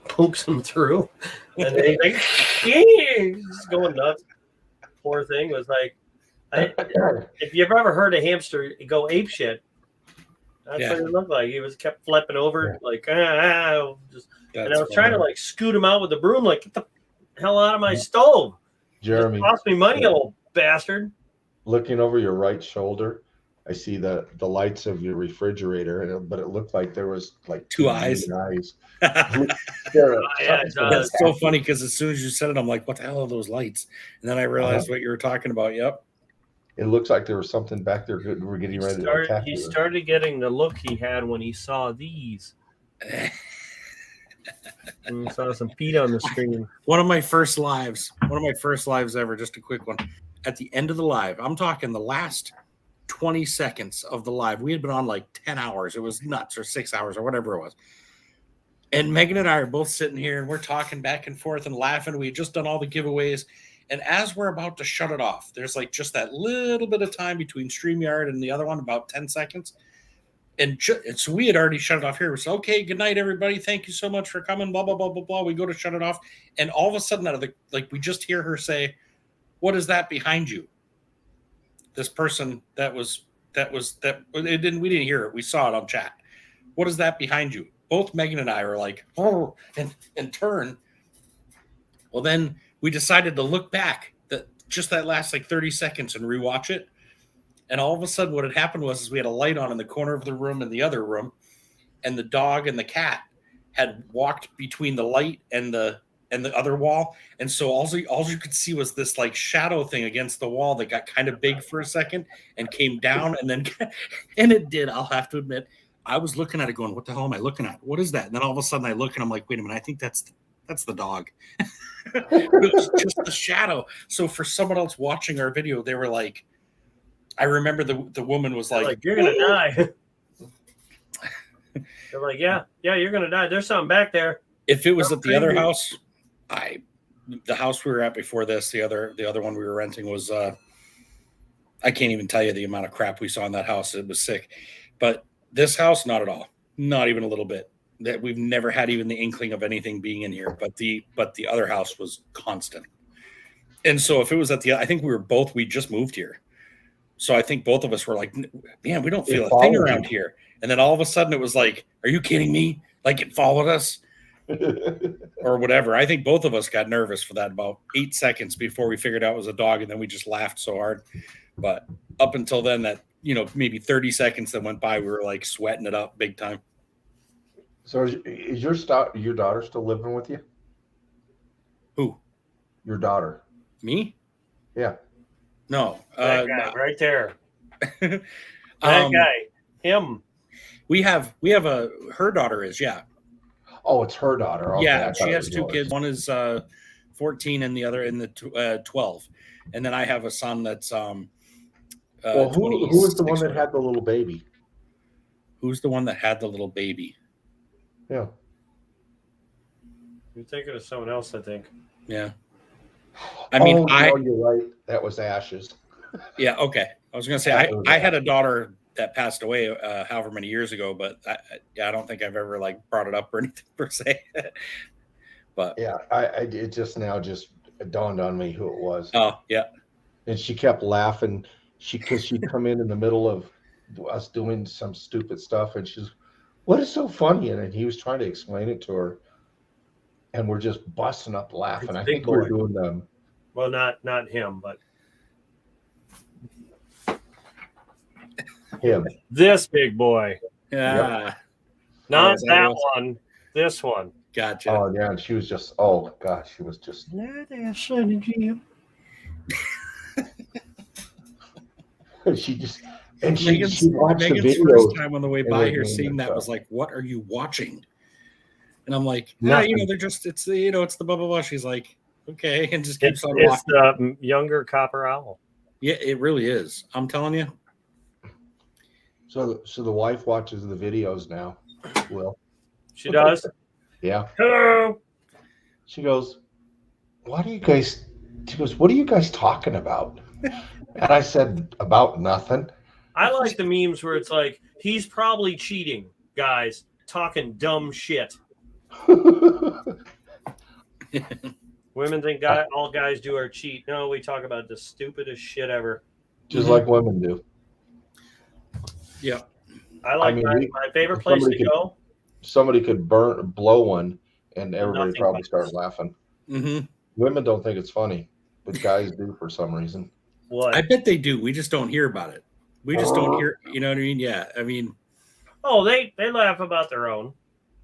pokes him through. And then he's like, he's going nuts. Poor thing was like, if you've ever heard a hamster go ape shit, that's what it looked like. He was kept flipping over, like, just. And I was trying to like scoot him out with the broom, like, get the hell out of my stove. Jeremy, It cost me money, old bastard. looking over your right shoulder, I see the lights of your refrigerator, but it looked like there was like 2 eyes. eyes. That's so funny because as soon as you said it, I'm like, what the hell are those lights? And then I realized what you were talking about. Yep. It looks like there was something back there. We're getting ready to attack He you. started getting the look he had when he saw these. And he saw some feet on the screen. One of my first lives ever, just a quick one. At the end of the live, I'm talking the last 20 seconds of the live. We had been on like 10 hours. It was nuts, or 6 hours, or whatever it was. And Megan and I are both sitting here and we're talking back and forth and laughing. We had just done all the giveaways. And as we're about to shut it off, there's like just that little bit of time between StreamYard and the other one, about 10 seconds. And so we had already shut it off here. We said, okay, good night, everybody. Thank you so much for coming, blah, blah, blah, blah, blah. We go to shut it off. And all of a sudden, out of we just hear her say, what is that behind you? This person we didn't hear it. We saw it on chat. What is that behind you? Both Megan and I were like, oh, and turn. Well, then we decided to look back that last like 30 seconds and rewatch it. And all of a sudden what had happened was we had a light on in the corner of the room and the other room, and the dog and the cat had walked between the light and the other wall. And so all you could see was this like shadow thing against the wall that got kind of big for a second and came down, and then and it did. I'll have to admit, I was looking at it going, what the hell am I looking at? What is that? And then all of a sudden I look and I'm like, wait a minute, I think that's the dog. It was just the shadow. So for someone else watching our video, they were like, I remember the woman was like, you're gonna die. They're like, yeah, you're gonna die. There's something back there. If it was at the other house, the house we were at before this, the other one we were renting was I can't even tell you the amount of crap we saw in that house. It was sick. But this house, not at all. Not even a little bit. That we've never had even the inkling of anything being in here. But the other house was constant. And so if it was I think we just moved here. So I think both of us were like, man, we don't feel a thing around here. And then all of a sudden it was like, are you kidding me? Like it followed us or whatever. I think both of us got nervous for that about 8 seconds before we figured out it was a dog. And then we just laughed so hard. But up until then, that, maybe 30 seconds that went by, we were like sweating it up big time. So is your daughter still living with you? Who? Your daughter. Me? Yeah. No. That guy right there. That Um, guy. Him. We have her daughter is, yeah. Oh, it's her daughter. Okay, Yeah, I she thought it has was 2 yours. kids. One is 14 and the other in the 12. And then I have a son that's Well, who was the one that had the little baby? Who's the one that had the little baby? Yeah. You're thinking of someone else, I think. Yeah. I mean, no, you're right. That was Ashes. yeah, okay. I was gonna say That was I had a daughter that passed away however many years ago, but I don't think I've ever like brought it up or anything per se. But Yeah, it just now just dawned on me who it was. oh yeah, And she kept laughing. Because she'd come in the middle of us doing some stupid stuff, and she's, "What is so funny?" And he was trying to explain it to her, and we're just busting up laughing. It's I Big think we're Boy. doing them. Well, not him, but Him. this big boy. yeah. Not is that that what it one. This one. Gotcha. Oh yeah, and she was just, oh gosh, she was just. She just, and she watched the Megan's videos. first time on the way and by was here doing seeing that stuff. was like, "What are you watching?" And I'm like, "Yeah, Nothing. they're just it's the it's the blah blah blah." She's like, "Okay," and just keeps It's on walking. the younger copper owl. Yeah, it really is. I'm telling you. So the wife watches the videos now. Will. She does. Yeah. Hello. She goes, "What are you guys?" She goes, "What are you guys talking about?" And I said, "About nothing." I like the memes where it's like, he's probably cheating, guys, talking dumb shit. Women think all guys do are cheat. No, we talk about the stupidest shit ever. Just like women do. Yeah. I like my favorite place to go. Somebody could blow one, and everybody Nothing probably bites. start laughing. Mm-hmm. Women don't think it's funny, but guys do for some reason. What? I bet they do. We just don't hear about it. We just don't hear. You know what I mean? Yeah. I mean, Oh, they laugh about their own.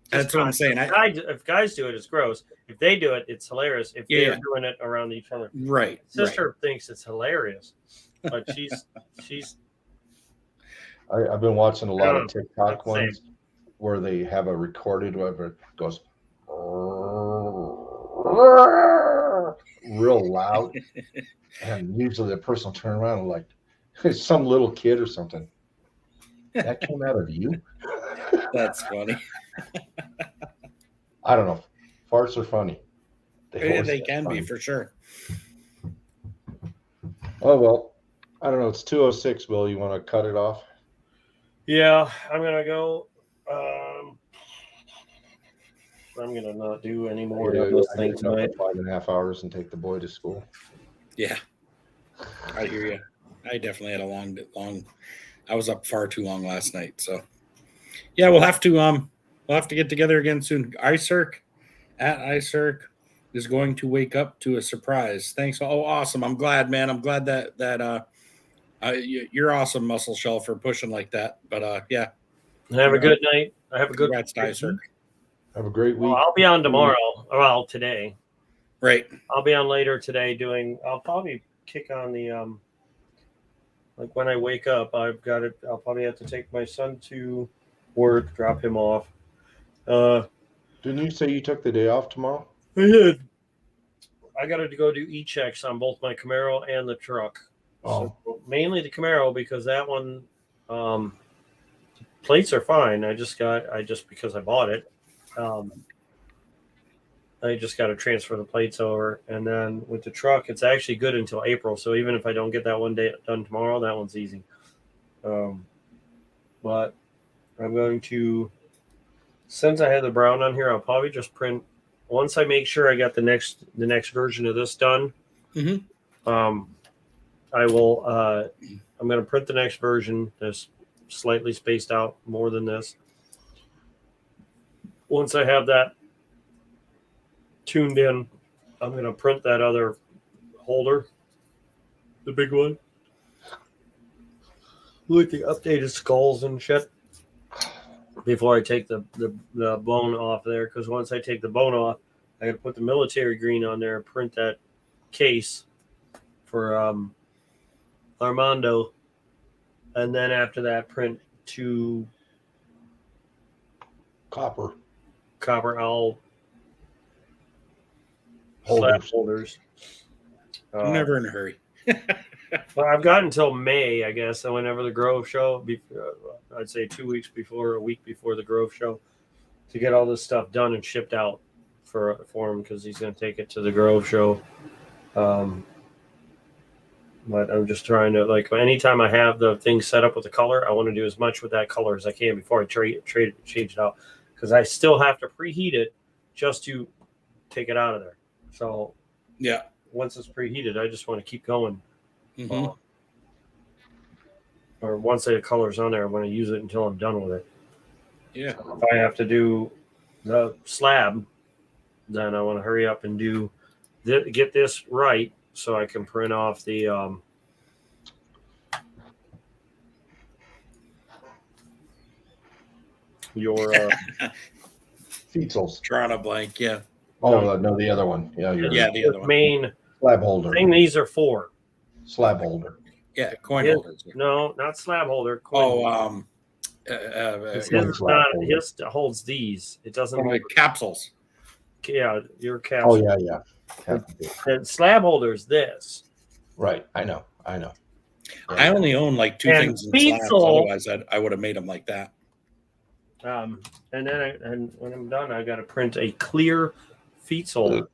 that's what I'm saying. If guys do it, it's gross. If they do it, it's hilarious. If Yeah, they're doing it around each other, Right. sister thinks it's hilarious, but she's I've been watching a lot of Same. TikTok ones where they have a recorded where it goes real loud, and usually the person will turn around and like, it's some little kid or something. That came out of you? That's funny. I don't know. Farts are funny. They always can funny. be for sure. Oh well, I don't know. It's 2:06. Will, you want to cut it off? Yeah, I'm gonna go. I'm gonna not do any more of this I thing get up tonight. for 5.5 hours and take the boy to school. Yeah. I hear you. I definitely had a long. I was up far too long last night. So, yeah, we'll have to get together again soon. iCirc is going to wake up to a surprise. Thanks. Oh, awesome. I'm glad, man. I'm glad that you're awesome, Muscle Shell, for pushing like that. But yeah. Have a good night. I have a good. Congrats to iCirc. Have a great week. Well, I'll be on tomorrow. Well, today. Right. I'll be on later today doing. I'll probably kick on the like when I wake up. I'll probably have to take my son to work, drop him off. Didn't you say you took the day off tomorrow? I did. I got to go do e-checks on both my Camaro and the truck. Oh. So mainly the Camaro because that one, plates are fine. I just because I bought it. I just got to transfer the plates over, and then with the truck, it's actually good until April. So even if I don't get that one day done tomorrow, that one's easy. But I'm going to, since I have the brown on here, I'll probably just print once I make sure I got the next version of this done. Mm-hmm. I will. I'm going to print the next version that's slightly spaced out more than this. Once I have that tuned in, I'm going to print that other holder, the big one, with the updated skulls and shit, before I take the bone off there. Because once I take the bone off, I got to put the military green on there, print that case for Armando, and then after that, print 2 Copper owl holders. I'm never in a hurry. Well, I've got until May, I guess. So whenever the Grove show, I'd say 2 weeks before, a week before the Grove show, to get all this stuff done and shipped out for him, because he's going to take it to the Grove show. But I'm just trying to, like, anytime I have the thing set up with the color, I want to do as much with that color as I can before I change it out, because I still have to preheat it just to take it out of there. So Yeah. once it's preheated, I just want to keep going. Mhm. Or once the color's on there, I want to use it until I'm done with it. Yeah. If I have to do the slab, then I want to hurry up and do get this right so I can print off the your Feetles. Drawing a blank. Yeah. Oh, no, the other one. Yeah, you're Yeah. The other one. main slab holder. thing these are for. Slab holder. Yeah. Coin His- holders. No, not slab holder. Coin Oh, holder. His, coin is slab not, holder. his holds these. It doesn't hold. capsules. Yeah, your Oh, capsule. yeah. The slab holder is this. Right. I know. I only own like 2 And things in slabs. Feetzel- Otherwise, I would have made them like that. And then and when I'm done, I got to print a clear Feetzel.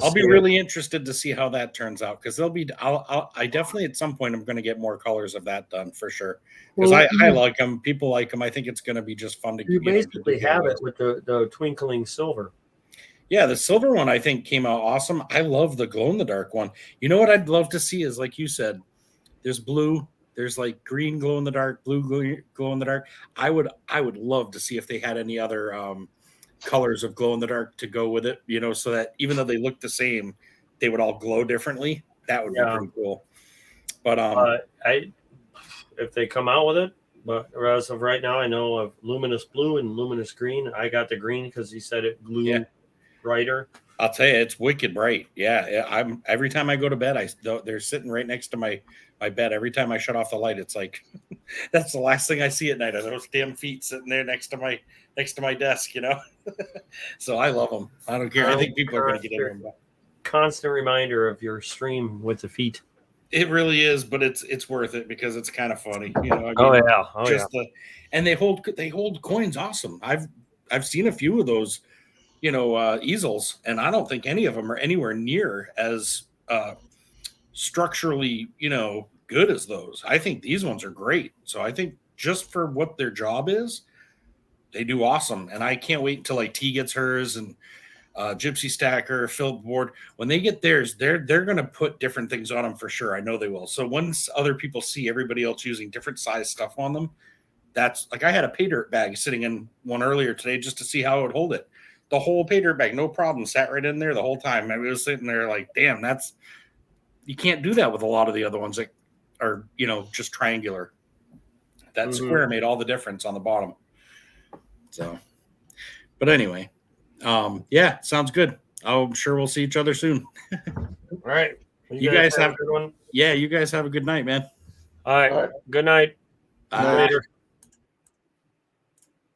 I'll be really interested to see how that turns out, because there'll be. I definitely at some point I'm going to get more colors of that done for sure, because Well, I like them. People like them. I think it's going to be just fun to. You know, to basically do have giveaways. it with the twinkling silver. Yeah, the silver one I think came out awesome. I love the glow in the dark one. You know what I'd love to see is, like you said, there's blue, there's like green glow in the dark, blue glow in the dark. I would love to see if they had any other colors of glow in the dark to go with it, so that even though they look the same, they would all glow differently. That would be pretty cool. But if they come out with it, but as of right now, I know of luminous blue and luminous green. I got the green because he said it glue brighter. I'll tell you, it's wicked bright. Yeah, I'm every time I go to bed, they're sitting right next to my bed. Every time I shut off the light, it's like that's the last thing I see at night are those damn feet sitting there next to my desk. So I love them. I don't care. I think people are going to get into them. But Constant reminder of your stream with the feet. it really is, but it's worth it because it's kind of funny. And they hold coins awesome. I've seen a few of those. Easels, and I don't think any of them are anywhere near as structurally, good as those. I think these ones are great. So I think just for what their job is, they do awesome. And I can't wait until like T gets hers and Gypsy Stacker, Philip Board. When they get theirs, they're going to put different things on them for sure. I know they will. So once other people see everybody else using different size stuff on them, that's like I had a pay dirt bag sitting in one earlier today just to see how it would hold it. The whole pay dirt bag, no problem, sat right in there the whole time. I was sitting there like, damn, you can't do that with a lot of the other ones that are, just triangular. That square made all the difference on the bottom. So, but anyway, sounds good. I'm sure we'll see each other soon. All right. You guys have a good one. Yeah, you guys have a good night, man. All right. All right. Good night. Bye. Later.